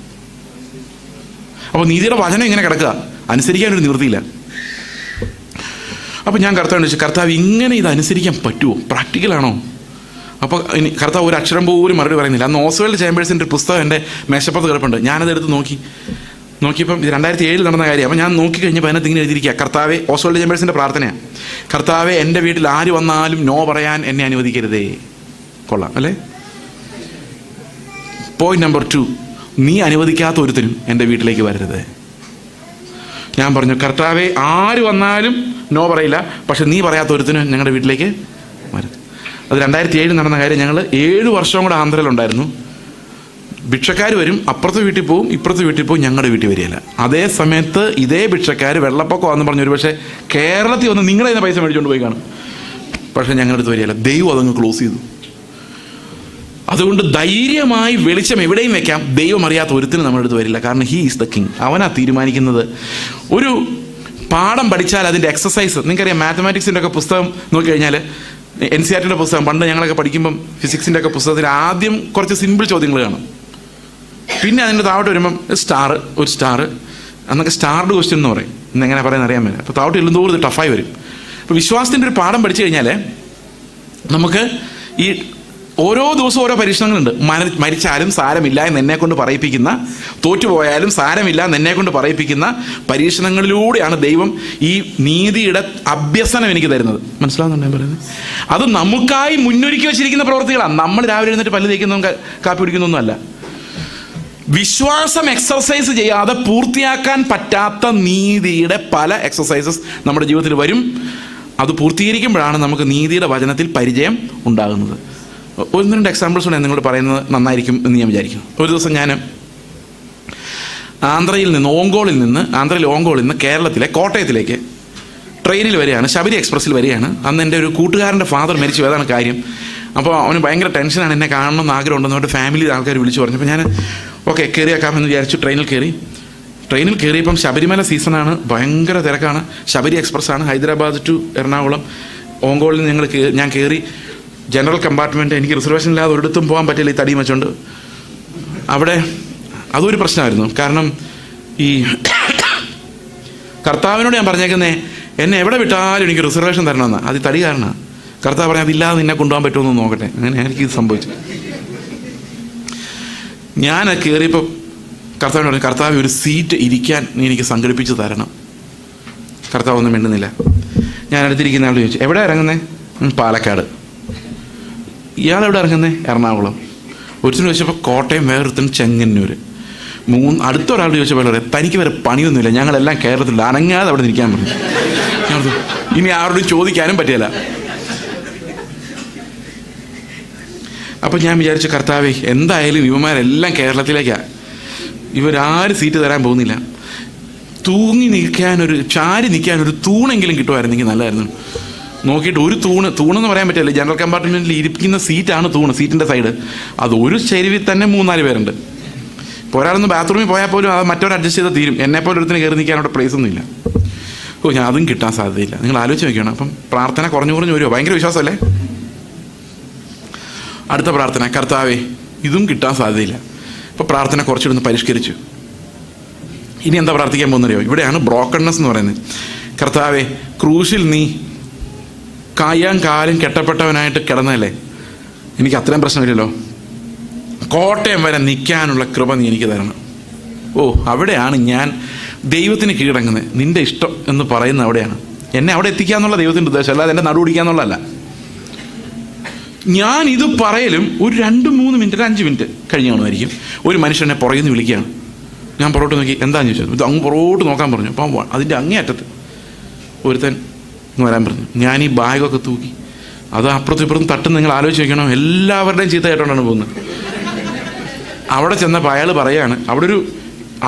അപ്പോൾ നീതിയുടെ വചനം ഇങ്ങനെ കിടക്കുക, അനുസരിക്കാനൊരു നിവൃത്തിയില്ല. അപ്പോൾ ഞാൻ കർത്താവിനെ ചോദിച്ചു, കർത്താവ് ഇങ്ങനെ ഇത് അനുസരിക്കാൻ പറ്റുമോ? പ്രാക്ടിക്കലാണോ? അപ്പോൾ കർത്താവ് ഒരു അക്ഷരം പോലും മറുപടി പറയുന്നില്ല. അന്ന് ഓസ്വേൾഡ് ചേമ്പേഴ്സിൻ്റെ ഒരു പുസ്തകം എൻ്റെ മേശപ്പുറത്ത് കിടപ്പുണ്ട്. ഞാനതെടുത്ത് നോക്കിയപ്പം ഇത് 2007 നടന്ന കാര്യം. അപ്പോൾ ഞാൻ നോക്കിക്കഴിഞ്ഞപ്പോൾ അതിനകത്ത് ഇങ്ങനെ എഴുതിയിരിക്കുക, കർത്താവെ, ഓസ്വേൾഡ് ചേമ്പേഴ്സിൻ്റെ പ്രാർത്ഥനയാണ്, കർത്താവെ എൻ്റെ വീട്ടിൽ ആര് വന്നാലും നോ പറയാൻ എന്നെ അനുവദിക്കരുതേ. കൊള്ളാം അല്ലേ? പോയിന്റ് നമ്പർ 2, നീ അനുവദിക്കാത്ത ഒരുത്തനും എൻ്റെ വീട്ടിലേക്ക് വരരുത്. ഞാൻ പറഞ്ഞു, കർത്താവെ, ആര് വന്നാലും നോ പറയില്ല, പക്ഷെ നീ പറയാത്ത ഒരുത്തനും ഞങ്ങളുടെ വീട്ടിലേക്ക് വരരുത്. അത് 2007 നടന്ന കാര്യം. ഞങ്ങൾ 7 വർഷവും കൂടെ ആന്ധ്രയിലുണ്ടായിരുന്നു. ഭിക്ഷക്കാർ വരും, അപ്പുറത്തെ വീട്ടിൽ പോവും, ഇപ്പുറത്തെ വീട്ടിൽ പോവും, ഞങ്ങളുടെ വീട്ടിൽ വരികയില്ല. അതേ സമയത്ത് ഇതേ ഭിക്ഷക്കാർ വെള്ളപ്പൊക്കം വന്ന് പറഞ്ഞു ഒരു പക്ഷേ കേരളത്തിൽ വന്ന് നിങ്ങളെ തന്നെ പൈസ മേടിച്ചുകൊണ്ട് പോയി കാണും, പക്ഷെ ഞങ്ങളുടെ അടുത്ത് വരികയില്ല. ദൈവം അതങ്ങ് ക്ലോസ് ചെയ്തു. അത് അതുകൊണ്ട് ധൈര്യമായി വെളിച്ചം എവിടെയും വെക്കാം. ദൈവം അറിയാത്ത ഒരുത്തിനും നമ്മുടെ അടുത്ത് വരില്ല. കാരണം ഹീ ഈസ് ദ കിങ്. അവനാ തീരുമാനിക്കുന്നത്. ഒരു പാഠം പഠിച്ചാൽ അതിൻ്റെ എക്സസൈസ്, നിങ്ങൾക്കറിയാം, മാത്തമാറ്റിക്സിൻ്റെ ഒക്കെ പുസ്തകം നോക്കിക്കഴിഞ്ഞാൽ, NCERT പുസ്തകം പണ്ട് ഞങ്ങളൊക്കെ പഠിക്കുമ്പം ഫിസിക്സിൻ്റെ ഒക്കെ പുസ്തകത്തിൽ ആദ്യം കുറച്ച് സിമ്പിൾ ചോദ്യങ്ങൾ കാണും. പിന്നെ അതിൻ്റെ താഴോട്ട് വരുമ്പം ഒരു സ്റ്റാർ എന്നൊക്കെ സ്റ്റാർഡ് ക്വസ്റ്റ്യൻ എന്ന് പറയും. ഇന്നെങ്ങനെ പറയാൻ അറിയാൻ പറ്റില്ല. അപ്പോൾ താഴോട്ട് എല്ലുന്തോറും ഇത് ടഫായി വരും. അപ്പോൾ വിശ്വാസത്തിൻ്റെ ഒരു പാഠം പഠിച്ചു കഴിഞ്ഞാൽ നമുക്ക് ഈ ഓരോ ദിവസവും ഓരോ പരീക്ഷണങ്ങളുണ്ട്. മരിച്ചാലും സാരമില്ല എന്ന് എന്നെ കൊണ്ട് പറയിപ്പിക്കുന്ന, തോറ്റുപോയാലും സാരമില്ല എന്ന് എന്നെ കൊണ്ട് പറയിപ്പിക്കുന്ന പരീക്ഷണങ്ങളിലൂടെയാണ് ദൈവം ഈ നീതിയുടെ അഭ്യസനം എനിക്ക് തരുന്നത്. മനസ്സിലാവുന്നുണ്ടോ ഞാൻ പറയുന്നത്? അത് നമുക്കായി മുന്നൊരുക്കി വെച്ചിരിക്കുന്ന പ്രവൃത്തികളാണ്. നമ്മൾ രാവിലെ എഴുന്നേറ്റ് പല്ല് തേക്കുന്നതും കാപ്പി കുടിക്കുന്നൊന്നുമല്ല. വിശ്വാസം എക്സർസൈസ് ചെയ്യാതെ പൂർത്തിയാക്കാൻ പറ്റാത്ത നീതിയുടെ പല എക്സർസൈസസ് നമ്മുടെ ജീവിതത്തിൽ വരും. അത് പൂർത്തീകരിക്കുമ്പോഴാണ് നമുക്ക് നീതിയുടെ വചനത്തിൽ പരിചയം ഉണ്ടാകുന്നത്. ഒന്ന് രണ്ട് എക്സാമ്പിൾസ് കൂടെ നിങ്ങളോട് പറയുന്നത് നന്നായിരിക്കും എന്ന് ഞാൻ വിചാരിക്കും. ഒരു ദിവസം ഞാൻ ആന്ധ്രയിൽ ഓങ്കോളിൽ നിന്ന് കേരളത്തിലെ കോട്ടയത്തിലേക്ക് ട്രെയിനിൽ വരികയാണ്. ശബരി എക്സ്പ്രസ്സിൽ വരികയാണ്. അന്ന് എൻ്റെ ഒരു കൂട്ടുകാരൻ്റെ ഫാദർ മരിച്ചു. ഏതാണ് കാര്യം. അപ്പോൾ അവന് ഭയങ്കര ടെൻഷനാണ്. എന്നെ കാണണമെന്ന് ആഗ്രഹം ഉണ്ടെന്ന് പറഞ്ഞിട്ട് ഫാമിലി ആൾക്കാർ വിളിച്ചു പറഞ്ഞു. അപ്പോൾ ഞാൻ ഓക്കെ കയറിയാക്കാമെന്ന് വിചാരിച്ചു. ട്രെയിനിൽ കയറിയപ്പം ശബരിമല സീസണാണ്, ഭയങ്കര തിരക്കാണ്. ശബരി എക്സ്പ്രസ്സാണ്, ഹൈദരാബാദ് ടു എറണാകുളം. ഓങ്കോളിൽ ഞാൻ കയറി. General compartment. എനിക്ക് റിസർവേഷൻ ഇല്ലാതെ ഒരിടത്തും പോകാൻ പറ്റില്ല ഈ തടിയും വെച്ചോണ്ട്. അവിടെ അതൊരു പ്രശ്നമായിരുന്നു. കാരണം ഈ കർത്താവിനോട് ഞാൻ പറഞ്ഞേക്കുന്നേ, എന്നെ എവിടെ വിട്ടാലും എനിക്ക് റിസർവേഷൻ തരണമെന്ന്. അത് തടി കാരണമാണ്. കർത്താവ് പറഞ്ഞാൽ അതില്ലാതെ നിന്നെ കൊണ്ടുപോകാൻ പറ്റുമെന്ന് നോക്കട്ടെ. അങ്ങനെ എനിക്കിത് സംഭവിച്ചു. ഞാൻ കയറിയപ്പോൾ കർത്താവിനോട് പറഞ്ഞു, കർത്താവ് ഒരു സീറ്റ് ഇരിക്കാൻ നീ എനിക്ക് സംഘടിപ്പിച്ച് തരണം. കർത്താവ് ഒന്നും മിണ്ടുന്നില്ല. ഞാൻ അടുത്തിരിക്കുന്ന ആളോട് ചോദിച്ചു, എവിടെ ഇറങ്ങുന്നത്? പാലക്കാട്. ഇയാളെവിടെ ഇറങ്ങുന്നത്? എറണാകുളം. ഒരുത്തിന് ചോദിച്ചപ്പോൾ കോട്ടയം, വേറൊരുത്തിന് ചെങ്ങന്നൂർ. അടുത്തൊരാളോട് ചോദിച്ചപ്പോൾ പറയാം, തനിക്ക് വരെ പണിയൊന്നുമില്ല, ഞങ്ങളെല്ലാം കേരളത്തിൽ അനങ്ങാതെ അവിടെ നിൽക്കാൻ പറഞ്ഞു. ഇനി ആരോടും ചോദിക്കാനും പറ്റില്ല. അപ്പം ഞാൻ വിചാരിച്ചു, കർത്താവേ എന്തായാലും ഇവന്മാരെല്ലാം കേരളത്തിലേക്കാണ്, ഇവരാരും സീറ്റ് തരാൻ പോകുന്നില്ല. ചാരി നിൽക്കാനൊരു തൂണെങ്കിലും കിട്ടുമായിരുന്നെങ്കിൽ നല്ലതായിരുന്നു. നോക്കിയിട്ട് ഒരു തൂണെന്ന് പറയാൻ പറ്റില്ല. ജനറൽ കമ്പാർട്ട്മെൻറ്റിൽ ഇരിക്കുന്ന സീറ്റാണ് തൂണ്, സീറ്റിൻ്റെ സൈഡ്. അത് ഒരു ചെരുവിൽ തന്നെ 3-4 പേരുണ്ട്. ഇപ്പോൾ ഒരാളൊന്ന് ബാത്റൂമിൽ പോയാൽ പോലും അത് മറ്റൊരു അഡ്ജസ്റ്റ് ചെയ്താൽ തീരും. എന്നെപ്പോലെ ഒരുത്തിന് കയറി നിൽക്കാൻ അവിടെ പ്ലേസ് ഒന്നുമില്ല. ഞാൻ അതും കിട്ടാൻ സാധ്യതയില്ല. നിങ്ങൾ ആലോചിച്ച് നോക്കണം. അപ്പം പ്രാർത്ഥന കുറഞ്ഞു വരുമോ? ഭയങ്കര വിശ്വാസമല്ലേ? അടുത്ത പ്രാർത്ഥന, കർത്താവേ ഇതും കിട്ടാൻ സാധ്യതയില്ല. അപ്പോൾ പ്രാർത്ഥന കുറച്ചുകൂടെ പരിഷ്കരിച്ചു. ഇനി എന്താ പ്രാർത്ഥിക്കാൻ പോകുന്നറിയോ? ഇവിടെയാണ് ബ്രോക്കൺനെസ് എന്ന് പറയുന്നത്. കർത്താവേ, ക്രൂശിൽ നീ കാലും കെട്ടപ്പെട്ടവനായിട്ട് കിടന്നല്ലേ, എനിക്ക് അത്രയും പ്രശ്നമില്ലല്ലോ, കോട്ടയം വരെ നിൽക്കാനുള്ള കൃപ നീ എനിക്ക് തരണം. അവിടെയാണ് ഞാൻ ദൈവത്തിന് കീഴടങ്ങുന്നത്. നിൻ്റെ ഇഷ്ടം എന്ന് പറയുന്നത് അവിടെയാണ്. എന്നെ അവിടെ എത്തിക്കാന്നുള്ള ദൈവത്തിൻ്റെ ഉദ്ദേശം, അല്ലാതെ എന്നെ നടുപിടിക്കാന്നുള്ളതല്ല. ഞാൻ ഇത് പറയലും ഒരു 2-3 മിനിറ്റ് 5 മിനിറ്റ് കഴിഞ്ഞ് കാണുമായിരിക്കും. ഒരു മനുഷ്യനെ പുറകിൽ നിന്ന് വിളിക്കുകയാണ്. ഞാൻ പുറകോട്ട് നോക്കി, എന്താണെന്ന് ചോദിച്ചത്. ഇത് അങ്ങ് പുറകോട്ട് നോക്കാൻ പറഞ്ഞു. അപ്പം അതിൻ്റെ അങ്ങേ അറ്റത്ത് ഒരുത്തൻ വരാൻ പറഞ്ഞു. ഞാൻ ഈ ബാഗൊക്കെ തൂക്കി അത് അപ്പുറത്തും ഇപ്പുറത്തും തട്ടുന്ന നിങ്ങൾ ആലോചിച്ച് നോക്കണം. എല്ലാവരുടെയും ചീത്ത കേട്ടോണ്ടാണ് പോകുന്നത്. അവിടെ ചെന്നപ്പോൾ അയാൾ പറയുകയാണ്, അവിടെ ഒരു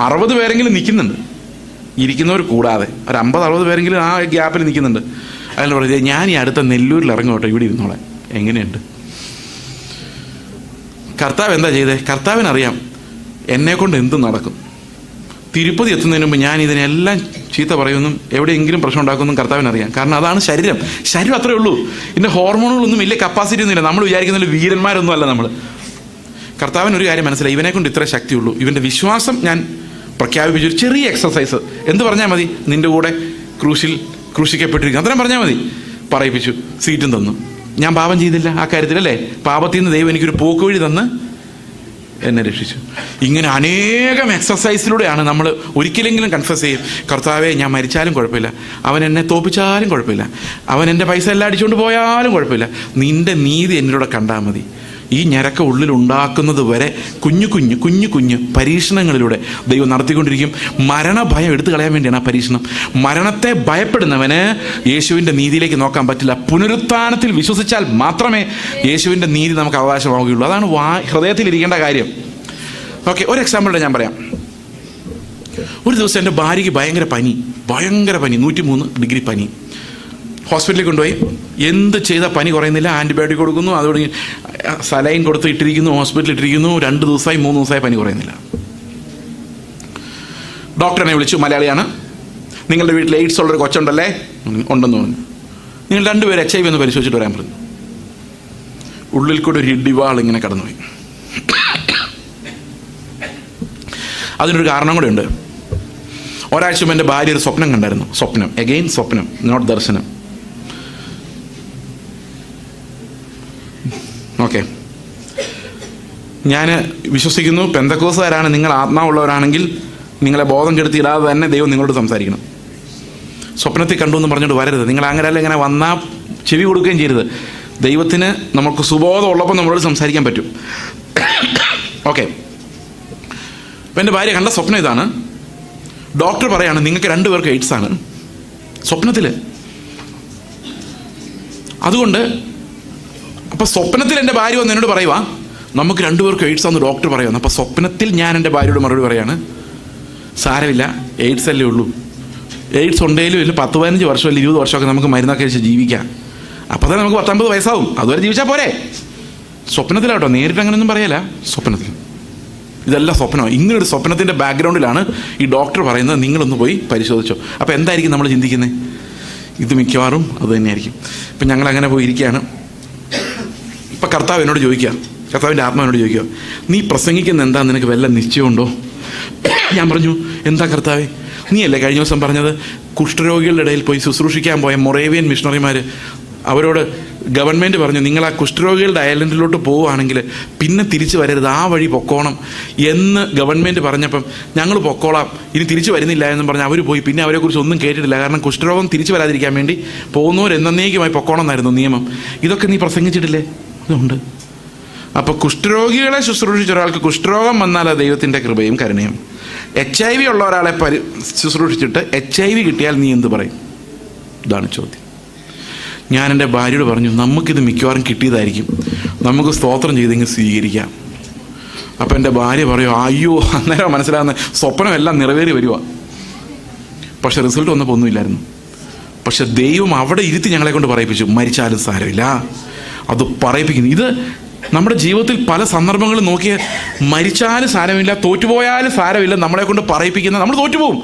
60 പേരെങ്കിലും നിൽക്കുന്നുണ്ട്, ഇരിക്കുന്നവർ കൂടാതെ ഒരു 50-60 പേരെങ്കിലും ആ ഗ്യാപ്പിൽ നിൽക്കുന്നുണ്ട്. അയാൾ പറയുന്നത്, ഞാൻ ഈ അടുത്ത നെല്ലൂരിൽ ഇറങ്ങോട്ടെ, ഇവിടെ ഇരുന്നോളെ, എങ്ങനെയുണ്ട്? കർത്താവ് എന്താ ചെയ്തേ? കർത്താവിനറിയാം എന്നെക്കൊണ്ട് എന്ത് നടക്കും. തിരുപ്പതി എത്തുന്നതിന് മുമ്പ് ഞാൻ ഇതിനെല്ലാം ചീത്ത പറയുമെന്നും എവിടെയെങ്കിലും പ്രശ്നം ഉണ്ടാക്കുമെന്നും കർത്താവിനറിയാം. കാരണം അതാണ് ശരീരം അത്രേ ഉള്ളൂ. ഇതിൻ്റെ ഹോർമോണുകളൊന്നും വലിയ കപ്പാസിറ്റി ഒന്നുമില്ല. നമ്മൾ വിചാരിക്കുന്ന വീരന്മാരൊന്നും അല്ല നമ്മൾ. കർത്താവിനൊരു കാര്യം മനസ്സിലായി, ഇവനെക്കൊണ്ട് ഇത്ര ശക്തിയുള്ളൂ. ഇവൻ്റെ വിശ്വാസം ഞാൻ പ്രഖ്യാപിപ്പിച്ചൊരു ചെറിയ എക്സസൈസ് എന്ത് പറഞ്ഞാൽ മതി, നിൻ്റെ കൂടെ ക്രൂശിക്കപ്പെട്ടിരിക്കും, അത്രയും പറഞ്ഞാൽ മതി. പറയിപ്പിച്ചു, സീറ്റും തന്നു. ഞാൻ പാപം ചെയ്തില്ല ആ കാര്യത്തിൽ, അല്ലേ? പാപത്തിൽ നിന്ന് ദൈവം എനിക്കൊരു പോക്കുവഴി തന്ന് എന്നെ രക്ഷിച്ചു. ഇങ്ങനെ അനേകം എക്സസൈസിലൂടെയാണ് നമ്മൾ ഒരിക്കലെങ്കിലും കൺഫസ് ചെയ്യും, കർത്താവേ ഞാൻ മരിച്ചാലും കുഴപ്പമില്ല, അവൻ എന്നെ തോപ്പിച്ചാലും കുഴപ്പമില്ല, അവൻ എൻ്റെ പൈസ എല്ലാം അടിച്ചുകൊണ്ട് പോയാലും കുഴപ്പമില്ല, നിൻ്റെ നീതി എന്നിലൂടെ കണ്ടാൽ മതി. ഈ ഞരക്ക ഉള്ളിൽ ഉണ്ടാക്കുന്നത് വരെ കുഞ്ഞു പരീക്ഷണങ്ങളിലൂടെ ദൈവം നടത്തിക്കൊണ്ടിരിക്കും. മരണഭയം എടുത്തു കളയാൻ വേണ്ടിയാണ് ആ പരീക്ഷണം. മരണത്തെ ഭയപ്പെടുന്നവന് യേശുവിൻ്റെ നീതിയിലേക്ക് നോക്കാൻ പറ്റില്ല. പുനരുത്ഥാനത്തിൽ വിശ്വസിച്ചാൽ മാത്രമേ യേശുവിൻ്റെ നീതി നമുക്ക് അവകാശമാവുകയുള്ളൂ. അതാണ് ഹൃദയത്തിലിരിക്കേണ്ട കാര്യം. ഓക്കെ, ഒരു എക്സാമ്പിളിടെ ഞാൻ പറയാം. ഒരു ദിവസം എൻ്റെ ഭാര്യയ്ക്ക് ഭയങ്കര പനി, 103 ഡിഗ്രി പനി. ഹോസ്പിറ്റലിൽ കൊണ്ടുപോയി. എന്ത് ചെയ്താൽ പനി കുറയുന്നില്ല. ആൻറ്റിബയോട്ടിക് കൊടുക്കുന്നു. അതോടെ സലൈൻ കൊടുത്ത് ഇട്ടിരിക്കുന്നു, ഹോസ്പിറ്റലിൽ ഇട്ടിരിക്കുന്നു. 2 ദിവസമായി 3 ദിവസമായി പനി കുറയുന്നില്ല. ഡോക്ടറിനെ വിളിച്ചു, മലയാളിയാണ്. നിങ്ങളുടെ വീട്ടിൽ എയ്ഡ്സ് ഉള്ളൊരു കൊച്ചുണ്ടല്ലേ? ഉണ്ടെന്ന് പറഞ്ഞു. നിങ്ങൾ 2 പേര് HIV ഒന്ന് പരിശോധിച്ചിട്ട് വരാൻ പറഞ്ഞു. ഉള്ളിൽ കൂടെ ഒരു ഇടിവാൾ ഇങ്ങനെ കടന്നുപോയി. അതിനൊരു കാരണം കൂടെ ഉണ്ട്. ഒരാഴ്ച മുമ്പ് എൻ്റെ ഭാര്യ ഒരു സ്വപ്നം കണ്ടായിരുന്നു. സ്വപ്നം, എഗെയിൻ സ്വപ്നം, നോട്ട് ദർശനം. ഓക്കെ, ഞാൻ വിശ്വസിക്കുന്നു പെന്തക്കോസുകാരാണ് നിങ്ങൾ, ആത്മാവുള്ളവരാണെങ്കിൽ നിങ്ങളെ ബോധം കെടുത്തിയിടാതെ തന്നെ ദൈവം നിങ്ങളോട് സംസാരിക്കണം. സ്വപ്നത്തിൽ കണ്ടു എന്ന് പറഞ്ഞിട്ട് വരരുത്. നിങ്ങൾ അങ്ങനെയല്ല ഇങ്ങനെ വന്നാൽ ചെവി കൊടുക്കുകയും ചെയ്യരുത്. ദൈവത്തിന് നമുക്ക് സുബോധം ഉള്ളപ്പോൾ നമ്മളോട് സംസാരിക്കാൻ പറ്റും. ഓക്കെ, അപ്പം എൻ്റെ ഭാര്യ കണ്ട സ്വപ്നം ഇതാണ്. ഡോക്ടർ പറയാണ് നിങ്ങൾക്ക് 2 പേർക്ക് എയ്ഡ്സ് ആണ് സ്വപ്നത്തിൽ. അതുകൊണ്ട് അപ്പം സ്വപ്നത്തിൽ എൻ്റെ ഭാര്യ വന്ന് എന്നോട് പറയുക നമുക്ക് 2 പേർക്ക് എയ്ഡ്സ് ആണെന്ന് ഡോക്ടർ പറയുന്നു. അപ്പം സ്വപ്നത്തിൽ ഞാൻ എൻ്റെ ഭാര്യയോട് മറുപടി പറയാണ്, സാരമില്ല, എയ്ഡ്സ് അല്ലേ ഉള്ളൂ. എയ്ഡ്സ് ഉണ്ടെങ്കിലും ഇല്ല 10-15 വർഷം അല്ലെങ്കിൽ 20 വർഷമൊക്കെ നമുക്ക് മരുന്നൊക്കെ കഴിച്ച് ജീവിക്കാം. അപ്പം തന്നെ നമുക്ക് 19 വയസ്സാവും, അതുവരെ ജീവിച്ചാൽ പോരെ. സ്വപ്നത്തിലാട്ടോ, നേരിട്ട് അങ്ങനെയൊന്നും പറയല, സ്വപ്നത്തിൽ. ഇതെല്ലാം സ്വപ്നമാണ്. ഇങ്ങനൊരു സ്വപ്നത്തിൻ്റെ ബാക്ക്ഗ്രൗണ്ടിലാണ് ഈ ഡോക്ടർ പറയുന്നത് നിങ്ങളൊന്ന് പോയി പരിശോധിച്ചോ. അപ്പോൾ എന്തായിരിക്കും നമ്മൾ ചിന്തിക്കുന്നത്? ഇത് മിക്കവാറും അത് തന്നെയായിരിക്കും. ഇപ്പം ഞങ്ങളങ്ങനെ പോയി ഇരിക്കുകയാണ്. ഇപ്പം കർത്താവ് എന്നോട് ചോദിക്കുക, കർത്താവിൻ്റെ ആത്മാവിനോട് ചോദിക്കുക, നീ പ്രസംഗിക്കുന്ന എന്താ, നിനക്ക് വല്ല നിശ്ചയമുണ്ടോ? ഞാൻ പറഞ്ഞു, എന്താ കർത്താവേ? നീയല്ലേ കഴിഞ്ഞ ദിവസം പറഞ്ഞത് കുഷ്ഠരോഗികളുടെ ഇടയിൽ പോയി ശുശ്രൂഷിക്കാൻ പോയ മൊറേവിയൻ മിഷണറിമാർ, അവരോട് ഗവൺമെൻറ് പറഞ്ഞു നിങ്ങൾ ആ കുഷ്ഠരോഗികളുടെ ഐലൻഡിലോട്ട് പോവുകയാണെങ്കിൽ പിന്നെ തിരിച്ചു വരരുത്, ആ വഴി പൊക്കോണം എന്ന് ഗവൺമെൻറ് പറഞ്ഞപ്പം ഞങ്ങൾ പൊക്കോളാം, ഇനി തിരിച്ചു വരുന്നില്ല എന്നും പറഞ്ഞ് അവർ പോയി. പിന്നെ അവരെക്കുറിച്ച് ഒന്നും കേട്ടിട്ടില്ല. കാരണം കുഷ്ഠരോഗം തിരിച്ചു വരാതിരിക്കാൻ വേണ്ടി പോകുന്നവർ എന്നേക്കുമായി പൊക്കോണം എന്നായിരുന്നു നിയമം. ഇതൊക്കെ നീ പ്രസംഗിച്ചിട്ടില്ലേ? അതുകൊണ്ട് അപ്പോൾ കുഷ്ഠരോഗികളെ ശുശ്രൂഷിച്ച ഒരാൾക്ക് കുഷ്ഠരോഗം വന്നാൽ അത് ദൈവത്തിൻ്റെ കൃപയും കരുണയും. HIV ഉള്ള ഒരാളെ ശുശ്രൂഷിച്ചിട്ട് HIV കിട്ടിയാൽ നീ എന്ത് പറയും? ഇതാണ് ചോദ്യം. ഞാൻ എൻ്റെ ഭാര്യയോട് പറഞ്ഞു, നമുക്കിത് മിക്കവാറും കിട്ടിയതായിരിക്കും, നമുക്ക് സ്തോത്രം ചെയ്തെങ്കിൽ സ്വീകരിക്കാം. അപ്പം എൻ്റെ ഭാര്യ പറയും, അയ്യോ, അന്നേരം മനസ്സിലാകുന്ന സ്വപ്നമെല്ലാം നിറവേറി വരുക. പക്ഷെ റിസൾട്ട് വന്നപ്പോൾ ഒന്നുമില്ലായിരുന്നു. പക്ഷെ ദൈവം അവിടെ ഇരുത്തി ഞങ്ങളെ കൊണ്ട് പറയിപ്പിച്ചു, മരിച്ചാലും സാരമില്ല, അത് പറയിപ്പിക്കുന്നു. ഇത് നമ്മുടെ ജീവിതത്തിൽ പല സന്ദർഭങ്ങളും നോക്കിയാൽ മരിച്ചാലും സാരമില്ല, തോറ്റുപോയാലും സാരമില്ല, നമ്മളെ കൊണ്ട് പറയിപ്പിക്കുന്ന, നമ്മൾ തോറ്റുപോകും.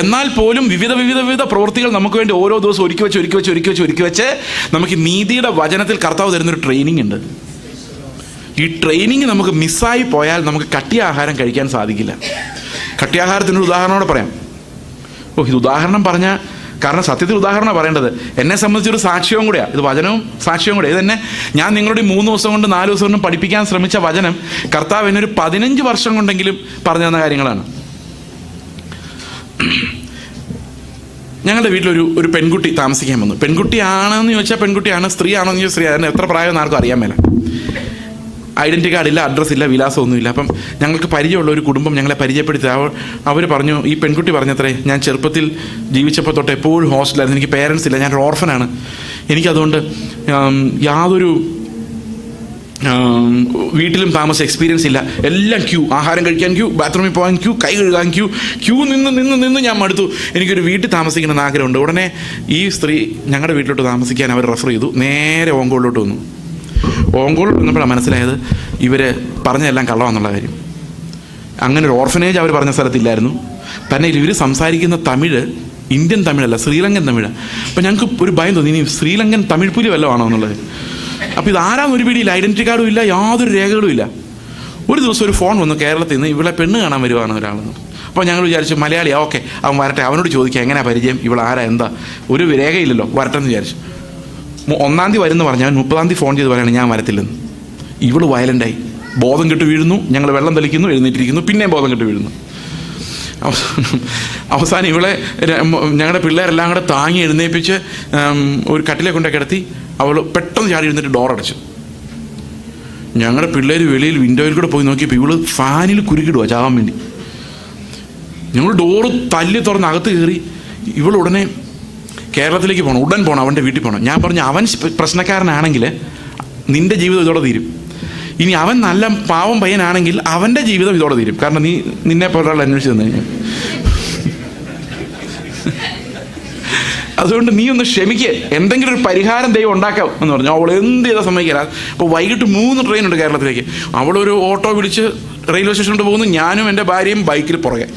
എന്നാൽ പോലും വിവിധ പ്രവൃത്തികൾ നമുക്ക് വേണ്ടി ഓരോ ദിവസം ഒരുക്കി വെച്ച് നമുക്ക് നീതിയുടെ വചനത്തിൽ കർത്താവ് തരുന്നൊരു ട്രെയിനിങ് ഉണ്ട്. ഈ ട്രെയിനിങ് നമുക്ക് മിസ്സായി പോയാൽ നമുക്ക് കട്ടിയ ആഹാരം കഴിക്കാൻ സാധിക്കില്ല. കട്ടിയാഹാരത്തിനൊരു ഉദാഹരണത്തോടെ പറയാം. ഇത് ഉദാഹരണം പറഞ്ഞാൽ, കാരണം സത്യത്തിൽ ഉദാഹരണം പറയേണ്ടത് എന്നെ സംബന്ധിച്ചൊരു സാക്ഷ്യവും കൂടെയാണ്, ഇത് വചനവും സാക്ഷ്യവും കൂടെ. ഇത് തന്നെ ഞാൻ നിങ്ങളോട് 3 ദിവസം കൊണ്ട് 4 ദിവസം കൊണ്ടും പഠിപ്പിക്കാൻ ശ്രമിച്ച വചനം കർത്താവ് എന്നൊരു 15 വർഷം കൊണ്ടെങ്കിലും പറഞ്ഞു തന്ന കാര്യങ്ങളാണ്. ഞങ്ങളുടെ വീട്ടിലൊരു പെൺകുട്ടി താമസിക്കാൻ വന്നു. പെൺകുട്ടിയാണെന്ന് ചോദിച്ചാൽ പെൺകുട്ടിയാണ്, സ്ത്രീയാണെന്ന് ചോദിച്ചാൽ സ്ത്രീ. അതിന് എത്ര പ്രായം ആർക്കും അറിയാൻ മേല. ഐഡൻറ്റി കാർഡില്ല, അഡ്രസ്സില്ല, വിലാസമൊന്നുമില്ല. അപ്പം ഞങ്ങൾക്ക് പരിചയമുള്ള ഒരു കുടുംബം ഞങ്ങളെ പരിചയപ്പെടുത്തി. അവർ പറഞ്ഞു, ഈ പെൺകുട്ടി പറഞ്ഞത്രേ, ഞാൻ ചെറുപ്പത്തിൽ ജീവിച്ചപ്പോൾ തൊട്ട് എപ്പോഴും ഹോസ്റ്റലായിരുന്നു, എനിക്ക് പേരൻസ് ഇല്ല, ഞാനൊരു ഓർഫനാണ്, എനിക്കതുകൊണ്ട് യാതൊരു വീട്ടിലും താമസ എക്സ്പീരിയൻസ് ഇല്ല. എല്ലാം ക്യൂ, ആഹാരം കഴിക്കാൻ ക്യൂ, ബാത്റൂമിൽ പോകാൻ ക്യൂ, കൈ കഴുകാൻ ക്യൂ നിന്ന് ഞാൻ മടുത്തു, എനിക്കൊരു വീട്ടിൽ താമസിക്കണമെന്ന് ആഗ്രഹമുണ്ട്. ഉടനെ ഈ സ്ത്രീ ഞങ്ങളുടെ വീട്ടിലോട്ട് താമസിക്കാൻ അവർ റെഫർ ചെയ്തു. നേരെ ഓങ്കോളിലോട്ട് വന്നു. ഓങ്കോളിൽ വന്നപ്പോഴാണ് മനസ്സിലായത് ഇവർ പറഞ്ഞതെല്ലാം കള്ളമാണെന്നുള്ള കാര്യം. അങ്ങനെ ഒരു ഓർഫനേജ് അവർ പറഞ്ഞ സ്ഥലത്തില്ലായിരുന്നു. തന്നെ ഇവർ സംസാരിക്കുന്ന തമിഴ് ഇന്ത്യൻ തമിഴല്ല, ശ്രീലങ്കൻ തമിഴ്. അപ്പം ഞങ്ങൾക്ക് ഒരു ഭയം തോന്നി, ഇനി ശ്രീലങ്കൻ തമിഴ് പുലി വല്ലതും ആണോ എന്നുള്ളത്. അപ്പോൾ ഇതാരാന്ന് ഒരു പിടിയില്ല, ഐഡൻറ്റി കാർഡും ഇല്ല, യാതൊരു രേഖകളും ഇല്ല. ഒരു ദിവസം ഒരു ഫോൺ വന്നു, കേരളത്തിൽ നിന്ന് ഇവളെ പെണ്ണ് കാണാൻ വരുവാണ് ഒരാളെന്ന്. അപ്പോൾ ഞങ്ങൾ വിചാരിച്ചു മലയാളിയാ, ഓക്കെ അവൻ വരട്ടെ, അവനോട് ചോദിക്കാം എങ്ങനെയാണ് പരിചയം, ഇവളാരാ എന്താ, ഒരു രേഖയില്ലല്ലോ, വരട്ടെ എന്ന് വിചാരിച്ചു. 1-ാം തീയതി വരുമെന്ന് പറഞ്ഞാൽ 30-ാം തീയതി ഫോൺ ചെയ്ത് പറയാണ് ഞാൻ വരത്തില്ലെന്ന്. ഇവള് വയലൻ്റായി, ബോധം കെട്ട് വീഴുന്നു, ഞങ്ങൾ വെള്ളം തളിക്കുന്നു, എഴുന്നേറ്റിരിക്കുന്നു, പിന്നെയും ബോധം കെട്ട് വീഴുന്നു. അവസാനം ഇവളെ ഞങ്ങളുടെ പിള്ളേരെല്ലാം കൂടെ താങ്ങി എഴുന്നേൽപ്പിച്ച് ഒരു കട്ടിലെ കൊണ്ടേ കിടത്തി. അവൾ പെട്ടെന്ന് ചാടി എഴുന്നേറ്റ് ഡോറടച്ചു. ഞങ്ങളുടെ പിള്ളേർ വെളിയിൽ വിൻഡോയിൽ കൂടെ പോയി നോക്കിയപ്പോൾ ഇവള് ഫാനിൽ കുരുക്കിടുക ചാവാൻ വേണ്ടി. ഞങ്ങൾ ഡോറ് തല്ലി തുറന്ന് അകത്ത് കയറി. ഇവൾ ഉടനെ കേരളത്തിലേക്ക് പോകണം, ഉടൻ പോകണം, അവൻ്റെ വീട്ടിൽ പോകണം. ഞാൻ പറഞ്ഞു, അവൻ പ്രശ്നക്കാരനാണെങ്കിൽ നിൻ്റെ ജീവിതം ഇതോടെ തീരും. ഇനി അവൻ നല്ല പാവം പയ്യനാണെങ്കിൽ അവൻ്റെ ജീവിതം ഇതോടെ തീരും. കാരണം നിന്നെ പോലെ ഒരാൾ അന്വേഷിച്ച് തന്നു കഴിഞ്ഞാൽ അതുകൊണ്ട് നീ ഒന്ന് ക്ഷമിക്കുക, എന്തെങ്കിലും ഒരു പരിഹാരം ദൈവം ഉണ്ടാക്കാം എന്ന് പറഞ്ഞു. അവൾ എന്ത് ചെയ്താൽ സമ്മതിക്കില്ല. അപ്പോൾ വൈകിട്ട് 3 ട്രെയിനുണ്ട് കേരളത്തിലേക്ക്. അവളൊരു ഓട്ടോ വിളിച്ച് റെയിൽവേ സ്റ്റേഷനിലോട്ട് പോകുന്നു, ഞാനും എൻ്റെ ഭാര്യയും ബൈക്കിൽ പുറകെ.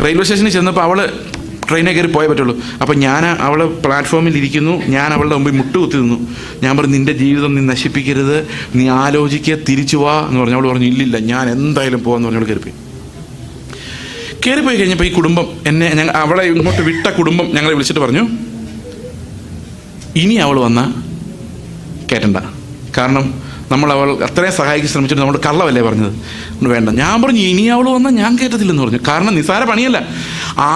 റെയിൽവേ സ്റ്റേഷനിൽ ചെന്നപ്പോൾ അവൾ ട്രെയിനിൽ കയറി പോയേ പറ്റുള്ളൂ. അപ്പം ഞാൻ അവൾ പ്ലാറ്റ്ഫോമിൽ ഇരിക്കുന്നു, ഞാൻ അവളുടെ മുമ്പിൽ മുട്ടുകുത്തി നിന്നു. ഞാൻ പറഞ്ഞു, നിൻ്റെ ജീവിതം നീ നശിപ്പിക്കരുത്, നീ ആലോചിക്കുക, തിരിച്ചു വാ എന്ന് പറഞ്ഞു. അവൾ പറഞ്ഞു, ഇല്ലില്ല ഞാൻ എന്തായാലും പോകാമെന്ന് പറഞ്ഞു. അവൾ കയറിപ്പോയി കഴിഞ്ഞപ്പോൾ ഈ കുടുംബം അവളെ ഇങ്ങോട്ട് വിട്ട കുടുംബം ഞങ്ങളെ വിളിച്ചിട്ട് പറഞ്ഞു, ഇനി അവൾ വന്നാൽ കയറ്റണ്ട, കാരണം അവൾ അത്രയും സഹായിക്കാൻ ശ്രമിച്ചിട്ട് നമ്മൾ കള്ളവല്ലേ പറഞ്ഞത്, വേണ്ട. ഞാൻ പറഞ്ഞു, ഇനി അവൾ വന്നാൽ ഞാൻ കയറ്റത്തില്ലെന്ന് പറഞ്ഞു. കാരണം നിസ്സാര പണിയല്ല.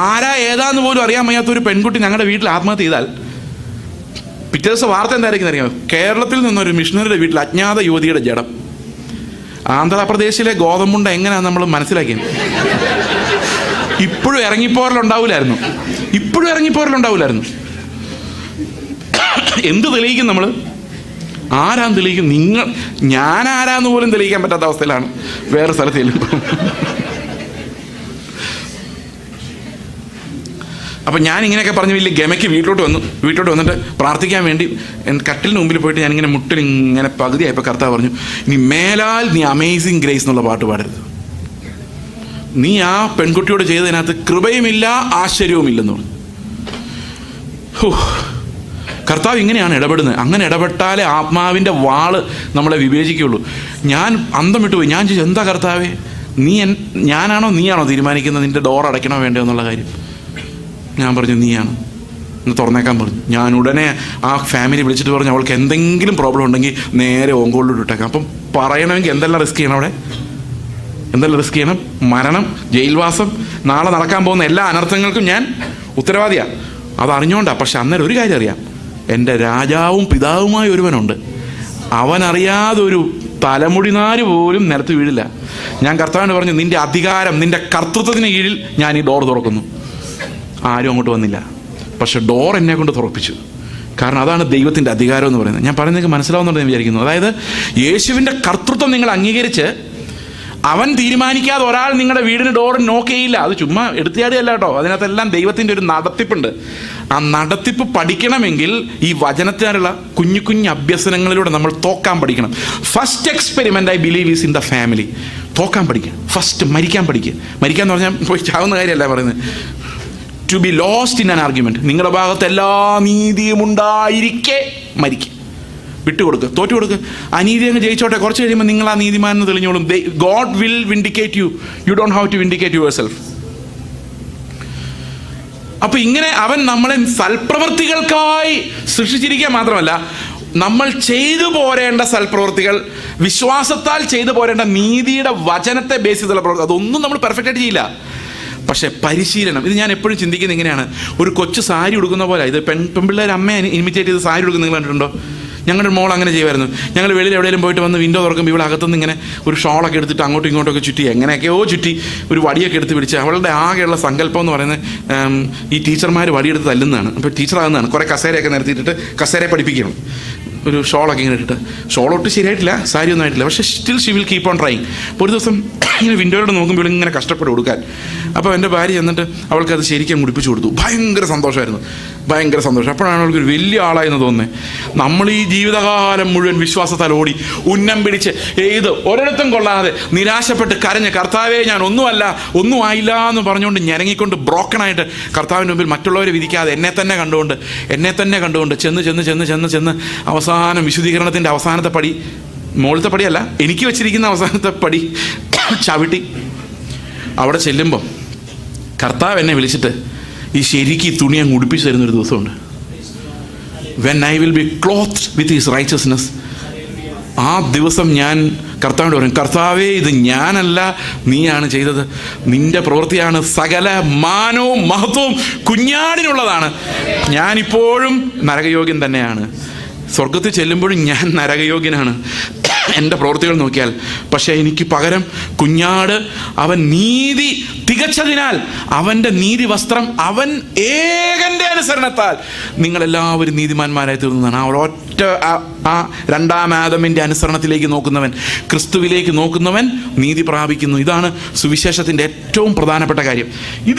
ആരാ ഏതാന്ന് പോലും അറിയാൻ വയ്യാത്തൊരു പെൺകുട്ടി ഞങ്ങളുടെ വീട്ടിൽ ആത്മഹത്യ ചെയ്താൽ പിറ്റേ ദിവസം വാർത്ത എന്തായിരിക്കും അറിയാമോ? കേരളത്തിൽ നിന്നൊരു മിഷണറിയുടെ വീട്ടിൽ അജ്ഞാത യുവതിയുടെ ജഡം. ആന്ധ്രാപ്രദേശിലെ ഗോതമ്പുണ്ട എങ്ങനെയാണെന്ന് നമ്മൾ മനസ്സിലാക്കിയത്. ഇപ്പോഴും ഇറങ്ങിപ്പോരലുണ്ടാവില്ലായിരുന്നു. എന്ത് തെളിയിക്കും നമ്മൾ? ആരാന്ന് തെളിയിക്കും? ഞാൻ ആരാന്ന് പോലും തെളിയിക്കാൻ പറ്റാത്ത അവസ്ഥയിലാണ് വേറെ സ്ഥലത്ത് ചെല്ലുമ്പോൾ. അപ്പം ഞാൻ ഇങ്ങനെയൊക്കെ പറഞ്ഞ് വലിയ ഗമയ്ക്ക് വീട്ടിലോട്ട് വന്നിട്ട് പ്രാർത്ഥിക്കാൻ വേണ്ടി കട്ടിലിന് മുമ്പിൽ പോയിട്ട് ഞാനിങ്ങനെ മുട്ടിൽ ഇങ്ങനെ പകുതിയായപ്പോൾ കർത്താവ് പറഞ്ഞു, ഇനി മേലാൽ നീ അമേസിങ് ഗ്രേസ് എന്നുള്ള പാട്ട് പാടരുത്. നീ ആ പെൺകുട്ടിയോട് ചെയ്തതിനകത്ത് കൃപയുമില്ല ആശ്ചര്യവുമില്ലെന്ന് പറഞ്ഞു. കർത്താവ് ഇങ്ങനെയാണ് ഇടപെടുന്നത്. അങ്ങനെ ഇടപെട്ടാലേ ആത്മാവിൻ്റെ വാള് നമ്മളെ വിവേചിക്കുള്ളൂ. ഞാൻ അന്തം വിട്ടുപോയി. ഞാൻ ചോദിച്ചു, എന്താ കർത്താവേ, ഞാനാണോ നീയാണോ തീരുമാനിക്കുന്നത് നിൻ്റെ ഡോർ അടയ്ക്കണോ വേണ്ടോ എന്നുള്ള കാര്യം? ഞാൻ പറഞ്ഞു, നീയാണ്, ഒന്ന് തുറന്നേക്കാൻ പറഞ്ഞു. ഞാൻ ഉടനെ ആ ഫാമിലി വിളിച്ചിട്ട് പറഞ്ഞു, അവൾക്ക് എന്തെങ്കിലും പ്രോബ്ലം ഉണ്ടെങ്കിൽ നേരെ ഓങ്കോളിലോട്ട് ഇട്ടേക്കാം. അപ്പം പറയണമെങ്കിൽ എന്തെല്ലാം റിസ്ക് ചെയ്യണം അവിടെ? എന്തെല്ലാം റിസ്ക് ചെയ്യണം? മരണം, ജയിൽവാസം, നാളെ നടക്കാൻ പോകുന്ന എല്ലാ അനർത്ഥങ്ങൾക്കും ഞാൻ ഉത്തരവാദിയാണ്. അതറിഞ്ഞുകൊണ്ടാണ്. പക്ഷെ അന്നേരം ഒരു കാര്യം അറിയാം, എൻ്റെ രാജാവും പിതാവുമായ ഒരുവനുണ്ട്. അവനറിയാതെ ഒരു തലമുടിനാര് പോലും നിലത്ത് വീഴില്ല. ഞാൻ കർത്താവിന് പറഞ്ഞു, നിൻ്റെ അധികാരം, നിൻ്റെ കർത്തൃത്വത്തിന് കീഴിൽ ഞാൻ ഈ ഡോർ തുറക്കുന്നു. ആരും അങ്ങോട്ട് വന്നില്ല. പക്ഷെ ഡോർ എന്നെ കൊണ്ട് തുറപ്പിച്ചു. കാരണം അതാണ് ദൈവത്തിൻ്റെ അധികാരം എന്ന് പറയുന്നത്. ഞാൻ പറയുന്നത് നിങ്ങൾക്ക് മനസ്സിലാവുന്നുണ്ടെന്ന് ഞാൻ വിചാരിക്കുന്നു. അതായത് യേശുവിൻ്റെ കർത്തൃത്വം നിങ്ങൾ അംഗീകരിച്ച് അവൻ തീരുമാനിക്കാതെ ഒരാൾ നിങ്ങളുടെ വീടിന് ഡോർ നോക്ക് ചെയ്യില്ല. അത് ചുമ്മാ എടുത്തിയാടിയല്ല കേട്ടോ. അതിനകത്തെല്ലാം ദൈവത്തിൻ്റെ ഒരു നടത്തിപ്പുണ്ട്. ആ നടത്തിപ്പ് പഠിക്കണമെങ്കിൽ ഈ വചനത്തിനുള്ള കുഞ്ഞു കുഞ്ഞു അഭ്യസനങ്ങളിലൂടെ നമ്മൾ തോക്കാൻ പഠിക്കണം. First experiment I believe is in the family. തോക്കാൻ പഠിക്കുക. ഫസ്റ്റ് മരിക്കാൻ പഠിക്കുക. മരിക്കാന്ന് പറഞ്ഞാൽ പോയി ചാവുന്ന കാര്യമല്ല പറയുന്നത്. To be lost in an argument. നിങ്ങളുടെ ഭാഗത്ത് എല്ലാ നീതിയും ഉണ്ടായിരിക്കെ മരിക്കുക. വിട്ടുകൊടുക്കുക, തോറ്റു കൊടുക്കുക. അനീതി അങ്ങ് ജയിച്ചോട്ടെ. കുറച്ച് കഴിയുമ്പോൾ നിങ്ങൾ ആ നീതിമാനെന്ന് തെളിഞ്ഞോളും. God will vindicate you. You don't have to vindicate yourself. അപ്പൊ ഇങ്ങനെ അവൻ നമ്മളെ സൽപ്രവൃത്തികൾക്കായി സൃഷ്ടിച്ചിരിക്കുക മാത്രമല്ല, നമ്മൾ ചെയ്തു പോരേണ്ട സൽപ്രവൃത്തികൾ, വിശ്വാസത്താൽ ചെയ്തു പോരേണ്ട നീതിയുടെ വചനത്തെ ബേസ് ചെയ്തുള്ള പ്രവൃത്തി, അതൊന്നും നമ്മൾ പെർഫെക്റ്റ് ആയിട്ട് ചെയ്യില്ല. പക്ഷേ പരിശീലനം. ഇത് ഞാൻ എപ്പോഴും ചിന്തിക്കുന്നത് ഇങ്ങനെയാണ്. ഒരു കൊച്ചു സാരി ഉടുക്കുന്ന പോലെ, ഇത് പെൺപിള്ളേർ അമ്മയെ ഇമിറ്റേറ്റ് ചെയ്ത് സാരി ഉടുക്കുന്ന നിങ്ങൾ കണ്ടിട്ടുണ്ടോ? ഞങ്ങളുടെ മോൾ അങ്ങനെ ചെയ്യുമായിരുന്നു. ഞങ്ങൾ വെളിയിൽ എവിടെയെങ്കിലും പോയിട്ട് വന്ന് വിൻഡോ തുറക്കുമ്പോൾ ഇവിടെ അകത്തുനിന്ന് ഇങ്ങനെ ഒരു ഷോളൊക്കെ എടുത്തിട്ട് അങ്ങോട്ടും ഇങ്ങോട്ടൊക്കെ ചുറ്റി, എങ്ങനെയൊക്കെയോ ചുറ്റി ഒരു വടിയൊക്കെ എടുത്ത് പിടിച്ച്, അവളുടെ ആകെയുള്ള സങ്കല്പം എന്ന് പറയുന്നത് ഈ ടീച്ചർമാർ വടിയെടുത്ത് തല്ലുന്നതാണ്. അപ്പോൾ ടീച്ചറാകുന്നതാണ്. കുറേ കസേരയൊക്കെ നിരത്തിയിട്ടിട്ട് കസേരയെ പഠിപ്പിക്കണം. ഒരു ഷോളൊക്കെ ഇങ്ങനെ ഇട്ടിട്ട്, ഷോളൊട്ട് ശരിയായിട്ടില്ല, സാരി ഒന്നും ആയിട്ടില്ല, പക്ഷേ still she will keep on trying. അപ്പോൾ ഒരു ദിവസം ഇങ്ങനെ വിൻഡോയിലൂടെ നോക്കുമ്പോൾ ഇങ്ങനെ കഷ്ടപ്പെട്ട് കൊടുക്കാൻ. അപ്പോൾ എൻ്റെ ഭാര്യ ചെന്നിട്ട് അവൾക്കത് ശരിക്കും മുടിപ്പിച്ചു കൊടുത്തു. ഭയങ്കര സന്തോഷമായിരുന്നു, ഭയങ്കര സന്തോഷം. അപ്പോഴാണ് അവൾക്കൊരു വലിയ ആളായെന്ന് തോന്നുന്നത്. നമ്മൾ ഈ ജീവിതകാലം മുഴുവൻ വിശ്വാസത്താൽ ഓടി ഉന്നം പിടിച്ച് ഒരിടത്തും കൊള്ളാതെ നിരാശപ്പെട്ട് കരഞ്ഞ്, കർത്താവേ ഞാൻ ഒന്നും ആയില്ല എന്ന് പറഞ്ഞുകൊണ്ട് ഞരങ്ങിക്കൊണ്ട് ബ്രോക്കണായിട്ട് കർത്താവിൻ്റെ മുമ്പിൽ മറ്റുള്ളവരെ വിധിക്കാതെ എന്നെ തന്നെ കണ്ടുകൊണ്ട് ചെന്ന് അവസാനം വിശുദ്ധീകരണത്തിൻ്റെ അവസാനത്തെ പടി, മുകളിലത്തെ പടിയല്ല, എനിക്ക് വെച്ചിരിക്കുന്ന അവസാനത്തെ പടി ചവിട്ടി അവിടെ ചെല്ലുമ്പം കർത്താവ് എന്നെ വിളിച്ചിട്ട് ഈ ശരിക്ക് തുണി അങ്ങ് ഉടുപ്പിച്ച് തരുന്നൊരു ദിവസമുണ്ട്. When I will be clothed with his righteousness. ആ ദിവസം ഞാൻ കർത്താവിനോട് പറയും, കർത്താവേ ഇത് ഞാനല്ല, നീയാണ് ചെയ്തത്, നിന്റെ പ്രവൃത്തിയാണ്, സകല മാനവും മഹത്വവും കുഞ്ഞാടിനുള്ളതാണ്. ഞാനിപ്പോഴും നരകയോഗ്യൻ തന്നെയാണ്. സ്വർഗത്തിൽ ചെല്ലുമ്പോഴും ഞാൻ നരകയോഗ്യനാണ്. എൻ്റെ പ്രവൃത്തികൾ നോക്കിയാൽ. പക്ഷേ എനിക്ക് പകരം കുഞ്ഞാട് അവൻ നീതി തികച്ചതിനാൽ അവൻ്റെ നീതി വസ്ത്രം അവൻ ഏകൻ്റെ അനുസരണത്താൽ നിങ്ങളെല്ലാവരും നീതിമാന്മാരായി തീർന്നതാണ്. ആ ഒരൊറ്റ ആ രണ്ടാം ആദമിൻ്റെ അനുസരണത്തിലേക്ക് നോക്കുന്നവൻ, ക്രിസ്തുവിലേക്ക് നോക്കുന്നവൻ നീതി പ്രാപിക്കുന്നു. ഇതാണ് സുവിശേഷത്തിൻ്റെ ഏറ്റവും പ്രധാനപ്പെട്ട കാര്യം.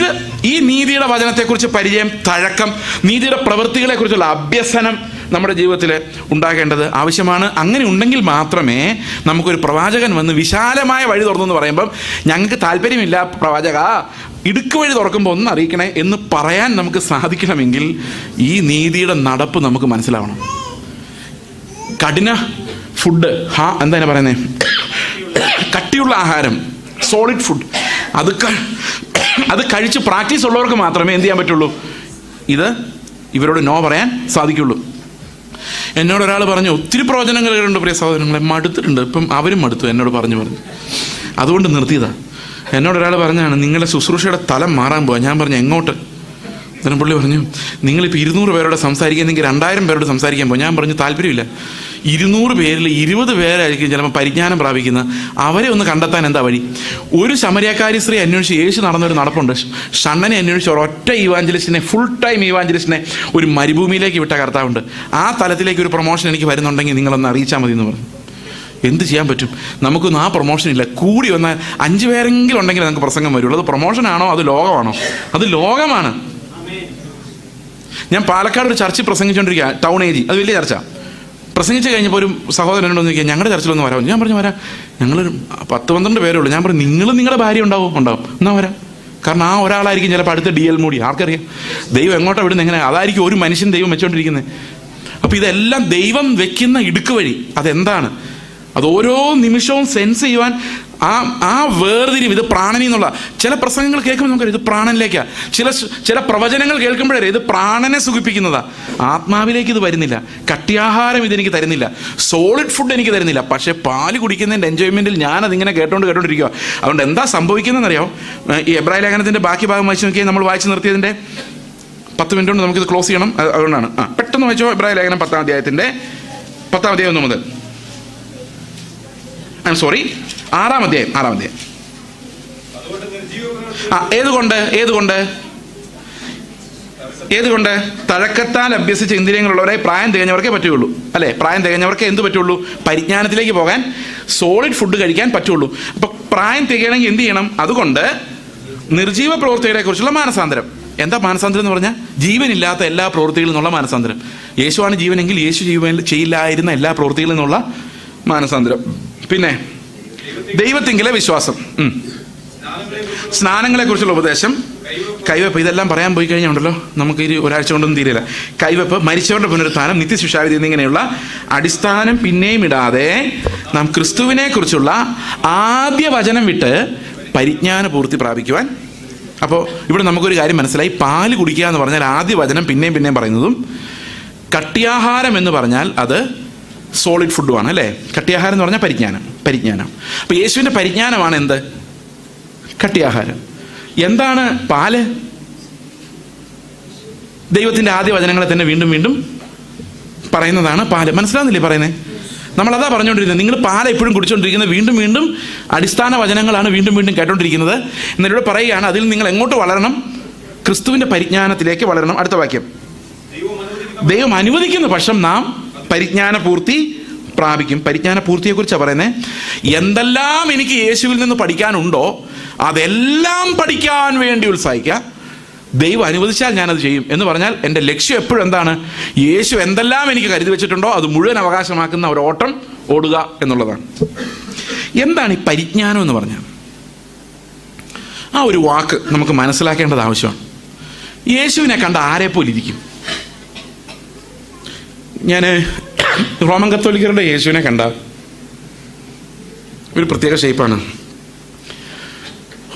ഈ നീതിയുടെ വചനത്തെക്കുറിച്ച് പരിചയം, തഴക്കം, നീതിയുടെ പ്രവൃത്തികളെക്കുറിച്ചുള്ള അഭ്യസനം നമ്മുടെ ജീവിതത്തിൽ ഉണ്ടാകേണ്ടത് ആവശ്യമാണ്. അങ്ങനെ ഉണ്ടെങ്കിൽ മാത്രമേ നമുക്കൊരു പ്രവാചകൻ വന്ന് വിശാലമായ വഴി തുറന്നു പറയുമ്പം ഞങ്ങൾക്ക് താല്പര്യമില്ല പ്രവാചക, ഇടുക്ക് വഴി തുറക്കുമ്പോൾ ഒന്ന് അറിയിക്കണേ എന്ന് പറയാൻ നമുക്ക് സാധിക്കണമെങ്കിൽ ഈ നീതിയുടെ നടപ്പ് നമുക്ക് മനസ്സിലാവണം. കഠിന ഫുഡ്, എന്താ പറയുന്നത്, കട്ടിയുള്ള ആഹാരം, സോളിഡ് ഫുഡ്, അത് കഴിച്ച് പ്രാക്ടീസ് ഉള്ളവർക്ക് മാത്രമേ എന്ത് ചെയ്യാൻ പറ്റുള്ളൂ, ഇവരോട് നോ പറയാൻ സാധിക്കുള്ളൂ. എന്നോട് ഒരാൾ പറഞ്ഞു, ഒത്തിരി പ്രവചനങ്ങൾ കേട്ടിട്ടുണ്ട് പ്രിയ സഹോദരങ്ങളെ, മടുത്തിട്ടുണ്ട്. ഇപ്പം അവരും മടുത്തു എന്നോട് പറഞ്ഞു അതുകൊണ്ട് നിർത്തിയതാ. എന്നോട് ഒരാൾ പറഞ്ഞാണ്, നിങ്ങളുടെ ശുശ്രൂഷയുടെ തലം മാറാൻ പോവാ. ഞാൻ പറഞ്ഞു എങ്ങോട്ട്? അന്നേരം പുള്ളി പറഞ്ഞു, നിങ്ങളിപ്പോൾ 200 പേരോട് സംസാരിക്കുന്നെങ്കിൽ 2000 പേരോട് സംസാരിക്കാൻ പോകും. ഞാൻ പറഞ്ഞു താല്പര്യമില്ല. 200 പേരിൽ 20 പേരായിരിക്കും ചിലപ്പോൾ പരിജ്ഞാനം പ്രാപിക്കുന്നത്. അവരെ ഒന്ന് കണ്ടെത്താൻ എന്താ വഴി? ഒരു ശമരിയക്കാരി സ്ത്രീ അന്വേഷിച്ച് യേശു നടന്നൊരു നടപ്പുണ്ട്. ഷണ്ണനെ അന്വേഷിച്ച് ഒരൊറ്റ ഇവാഞ്ചലിസ്റ്റിനെ, ഫുൾ ടൈം ഇവാഞ്ചലിസ്റ്റിനെ ഒരു മരുഭൂമിയിലേക്ക് വിട്ട കർത്താവുണ്ട്. ആ തലത്തിലേക്ക് ഒരു പ്രൊമോഷൻ എനിക്ക് വരുന്നുണ്ടെങ്കിൽ നിങ്ങളൊന്ന് അറിയിച്ചാൽ മതി എന്ന് പറഞ്ഞു. എന്ത് ചെയ്യാൻ പറ്റും? നമുക്കൊന്നും ആ പ്രൊമോഷൻ ഇല്ല. കൂടി വന്നാൽ 5 പേരെങ്കിലും ഉണ്ടെങ്കിൽ നമുക്ക് പ്രസംഗം വരുള്ളൂ. അത് പ്രൊമോഷനാണോ അത് ലോകമാണോ? അത് ലോകമാണ്. ഞാൻ പാലക്കാട് ഒരു ചർച്ചിൽ പ്രസംഗിച്ചുകൊണ്ടിരിക്കുക, ടൗൺ ഏജി, അത് വലിയ ചർച്ച. പ്രസംഗിച്ച് കഴിഞ്ഞപ്പോൾ ഒരു സഹോദരനോട് ചോദിക്കുക, ഞങ്ങളുടെ ചർച്ചിലൊന്ന് വരാമോ? ഞാൻ പറഞ്ഞു വരാം. ഞങ്ങളൊരു 10-12 പേരേ ഉള്ളൂ. ഞാൻ പറഞ്ഞു നിങ്ങളുടെ ഭാര്യ ഉണ്ടാവും എന്നാൽ വരാം. കാരണം ആ ഒരാളായിരിക്കും ചിലപ്പോൾ അടുത്ത DL മൂടി, ആർക്കറിയാം ദൈവം എങ്ങോട്ടാണ് വിടുന്നത്, എങ്ങനെ അതായിരിക്കും ഒരു മനുഷ്യൻ ദൈവം വെച്ചുകൊണ്ടിരിക്കുന്നത്. അപ്പോൾ ഇതെല്ലാം ദൈവം വെക്കുന്ന ഇടുക്ക് വഴി. അതെന്താണ്? അത് ഓരോ നിമിഷവും സെൻസ് ചെയ്യുവാൻ ആ വേർതിരിവ്. ഇത് പ്രാണനിൽ നിന്നുള്ള ചില പ്രസംഗങ്ങൾ കേൾക്കുമ്പോൾ നമുക്കറിയാം ഇത് പ്രാണനിലേക്കാണ്. ചില പ്രവചനങ്ങൾ കേൾക്കുമ്പോഴേ ഇത് പ്രാണനെ സുഖിപ്പിക്കുന്നതാ, ആത്മാവിലേക്ക് ഇത് വരുന്നില്ല. കട്ടിയാഹാരം ഇതെനിക്ക് തരുന്നില്ല, സോളിഡ് ഫുഡ് എനിക്ക് തരുന്നില്ല. പക്ഷേ പാല് കുടിക്കുന്നതിൻ്റെ എൻജോയ്മെൻറ്റിൽ ഞാനതിങ്ങനെ കേട്ടോണ്ടിരിക്കുക. അതുകൊണ്ട് എന്താ സംഭവിക്കുന്നതെന്നറിയാമോ? ഈ എബ്രായ ലേഖനത്തിൻ്റെ ബാക്കി ഭാഗം വായിച്ച് നോക്കിയാൽ നമ്മൾ വായിച്ച് നിർത്തിയതിൻ്റെ 10 മിനിറ്റ് കൊണ്ട് നമുക്കിത് ക്ലോസ് ചെയ്യണം. അതുകൊണ്ടാണ് പെട്ടെന്ന് വായിച്ചോ. എബ്രായ ലേഖനം 10-ാം അധ്യായത്തിൻ്റെ 10-ാം അധ്യായം 1 മുതൽ, 6-ാം അധ്യായം. ഏതുകൊണ്ട് തഴക്കത്താൽ അഭ്യസിച്ച ഇന്ദ്രിയങ്ങളുള്ളവരെ പ്രായം തികഞ്ഞവർക്കേ പറ്റുള്ളൂ, അല്ലേ? പ്രായം തികഞ്ഞവർക്കേ എന്ത് പറ്റുള്ളൂ? പരിജ്ഞാനത്തിലേക്ക് പോകാൻ, സോളിഡ് ഫുഡ് കഴിക്കാൻ പറ്റുള്ളൂ. അപ്പൊ പ്രായം തികയണമെങ്കിൽ എന്ത് ചെയ്യണം? അതുകൊണ്ട് നിർജീവ പ്രവൃത്തികളെ കുറിച്ചുള്ള മാനസാന്തരം. എന്താ മാനസാന്തരം എന്ന് പറഞ്ഞാൽ? ജീവനില്ലാത്ത എല്ലാ പ്രവൃത്തികളിൽ നിന്നുള്ള മാനസാന്തരം. യേശുവാണ് ജീവനെങ്കിൽ യേശു ജീവൻ ചെയ്യില്ലായിരുന്ന എല്ലാ പ്രവൃത്തികളിൽ നിന്നുള്ള മാനസാന്തരം. പിന്നെ ദൈവത്തിങ്കിലെ വിശ്വാസം, സ്നാനങ്ങളെ കുറിച്ചുള്ള ഉപദേശം, കൈവെപ്പ്. ഇതെല്ലാം പറയാൻ പോയി കഴിഞ്ഞാൽ ഉണ്ടല്ലോ നമുക്ക് ഒരാഴ്ച കൊണ്ടൊന്നും തീരില്ല. കൈവെപ്പ്, മരിച്ചവരുടെ പുനരുത്ഥാനം, നിത്യശിക്ഷാവിധി എന്നിങ്ങനെയുള്ള അടിസ്ഥാനം പിന്നെയും ഇടാതെ നാം ക്രിസ്തുവിനെ കുറിച്ചുള്ള ആദ്യ വചനം വിട്ട് പരിജ്ഞാന പൂർത്തി പ്രാപിക്കുവാൻ. അപ്പോൾ ഇവിടെ നമുക്കൊരു കാര്യം മനസ്സിലായി. പാല് കുടിക്കുക എന്ന് പറഞ്ഞാൽ ആദ്യ വചനം പിന്നെയും പറയുന്നതും, കട്ടിയാഹാരം എന്ന് പറഞ്ഞാൽ അത് സോളിഡ് ഫുഡുമാണ്, അല്ലേ? കട്ടിയാഹാരം എന്ന് പറഞ്ഞാൽ പരിജ്ഞാനം. അപ്പോൾ യേശുവിൻ്റെ പരിജ്ഞാനമാണ് എന്ത്? കട്ടിയാഹാരം. എന്താണ് പാല്? ദൈവത്തിൻ്റെ ആദ്യ വചനങ്ങളെ തന്നെ വീണ്ടും പറയുന്നതാണ് പാല്. മനസ്സിലാവുന്നില്ലേ പറയുന്നത്? നമ്മളതാ പറഞ്ഞുകൊണ്ടിരുന്നത്. നിങ്ങൾ പാല് എപ്പോഴും കുടിച്ചുകൊണ്ടിരിക്കുന്നത് വീണ്ടും അടിസ്ഥാന വചനങ്ങളാണ് വീണ്ടും കേട്ടോണ്ടിരിക്കുന്നത്. എന്നിവിടെ പറയുകയാണ്, അതിൽ നിങ്ങൾ എങ്ങോട്ട് വളരണം? ക്രിസ്തുവിൻ്റെ പരിജ്ഞാനത്തിലേക്ക് വളരണം. അടുത്ത വാക്യം, ദൈവം അനുവദിക്കുന്ന പക്ഷം നാം പരിജ്ഞാന പൂർത്തി പ്രാപിക്കും. പരിജ്ഞാന പൂർത്തിയെക്കുറിച്ചാണ് പറയുന്നത്. എന്തെല്ലാം എനിക്ക് യേശുവിൽ നിന്ന് പഠിക്കാനുണ്ടോ അതെല്ലാം പഠിക്കാൻ വേണ്ടി ഉത്സാഹിക്കുക. ദൈവം അനുവദിച്ചാൽ ഞാനത് ചെയ്യും എന്ന് പറഞ്ഞാൽ എൻ്റെ ലക്ഷ്യം എപ്പോഴും എന്താണ്? യേശു എന്തെല്ലാം എനിക്ക് കരുതി വെച്ചിട്ടുണ്ടോ അത് മുഴുവൻ അവകാശമാക്കുന്ന ഒരു ഓട്ടം ഓടുക എന്നുള്ളതാണ്. എന്താണ് ഈ പരിജ്ഞാനം എന്ന് പറഞ്ഞാൽ? ആ ഒരു വാക്ക് നമുക്ക് മനസ്സിലാക്കേണ്ടത് ആവശ്യമാണ്. യേശുവിനെ കണ്ട ആരെപ്പോലെ ഇരിക്കും? ഞാൻ റോമൻ കത്തോലിക്കരുടെ യേശുവിനെ കണ്ട ഒരു പ്രത്യേക ഷേപ്പാണ്.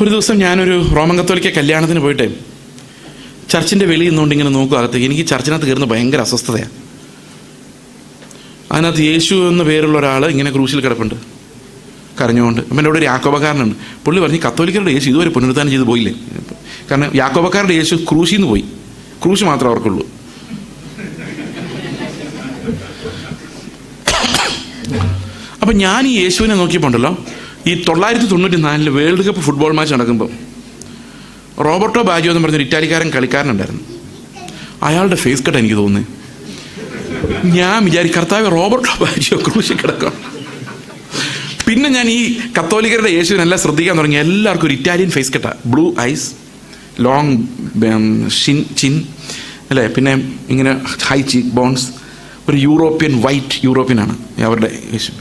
ഒരു ദിവസം ഞാനൊരു റോമൻ കത്തോലിക്ക കല്യാണത്തിന് പോയിട്ട് ചർച്ചിൻ്റെ വെളിയിൽ നിന്നുകൊണ്ട് ഇങ്ങനെ നോക്കുക അകത്തേക്ക്. എനിക്ക് ചർച്ചിനകത്ത് കയറുന്ന ഭയങ്കര അസ്വസ്ഥതയാണ്. അതിനകത്ത് യേശു എന്ന പേരുള്ള ഒരാൾ ഇങ്ങനെ ക്രൂശിൽ കിടപ്പുണ്ട് കരഞ്ഞുകൊണ്ട്. അപ്പം എൻ്റെ അവിടെ ഒരു യാക്കോബക്കാരനുണ്ട്. പുള്ളി പറഞ്ഞ് കത്തോലിക്കരുടെ യേശു ഇതുവരെ പുനരുദ്ധാനം ചെയ്ത് പോയില്ലേ? കാരണം യാക്കോബക്കാരുടെ യേശു ക്രൂശിൽ നിന്ന് പോയി, ക്രൂശ് മാത്രമേ അവർക്കുള്ളൂ. അപ്പം ഞാൻ ഈ യേശുവിനെ നോക്കിയപ്പോണ്ടല്ലോ, ഈ 1994 വേൾഡ് കപ്പ് ഫുട്ബോൾ മാച്ച് നടക്കുമ്പോൾ റോബർട്ടോ ബാജിയോ എന്ന് പറഞ്ഞൊരു ഇറ്റാലിക്കാരൻ കളിക്കാരനുണ്ടായിരുന്നു. അയാളുടെ ഫേസ് കട്ട് എനിക്ക് തോന്നുന്നത്. ഞാൻ വിചാരിക്കും, കർത്താവ് റോബർട്ടോ ബാജിയോ ക്രൂശിൽ കിടക്കണം. പിന്നെ ഞാൻ ഈ കത്തോലിക്കരുടെ യേശുവിനെല്ലാം ശ്രദ്ധിക്കാൻ തുടങ്ങി. എല്ലാവർക്കും ഒരു ഇറ്റാലിയൻ ഫേസ് കട്ടാണ്. ബ്ലൂ ഐസ്, ലോങ് ചിൻ അല്ലേ, പിന്നെ ഇങ്ങനെ ഹൈ ചീക്ക് ബോൺസ്, ഒരു വൈറ്റ് യൂറോപ്യനാണ് അവരുടെ യേശു.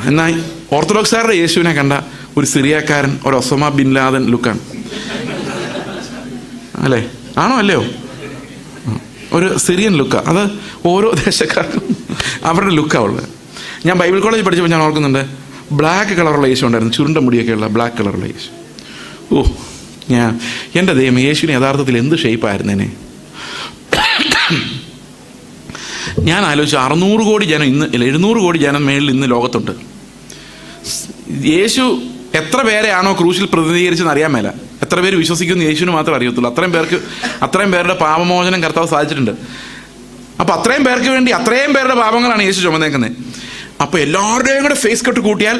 എന്നാൽ ഓർത്തഡോക്സുകാരുടെ യേശുവിനെ കണ്ട ഒരു സിറിയക്കാരൻ, ഒരു ഒസാമ ബിൻ ലാദൻ ലുക്കാണ് അല്ലേ? ആണോ അല്ലയോ? ഒരു സിറിയൻ ലുക്കാണ്. അത് ഓരോ ദേശക്കാർക്കും അവരുടെ ലുക്കാണ് ഉള്ളത്. ഞാൻ ബൈബിൾ കോളേജിൽ പഠിച്ചപ്പോൾ ഞാൻ ഓർക്കുന്നുണ്ട്, ബ്ലാക്ക് കളറുള്ള യേശു ഉണ്ടായിരുന്നു, ചുരുണ്ട മുടിയൊക്കെയുള്ള ബ്ലാക്ക് കളറുള്ള യേശു. എൻ്റെ ദൈവം, യേശുവിന് യഥാർത്ഥത്തിൽ എന്ത് ഷേപ്പായിരുന്നേനെ. ഞാൻ ആലോചിച്ചു, 600 കോടി ജനം ഇന്ന്, 700 കോടി ജനം മേളിൽ ഇന്ന് ലോകത്തുണ്ട്. യേശു എത്ര പേരെയാണോ ക്രൂശിൽ പ്രതിനിധീകരിച്ചെന്ന് അറിയാൻ മേല. എത്ര പേര് വിശ്വസിക്കുന്നു യേശുവിന് മാത്രമേ അറിയത്തുള്ളൂ. അത്രയും പേരുടെ പാപമോചനം കർത്താവ് സാധിച്ചിട്ടുണ്ട്. അപ്പം അത്രയും പേർക്ക് വേണ്ടി അത്രയും പേരുടെ പാപങ്ങളാണ് യേശു ചുമന്നേക്കുന്നത്. അപ്പോൾ എല്ലാവരുടെയും കൂടെ ഫേസ് കട്ട് കൂട്ടിയാൽ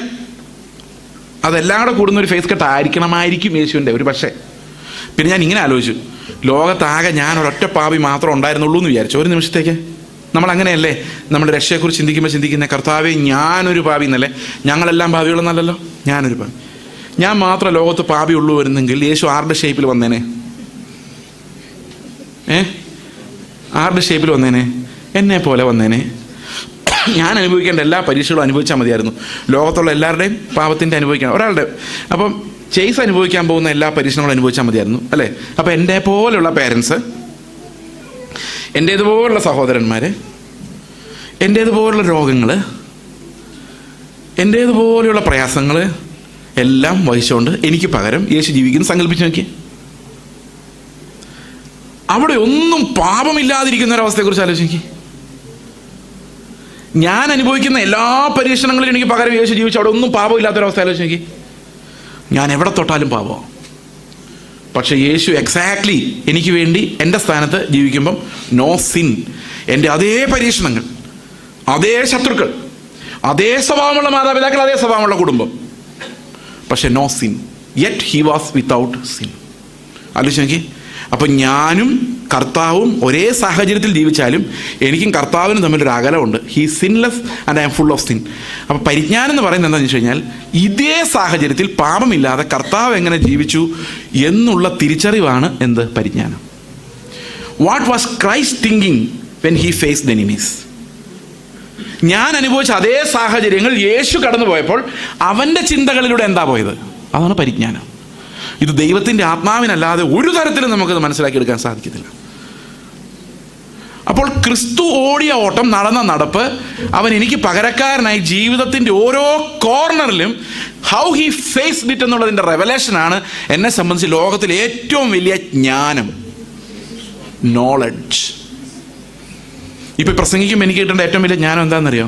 അതെല്ലാം കൂടെ കൂടുന്ന ഒരു ഫേസ് കട്ട് ആയിരിക്കും യേശുവിൻ്റെ ഒരു പക്ഷേ. പിന്നെ ഞാൻ ഇങ്ങനെ ആലോചിച്ചു, ലോകത്താകെ ഞാൻ ഒരൊറ്റ പാപി മാത്രം ഉണ്ടായിരുന്നുള്ളൂ എന്ന് വിചാരിച്ചു ഒരു നിമിഷത്തേക്ക്. നമ്മളങ്ങനെയല്ലേ നമ്മുടെ രക്ഷയെക്കുറിച്ച് ചിന്തിക്കുന്ന, കർത്താവേ ഞാനൊരു പാപി എന്നല്ലേ? ഞങ്ങളെല്ലാം പാപികളെന്നല്ലല്ലോ, ഞാനൊരു പാപി. ഞാൻ മാത്രം ലോകത്ത് പാപി ഉള്ളൂ വരുന്നെങ്കിൽ യേശു ആരുടെ ഷേപ്പിൽ വന്നേനെ? ആരുടെ ഷേപ്പിൽ വന്നേനെ? എന്നെ പോലെ വന്നേനെ. ഞാൻ അനുഭവിക്കേണ്ട എല്ലാ പരീക്ഷകളും അനുഭവിച്ചാൽ മതിയായിരുന്നു. ലോകത്തുള്ള എല്ലാവരുടെയും പാപത്തിൻ്റെ അനുഭവിക്കണം ഒരാളുടെ. അപ്പം ചേസ് അനുഭവിക്കാൻ പോകുന്ന എല്ലാ പരീക്ഷണങ്ങളും അനുഭവിച്ചാൽ മതിയായിരുന്നു അല്ലേ? അപ്പം എൻ്റെ പോലെയുള്ള പേരൻസ്, എൻ്റേതുപോലുള്ള സഹോദരന്മാർ, എൻ്റേതുപോലുള്ള രോഗങ്ങൾ, എൻ്റേതുപോലെയുള്ള പ്രയാസങ്ങൾ എല്ലാം വഹിച്ചുകൊണ്ട് എനിക്ക് പകരം യേശു ജീവിക്കുന്നു. സങ്കല്പിച്ച് നോക്കി, അവിടെ ഒന്നും പാപമില്ലാതിരിക്കുന്ന ഒരവസ്ഥയെക്കുറിച്ച് ആലോചിച്ച് നോക്കി. ഞാൻ അനുഭവിക്കുന്ന എല്ലാ പരീക്ഷണങ്ങളിലും എനിക്ക് പകരം യേശു ജീവിച്ചു, അവിടെ ഒന്നും പാപമില്ലാത്തൊരവസ്ഥ ആലോചിച്ച് നോക്കി. ഞാൻ എവിടെ തൊട്ടാലും പാപമാണ്. പക്ഷെ യേശു എക്സാക്ട്ലി എനിക്ക് വേണ്ടി എൻ്റെ സ്ഥാനത്ത് ജീവിക്കുമ്പം നോ സിൻ. എൻ്റെ അതേ പരീക്ഷണങ്ങൾ, അതേ ശത്രുക്കൾ, അതേ സ്വഭാവമുള്ള മാതാപിതാക്കൾ, അതേ സ്വഭാവമുള്ള കുടുംബം, പക്ഷെ no sin. Yet he was without sin. ആലോചിച്ച് നോക്കി. അപ്പം ഞാനും കർത്താവും ഒരേ സാഹചര്യത്തിൽ ജീവിച്ചാലും എനിക്കും കർത്താവിനും തമ്മിലൊരു അകലമുണ്ട്. He sinless and I am full of sin. അപ്പം പരിജ്ഞാനം എന്ന് പറയുന്നത് എന്താണെന്ന് വെച്ച് കഴിഞ്ഞാൽ, ഇതേ സാഹചര്യത്തിൽ പാപമില്ലാതെ കർത്താവ് എങ്ങനെ ജീവിച്ചു എന്നുള്ള തിരിച്ചറിവാണ് എന്ത് പരിജ്ഞാനം. What was Christ thinking when he faced enemies? ഞാൻ അനുഭവിച്ച അതേ സാഹചര്യങ്ങൾ യേശു കടന്നു പോയപ്പോൾ അവൻ്റെ ചിന്തകളിലൂടെ എന്താ പോയത്? അതാണ് പരിജ്ഞാനം. ഇത് ദൈവത്തിൻ്റെ ആത്മാവിനല്ലാതെ ഒരു തരത്തിലും നമുക്കത് മനസ്സിലാക്കിയെടുക്കാൻ സാധിക്കത്തില്ല. അപ്പോൾ ക്രിസ്തു ഓടിയ ഓട്ടം, നടന്ന നടപ്പ്, അവൻ എനിക്ക് പകരക്കാരനായി ജീവിതത്തിൻ്റെ ഓരോ കോർണറിലും ഹൗ ഹി ഫേസ്ഡ് ഇറ്റ് എന്നുള്ളതിൻ്റെ റെവലേഷനാണ് എന്നെ സംബന്ധിച്ച് ലോകത്തിലെ ഏറ്റവും വലിയ ജ്ഞാനം, നോളജ്. ഇപ്പം പ്രസംഗിക്കുമ്പോൾ എനിക്ക് കിട്ടേണ്ട ഏറ്റവും വലിയ ജ്ഞാനം എന്താണെന്നറിയോ?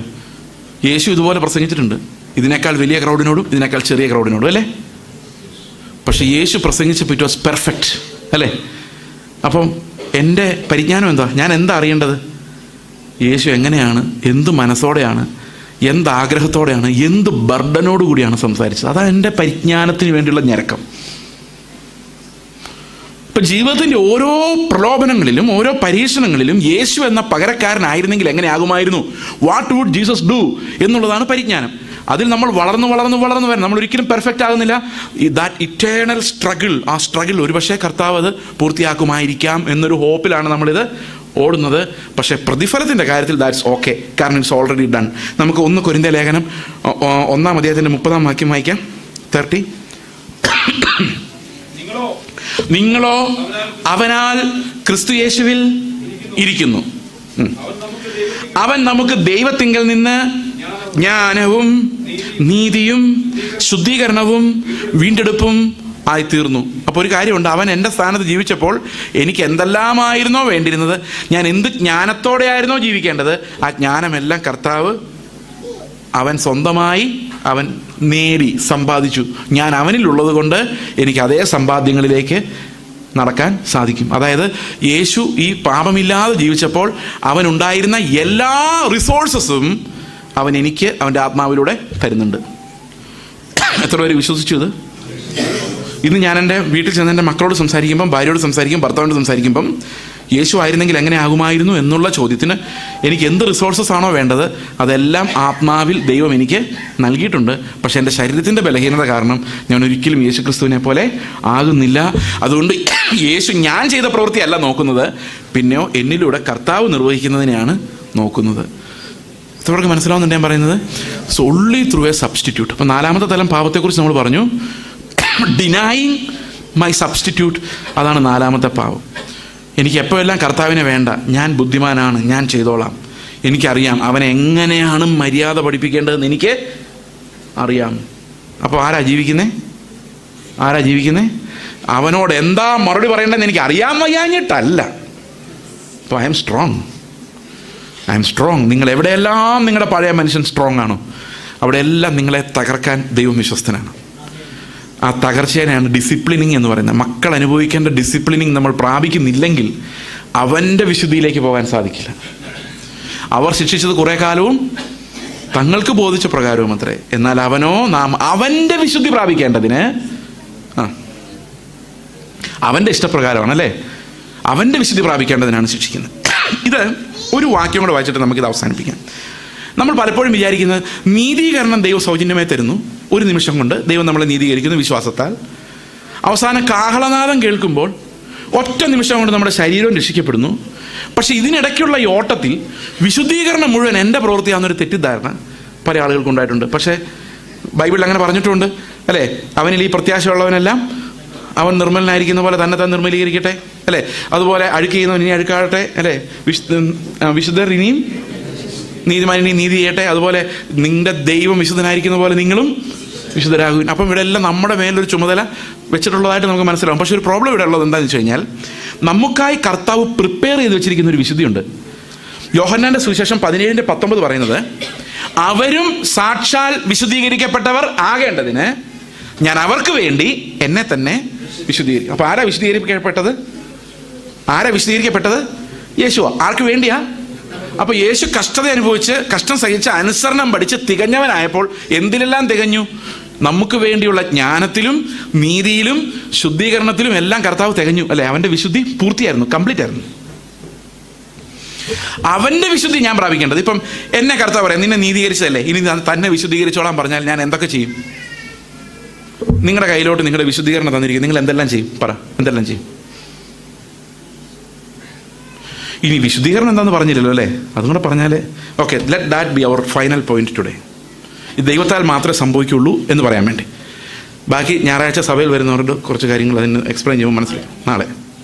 യേശു ഇതുപോലെ പ്രസംഗിച്ചിട്ടുണ്ട്, ഇതിനേക്കാൾ വലിയ ക്രൗഡിനോടും ഇതിനേക്കാൾ ചെറിയ ക്രൗഡിനോടും അല്ലേ? പക്ഷെ യേശു പ്രസംഗിച്ചപ്പോൾ ഇറ്റ് വാസ് പെർഫെക്റ്റ് അല്ലേ? അപ്പം എൻ്റെ പരിജ്ഞാനം എന്താ? ഞാൻ എന്താ അറിയേണ്ടത്? യേശു എങ്ങനെയാണ്, എന്ത് മനസ്സോടെയാണ്, എന്ത് ആഗ്രഹത്തോടെയാണ്, എന്ത് ബർഡനോട് കൂടിയാണ് സംസാരിച്ചത്? അതാണ് എൻ്റെ പരിജ്ഞാനത്തിന് വേണ്ടിയുള്ള ഞരക്കം. ഇപ്പം ജീവിതത്തിൻ്റെ ഓരോ പ്രലോഭനങ്ങളിലും ഓരോ പരീക്ഷണങ്ങളിലും യേശു എന്ന പകരക്കാരനായിരുന്നെങ്കിൽ എങ്ങനെയാകുമായിരുന്നു? വാട്ട് വുഡ് ജീസസ് ഡു എന്നുള്ളതാണ് പരിജ്ഞാനം. അതിൽ നമ്മൾ വളർന്നു വരണം. നമ്മൾ ഒരിക്കലും പെർഫെക്റ്റ് ആകുന്നില്ല. ദാറ്റ് ഇറ്റേണൽ സ്ട്രഗിൾ, ആ സ്ട്രഗിൾ ഒരുപക്ഷെ കർത്താവ് അത് പൂർത്തിയാക്കുമായിരിക്കാം എന്നൊരു ഹോപ്പിലാണ് നമ്മളിത് ഓടുന്നത്. പക്ഷേ പ്രതിഫലത്തിൻ്റെ കാര്യത്തിൽ ദാറ്റ്സ് ഓക്കെ, കാരണം ഇറ്റ്സ് ഓൾറെഡി ഡൺ. നമുക്ക് 1 കൊരിന്ത്യർ ലേഖനം 1-ാം അധ്യായത്തിൻ്റെ 30-ാം വാക്യം വായിക്കാം. 30. നിങ്ങളോ അവനാൽ ക്രിസ്തു യേശുവിൽ ഇരിക്കുന്നു. അവൻ നമുക്ക് ദൈവത്തിങ്കൽ നിന്ന് ജ്ഞാനവും നീതിയും ശുദ്ധീകരണവും വീണ്ടെടുപ്പും ആയിത്തീർന്നു. അപ്പോൾ ഒരു കാര്യമുണ്ട്, അവൻ എൻ്റെ സ്ഥാനത്ത് ജീവിച്ചപ്പോൾ എനിക്ക് എന്തെല്ലാമായിരുന്നോ വേണ്ടിയിരുന്നത്, ഞാൻ എന്ത് ജ്ഞാനത്തോടെ ആയിരുന്നോ ജീവിക്കേണ്ടത്, ആ ജ്ഞാനമെല്ലാം കർത്താവ് അവൻ സ്വന്തമായി അവൻ നേടി സമ്പാദിച്ചു. ഞാൻ അവനിലുള്ളത് കൊണ്ട് എനിക്ക് അതേ സമ്പാദ്യങ്ങളിലേക്ക് നടക്കാൻ സാധിക്കും. അതായത് യേശു ഈ പാപമില്ലാതെ ജീവിച്ചപ്പോൾ അവനുണ്ടായിരുന്ന എല്ലാ റിസോഴ്സസും അവൻ എനിക്ക് അവൻ്റെ ആത്മാവിലൂടെ തരുന്നുണ്ട്. എത്ര പേര് വിശ്വസിച്ചു ഇത്? ഇന്ന് ഞാൻ എൻ്റെ വീട്ടിൽ ചെന്ന് എൻ്റെ മക്കളോട് സംസാരിക്കുമ്പം, ഭാര്യയോട് സംസാരിക്കും, ഭർത്താവിനോട് സംസാരിക്കുമ്പം യേശു ആയിരുന്നെങ്കിൽ എങ്ങനെ ആകുമായിരുന്നു എന്നുള്ള ചോദ്യത്തിന് എനിക്ക് എന്ത് റിസോഴ്സസ് ആണോ വേണ്ടത് അതെല്ലാം ആത്മാവിൽ ദൈവം എനിക്ക് നൽകിയിട്ടുണ്ട്. പക്ഷേ എൻ്റെ ശരീരത്തിൻ്റെ ബലഹീനത കാരണം ഞാൻ ഒരിക്കലും യേശു ക്രിസ്തുവിനെ പോലെ ആകുന്നില്ല. അതുകൊണ്ട് യേശു ഞാൻ ചെയ്ത പ്രവൃത്തിയല്ല നോക്കുന്നത്, പിന്നെയോ എന്നിലൂടെ കർത്താവ് നിർവഹിക്കുന്നതിനെയാണ് നോക്കുന്നത്. ഇവർക്ക് മനസ്സിലാവുന്നുണ്ട് ഞാൻ പറയുന്നത്? So only through A substitute. അപ്പം 4ാമത്തെ തലം പാപത്തെക്കുറിച്ച് നമ്മൾ പറഞ്ഞു, ഡിനൈയിങ് മൈ സബ്സ്റ്റിറ്റ്യൂട്ട്. അതാണ് 4ാമത്തെ പാവം. എനിക്ക് എപ്പോഴെല്ലാം കർത്താവിനെ വേണ്ട, ഞാൻ ബുദ്ധിമാനാണ്, ഞാൻ ചെയ്തോളാം, എനിക്കറിയാം അവനെ എങ്ങനെയാണ് മര്യാദ പഠിപ്പിക്കേണ്ടതെന്ന് എനിക്ക് അറിയാം. അപ്പോൾ ആരാ ജീവിക്കുന്നേ? അവനോട് എന്താ മറുപടി പറയേണ്ടതെന്ന് എനിക്ക് അറിയാൻ വയ്യാഞ്ഞിട്ടല്ല. അപ്പോൾ ഐ എം സ്ട്രോങ്. നിങ്ങൾ എവിടെയെല്ലാം നിങ്ങളുടെ പഴയ മനുഷ്യൻ സ്ട്രോങ് ആണോ അവിടെയെല്ലാം നിങ്ങളെ തകർക്കാൻ ദൈവം വിശ്വസ്തനാണ്. ആ തകർച്ചയാണ് ഡിസിപ്ലിനിങ് എന്ന് പറയുന്നത്. മക്കൾ അനുഭവിക്കേണ്ട ഡിസിപ്ലിനിങ് നമ്മൾ പ്രാപിക്കുന്നില്ലെങ്കിൽ അവൻ്റെ വിശുദ്ധിയിലേക്ക് പോകാൻ സാധിക്കില്ല. അവർ ശിക്ഷിച്ചത് കുറേ കാലവും തങ്ങൾക്ക് ബോധിച്ച പ്രകാരവും അത്രേ. എന്നാൽ അവൻ്റെ വിശുദ്ധി പ്രാപിക്കേണ്ടതിന് അവൻ്റെ ഇഷ്ടപ്രകാരമാണ്, അല്ലേ? അവൻ്റെ വിശുദ്ധി പ്രാപിക്കേണ്ടതിനാണ് ശിക്ഷിക്കുന്നത്. ഇത് ഒരു വാക്യം കൂടെ വായിച്ചിട്ട് നമുക്കിത് അവസാനിപ്പിക്കാം. നമ്മൾ പലപ്പോഴും വിചാരിക്കുന്നത് നീതീകരണം ദൈവം സൗജന്യമായി തരുന്നു, ഒരു നിമിഷം കൊണ്ട് ദൈവം നമ്മളെ നീതീകരിക്കുന്നു വിശ്വാസത്താൽ. അവസാനം കാഹളനാദം കേൾക്കുമ്പോൾ ഒറ്റ നിമിഷം കൊണ്ട് നമ്മുടെ ശരീരവും രക്ഷിക്കപ്പെടുന്നു. പക്ഷെ ഇതിനിടയ്ക്കുള്ള ഈ ഓട്ടത്തിൽ വിശുദ്ധീകരണം മുഴുവൻ എൻ്റെ പ്രവൃത്തിയാണെന്നൊരു തെറ്റിദ്ധാരണ പല ആളുകൾക്കുണ്ടായിട്ടുണ്ട്. പക്ഷേ ബൈബിളിൽ അങ്ങനെ പറഞ്ഞിട്ടുണ്ട്, അല്ലേ? അവനിൽ ഈ പ്രത്യാശയുള്ളവനെല്ലാം അവൻ നിർമ്മലനായിരിക്കുന്ന പോലെ തന്നെ താൻ നിർമ്മലീകരിക്കട്ടെ, അല്ലേ? അതുപോലെ അഴുക്ക് ചെയ്യുന്നവൻ ഇനി അഴുക്കാകട്ടെ, അല്ലേ? വിശുദ്ധർ ഇനിയും നീതിമാൻ ഇനി നീതി ചെയ്യട്ടെ. അതുപോലെ നിങ്ങളുടെ ദൈവം വിശുദ്ധനായിരിക്കുന്ന പോലെ നിങ്ങളും വിശുദ്ധരാകും. അപ്പം ഇവിടെ എല്ലാം നമ്മുടെ മേലൊരു ചുമതല വെച്ചിട്ടുള്ളതായിട്ട് നമുക്ക് മനസ്സിലാവും. പക്ഷെ ഒരു പ്രോബ്ലം ഇവിടെ ഉള്ളത് എന്താണെന്ന് വെച്ച് കഴിഞ്ഞാൽ, നമുക്കായി കർത്താവ് പ്രിപ്പയർ ചെയ്ത് വെച്ചിരിക്കുന്ന ഒരു വിശുദ്ധിയുണ്ട്. യോഹന്നാന്റെ സുവിശേഷം 17:19 പറയുന്നത്, അവരും സാക്ഷാൽ വിശുദ്ധീകരിക്കപ്പെട്ടവർ ആകേണ്ടതിന് ഞാൻ അവർക്ക് വേണ്ടി എന്നെ തന്നെ വിശുദ്ധീകരിക്കും. അപ്പോൾ ആരാ വിശുദ്ധീകരിക്കപ്പെട്ടത്? യേശുവാ. ആർക്ക് വേണ്ടിയാ? അപ്പോൾ യേശു കഷ്ടത അനുഭവിച്ച് കഷ്ടം സഹിച്ച് അനുസരണം പഠിച്ച് തികഞ്ഞവനായപ്പോൾ എന്തിലെല്ലാം തികഞ്ഞു? നമുക്ക് വേണ്ടിയുള്ള ജ്ഞാനത്തിലും നീതിയിലും ശുദ്ധീകരണത്തിലും എല്ലാം കർത്താവ് തികഞ്ഞു, അല്ലേ? അവൻ്റെ വിശുദ്ധി പൂർത്തിയായിരുന്നു, കംപ്ലീറ്റ് ആയിരുന്നു. അവൻ്റെ വിശുദ്ധി ഞാൻ പ്രാപിക്കേണ്ടത്. ഇപ്പം എന്നെ കർത്താവ് പറയാം, നിന്നെ നീതീകരിച്ചതല്ലേ, ഇനി തന്നെ വിശുദ്ധീകരിച്ചോളാൻ പറഞ്ഞാൽ ഞാൻ എന്തൊക്കെ ചെയ്യും? നിങ്ങളുടെ കയ്യിലോട്ട് നിങ്ങളുടെ വിശുദ്ധീകരണം തന്നിരിക്കും, നിങ്ങൾ എന്തെല്ലാം ചെയ്യും? എന്തെല്ലാം ചെയ്യും? ഇനി വിശുദ്ധീകരണം എന്താണെന്ന് പറഞ്ഞില്ലല്ലോ, അല്ലേ? അതും കൂടെ പറഞ്ഞാൽ okay, let that be our final point today. ഇത് ദൈവത്താൽ മാത്രമേ സംഭവിക്കുള്ളൂ എന്ന് പറയാൻ വേണ്ടി. ബാക്കി ഞായറാഴ്ച സഭയിൽ വരുന്നവരുടെ കുറച്ച് കാര്യങ്ങൾ അതിന് എക്സ്പ്ലെയിൻ ചെയ്യുമ്പോൾ മനസ്സിലായി. നാളെ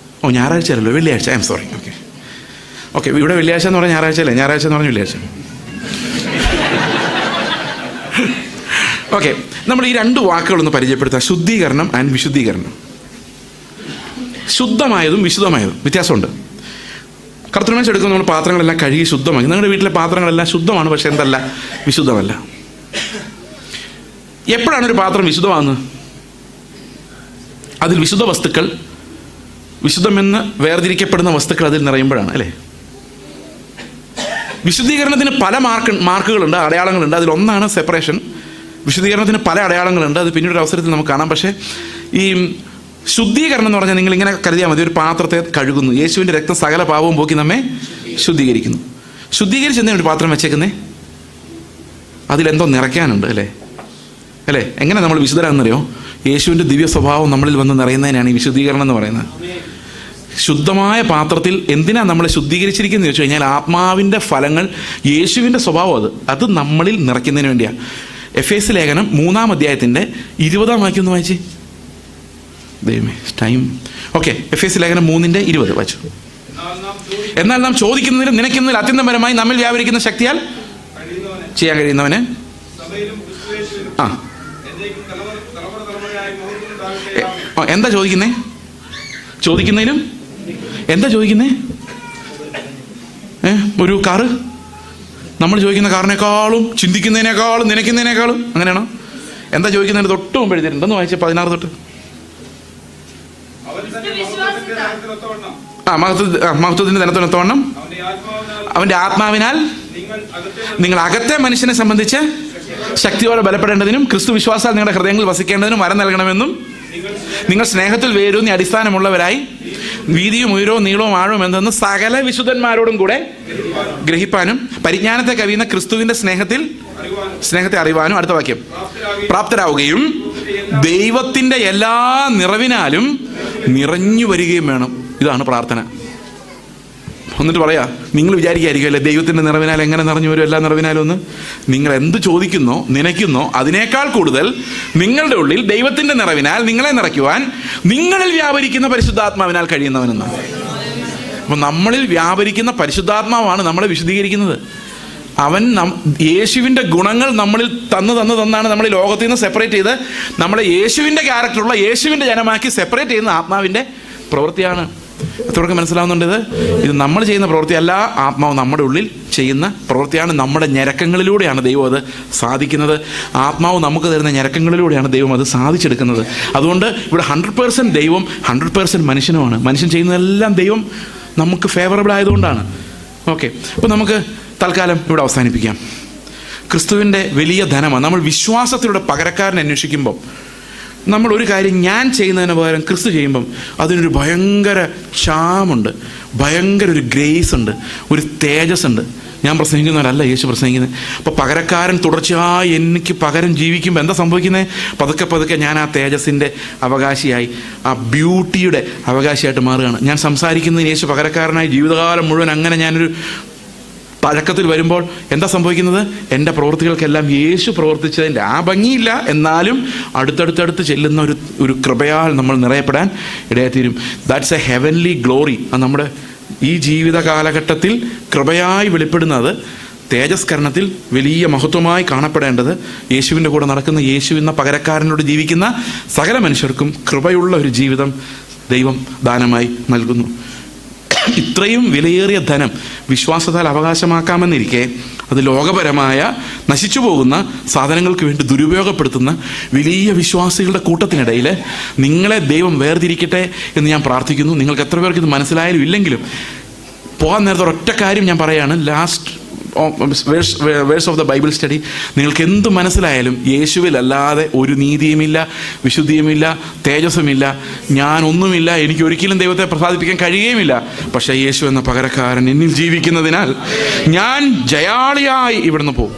ഞായറാഴ്ച അല്ലല്ലോ, വെള്ളിയാഴ്ച. I am sorry. ഓക്കെ ഇവിടെ വെള്ളിയാഴ്ച എന്ന് പറഞ്ഞാൽ ഞായറാഴ്ച അല്ലേ? ഞായറാഴ്ച എന്ന് പറഞ്ഞാൽ വെള്ളിയാഴ്ച. ഓക്കെ, നമ്മൾ ഈ 2 വാക്കുകളൊന്ന് പരിചയപ്പെടുത്താം. ശുദ്ധീകരണം ആൻഡ് വിശുദ്ധീകരണം. ശുദ്ധമായതും വിശുദ്ധമായതും വ്യത്യാസമുണ്ട്. കർത്തൃമേശ എടുക്കുന്ന നമ്മൾ പാത്രങ്ങളെല്ലാം കഴുകി ശുദ്ധമാക്കി. നിങ്ങളുടെ വീട്ടിലെ പാത്രങ്ങളെല്ലാം ശുദ്ധമാണ്, പക്ഷെ എന്തല്ല, വിശുദ്ധമല്ല. എപ്പോഴാണ് ഒരു പാത്രം വിശുദ്ധമാകുന്നത്? അതിൽ വിശുദ്ധ വസ്തുക്കൾ, വിശുദ്ധമെന്ന് വേർതിരിക്കപ്പെടുന്ന വസ്തുക്കൾ അതിൽ നിറയുമ്പോഴാണ്, അല്ലേ? വിശുദ്ധീകരണത്തിന് പല മാർക്കുകളുണ്ട്, അടയാളങ്ങളുണ്ട്. അതിലൊന്നാണ് സെപ്പറേഷൻ. വിശുദ്ധീകരണത്തിന് പല അടയാളങ്ങളുണ്ട്, അത് പിന്നീട് അവസരത്തിൽ നമുക്ക് കാണാം. പക്ഷേ ഈ ശുദ്ധീകരണം എന്ന് പറഞ്ഞാൽ നിങ്ങൾ ഇങ്ങനെ കരുതിയാൽ മതി, ഒരു പാത്രത്തെ കഴുകുന്നു, യേശുവിൻ്റെ രക്തം സകല പാപവും പോക്കി നമ്മെ ശുദ്ധീകരിക്കുന്നു. ശുദ്ധീകരിച്ച് എന്തിനാണ് ഒരു പാത്രം വെച്ചേക്കുന്നേ? അതിലെന്തോ നിറയ്ക്കാനുണ്ട്, അല്ലേ? എങ്ങനെ നമ്മൾ വിശുദ്ധരാണെന്നറിയോ? യേശുവിൻ്റെ ദിവ്യ സ്വഭാവം നമ്മളിൽ വന്ന് നിറയുന്നതിനാണ് ഈ വിശുദ്ധീകരണം എന്ന് പറയുന്നത്. ശുദ്ധമായ പാത്രത്തിൽ എന്തിനാണ് നമ്മളെ ശുദ്ധീകരിച്ചിരിക്കുന്നത് ചോദിച്ചു കഴിഞ്ഞാൽ, ആത്മാവിൻ്റെ ഫലങ്ങൾ, യേശുവിൻ്റെ സ്വഭാവം അത് നമ്മളിൽ നിറയ്ക്കുന്നതിന് വേണ്ടിയാണ്. എഫേസ്യ ലേഖനം 3-ാം അധ്യായത്തിൻ്റെ 20-ാം വാക്യം ഒന്ന് വായിച്ചേ. ദൈവമേ, ടൈം. ഓക്കെ, എഫേസ്യ ലേഖനം 3:20 വായിച്ചു. എന്നാൽ നാം ചോദിക്കുന്നതിലും നിനയ്ക്കുന്നതിൽ അത്യന്തപരമായി നമ്മിൽ വ്യാപരിക്കുന്ന ശക്തിയാൽ ചെയ്യാൻ കഴിയുന്നവന് എന്താ ചോദിക്കുന്നതിലും എന്താ ചോദിക്കുന്നേ? ഒരു കാറ് നമ്മൾ ചോദിക്കുന്ന കാറിനേക്കാളും ചിന്തിക്കുന്നതിനേക്കാളും നനയ്ക്കുന്നതിനേക്കാളും അങ്ങനെയാണോ? എന്താ ചോദിക്കുന്നതിന് തൊട്ട് മുമ്പ് എഴുതിയിട്ടുണ്ടെന്ന് വായിച്ച 16 തൊട്ട്. മഹത്വത്തിന്റെ ദിനത്തിനൊത്തവണ്ണം അവന്റെ ആത്മാവിനാൽ നിങ്ങൾ അകത്തെ മനുഷ്യനെ സംബന്ധിച്ച് ശക്തിയോടെ ബലപ്പെടേണ്ടതിനും ക്രിസ്തു വിശ്വാസാൽ നിങ്ങളുടെ ഹൃദയങ്ങളിൽ വസിക്കേണ്ടതിനും വരം നൽകണമെന്നും നിങ്ങൾ സ്നേഹത്തിൽ വേരൂന്നി അടിസ്ഥാനമുള്ളവരായി വീതിയും ഉയരവും നീളവും ആഴവും എന്തെന്ന് സകല വിശുദ്ധന്മാരോടും കൂടെ ഗ്രഹിപ്പാനും പരിജ്ഞാനത്തെ കവിയുന്ന ക്രിസ്തുവിന്റെ സ്നേഹത്തെ അറിവാനും, അടുത്ത വാക്യം, പ്രാപ്തരാവുകയും ദൈവത്തിന്റെ എല്ലാ നിറവിനാലും നിറഞ്ഞു വരികയും വേണം. ഇതാണ് പ്രാർത്ഥന. എന്നിട്ട് പറയാ, നിങ്ങൾ വിചാരിക്കായിരിക്കുമല്ലേ ദൈവത്തിന്റെ നിറവിനാൽ എങ്ങനെ നിറഞ്ഞു വരും എല്ലാ നിറവിനാലും ഒന്ന്? നിങ്ങൾ എന്ത് ചോദിക്കുന്നോ നനയ്ക്കുന്നോ അതിനേക്കാൾ കൂടുതൽ നിങ്ങളുടെ ഉള്ളിൽ ദൈവത്തിന്റെ നിറവിനാൽ നിങ്ങളെ നിറയ്ക്കുവാൻ നിങ്ങളിൽ വ്യാപരിക്കുന്ന പരിശുദ്ധാത്മാവിനാൽ കഴിയുന്നവനെന്നാണ്. അപ്പൊ നമ്മളിൽ വ്യാപരിക്കുന്ന പരിശുദ്ധാത്മാവാണ് നമ്മളെ വിശുദ്ധീകരിക്കുന്നത്. അവൻ യേശുവിൻ്റെ ഗുണങ്ങൾ നമ്മളിൽ തന്നാണ് നമ്മൾ ഈ ലോകത്തിൽ നിന്ന് സെപ്പറേറ്റ് ചെയ്ത് നമ്മളെ യേശുവിൻ്റെ ക്യാരക്ടറുള്ള യേശുവിൻ്റെ ജനമാക്കി സെപ്പറേറ്റ് ചെയ്യുന്ന ആത്മാവിൻ്റെ പ്രവൃത്തിയാണ്. എത്രയൊക്കെ മനസ്സിലാവുന്നുണ്ട്? ഇത് നമ്മൾ ചെയ്യുന്ന പ്രവൃത്തിയല്ല, ആത്മാവ് നമ്മുടെ ഉള്ളിൽ ചെയ്യുന്ന പ്രവൃത്തിയാണ്. നമ്മുടെ ഞരക്കങ്ങളിലൂടെയാണ് ദൈവം അത് സാധിക്കുന്നത്. ആത്മാവ് നമുക്ക് തരുന്ന ഞരക്കങ്ങളിലൂടെയാണ് ദൈവം അത് സാധിച്ചെടുക്കുന്നത്. അതുകൊണ്ട് ഇവിടെ 100% ദൈവം 100% മനുഷ്യനുമാണ്. മനുഷ്യൻ ചെയ്യുന്നതെല്ലാം ദൈവം നമുക്ക് ഫേവറബിൾ ആയതുകൊണ്ടാണ്. ഓക്കെ, അപ്പോൾ നമുക്ക് തൽക്കാലം ഇവിടെ അവസാനിപ്പിക്കാം. ക്രിസ്തുവിൻ്റെ വലിയ ധനമാണ്. നമ്മൾ വിശ്വാസത്തിലൂടെ പകരക്കാരനെ അന്വേഷിക്കുമ്പം നമ്മൾ ഒരു കാര്യം ഞാൻ ചെയ്യുന്നതിന് പകരം ക്രിസ്തു ചെയ്യുമ്പം അതിനൊരു ഭയങ്കര ക്ഷാമുണ്ട്, ഭയങ്കര ഒരു ഗ്രേസ് ഉണ്ട്, ഒരു തേജസ് ഉണ്ട്. ഞാൻ പ്രസംഗിക്കുന്നവരല്ല യേശു പ്രസംഗിക്കുന്നത്. അപ്പോൾ പകരക്കാരൻ തുടർച്ചയായി എനിക്ക് പകരം ജീവിക്കുമ്പോൾ എന്താ സംഭവിക്കുന്നത്? പതുക്കെ പതുക്കെ ഞാൻ ആ തേജസ്സിൻ്റെ അവകാശിയായി, ആ ബ്യൂട്ടിയുടെ അവകാശിയായിട്ട് മാറുകയാണ്. ഞാൻ സംസാരിക്കുന്നതിന് യേശു പകരക്കാരനായി ജീവിതകാലം മുഴുവൻ അങ്ങനെ ഞാനൊരു പഴക്കത്തിൽ വരുമ്പോൾ എന്താ സംഭവിക്കുന്നത്? എൻ്റെ പ്രവൃത്തികൾക്കെല്ലാം യേശു പ്രവർത്തിച്ചതിൻ്റെ ആ ഭംഗിയില്ല, എന്നാലും അടുത്തടുത്തടുത്ത് ചെല്ലുന്ന ഒരു കൃപയാൽ നമ്മൾ നിറയപ്പെടാൻ ഇടയായിത്തീരും. That's a heavenly glory. അത് നമ്മുടെ ഈ ജീവിത കാലഘട്ടത്തിൽ കൃപയായി വെളിപ്പെടുന്നത് തേജസ്കരണത്തിൽ വലിയ മഹത്വമായി കാണപ്പെടേണ്ടത് യേശുവിൻ്റെ കൂടെ നടക്കുന്ന, യേശു എന്ന പകരക്കാരനോട് ജീവിക്കുന്ന സകല മനുഷ്യർക്കും കൃപയുള്ള ഒരു ജീവിതം ദൈവം ദാനമായി നൽകുന്നു. ഇത്രയും വിലയേറിയ ധനം വിശ്വാസത്താൽ അവകാശമാക്കാമെന്നിരിക്കെ അത് ലോകപരമായ നശിച്ചു പോകുന്ന സാധനങ്ങൾക്ക് വേണ്ടി ദുരുപയോഗപ്പെടുത്തുന്ന വലിയ വിശ്വാസികളുടെ കൂട്ടത്തിനിടയിൽ നിങ്ങളെ ദൈവം വേർതിരിക്കട്ടെ എന്ന് ഞാൻ പ്രാർത്ഥിക്കുന്നു. നിങ്ങൾക്ക് എത്ര പേർക്ക് ഇത് മനസ്സിലായാലും ഇല്ലെങ്കിലും പോകാൻ നേരത്തെ ഒരൊറ്റ കാര്യം ഞാൻ പറയുകയാണ്. Last verse of the Bible study. നിങ്ങൾക്ക് എന്ത് മനസ്സിലായാലും യേശുവിലല്ലാതെ ഒരു നീതിയുമില്ല, വിശുദ്ധിയുമില്ല, തേജസ്സുമില്ല, ഞാനൊന്നുമില്ല, എനിക്ക് ഒരിക്കലും ദൈവത്തെ പ്രസാദിപ്പിക്കാൻ കഴിയുകയുമില്ല. പക്ഷേ യേശു എന്ന പകരക്കാരൻ എന്നിൽ ജീവിക്കുന്നതിനാൽ ഞാൻ ജയാളിയായി ഇവിടുന്ന് പോകും.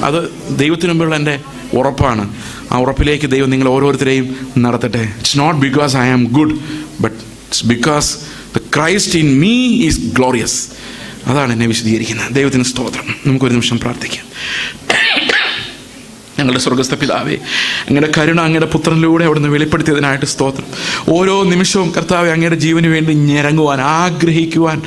അത് ദൈവത്തിനു മുമ്പുള്ള എൻ്റെ ഉറപ്പാണ്. ആ ഉറപ്പിലേക്ക് ദൈവം നിങ്ങൾ ഓരോരുത്തരെയും നടത്തട്ടെ. It's not because I am good, but it's because the Christ in me is glorious. അതാണ് എന്നെ വിശദീകരിക്കുന്നത്. ദൈവത്തിന് സ്തോത്രം. നമുക്കൊരു നിമിഷം പ്രാർത്ഥിക്കാം. ഞങ്ങളുടെ സ്വർഗ്ഗസ്ഥ പിതാവേ, അങ്ങയുടെ കരുണ അങ്ങയുടെ പുത്രനിലൂടെ അവിടുന്ന് വെളിപ്പെടുത്തിയതിനായിട്ട് സ്തോത്രം. ഓരോ നിമിഷവും കർത്താവെ അങ്ങയുടെ ജീവന് വേണ്ടി ഞരങ്ങുവാൻ, ആഗ്രഹിക്കുവാൻ,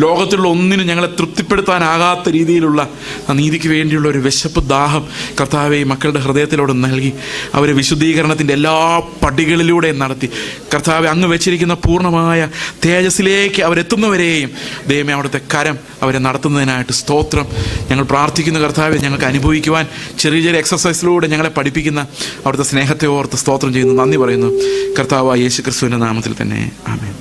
ലോകത്തിലുള്ള ഒന്നിനും ഞങ്ങളെ തൃപ്തിപ്പെടുത്താനാകാത്ത രീതിയിലുള്ള ആ നീതിക്ക് വേണ്ടിയുള്ള ഒരു വിശപ്പ്, ദാഹം കർത്താവെ മക്കളുടെ ഹൃദയത്തിലൂടെ നൽകി അവരെ വിശുദ്ധീകരണത്തിൻ്റെ എല്ലാ പടികളിലൂടെയും നടത്തി കർത്താവെ അങ്ങ് വെച്ചിരിക്കുന്ന പൂർണ്ണമായ തേജസ്സിലേക്ക് അവരെത്തുന്നവരെയും ദൈവമേ അവിടുത്തെ കരം അവരെ നടത്തുന്നതിനായിട്ട് സ്തോത്രം. ഞങ്ങൾ പ്രാർത്ഥിക്കുന്ന കർത്താവെ ഞങ്ങൾക്ക് അനുഭവിക്കുവാൻ ചെറിയ ചെറിയ എക്സസൈസിലൂടെ ഞങ്ങളെ പഠിപ്പിക്കുന്ന അവിടുത്തെ സ്നേഹത്തെ ഓർത്ത് സ്തോത്രം ചെയ്യുന്നു, നന്ദി പറയുന്നു. കർത്താവായ യേശു ക്രിസ്തുവിൻ്റെ നാമത്തിൽ തന്നെ ആമേൻ.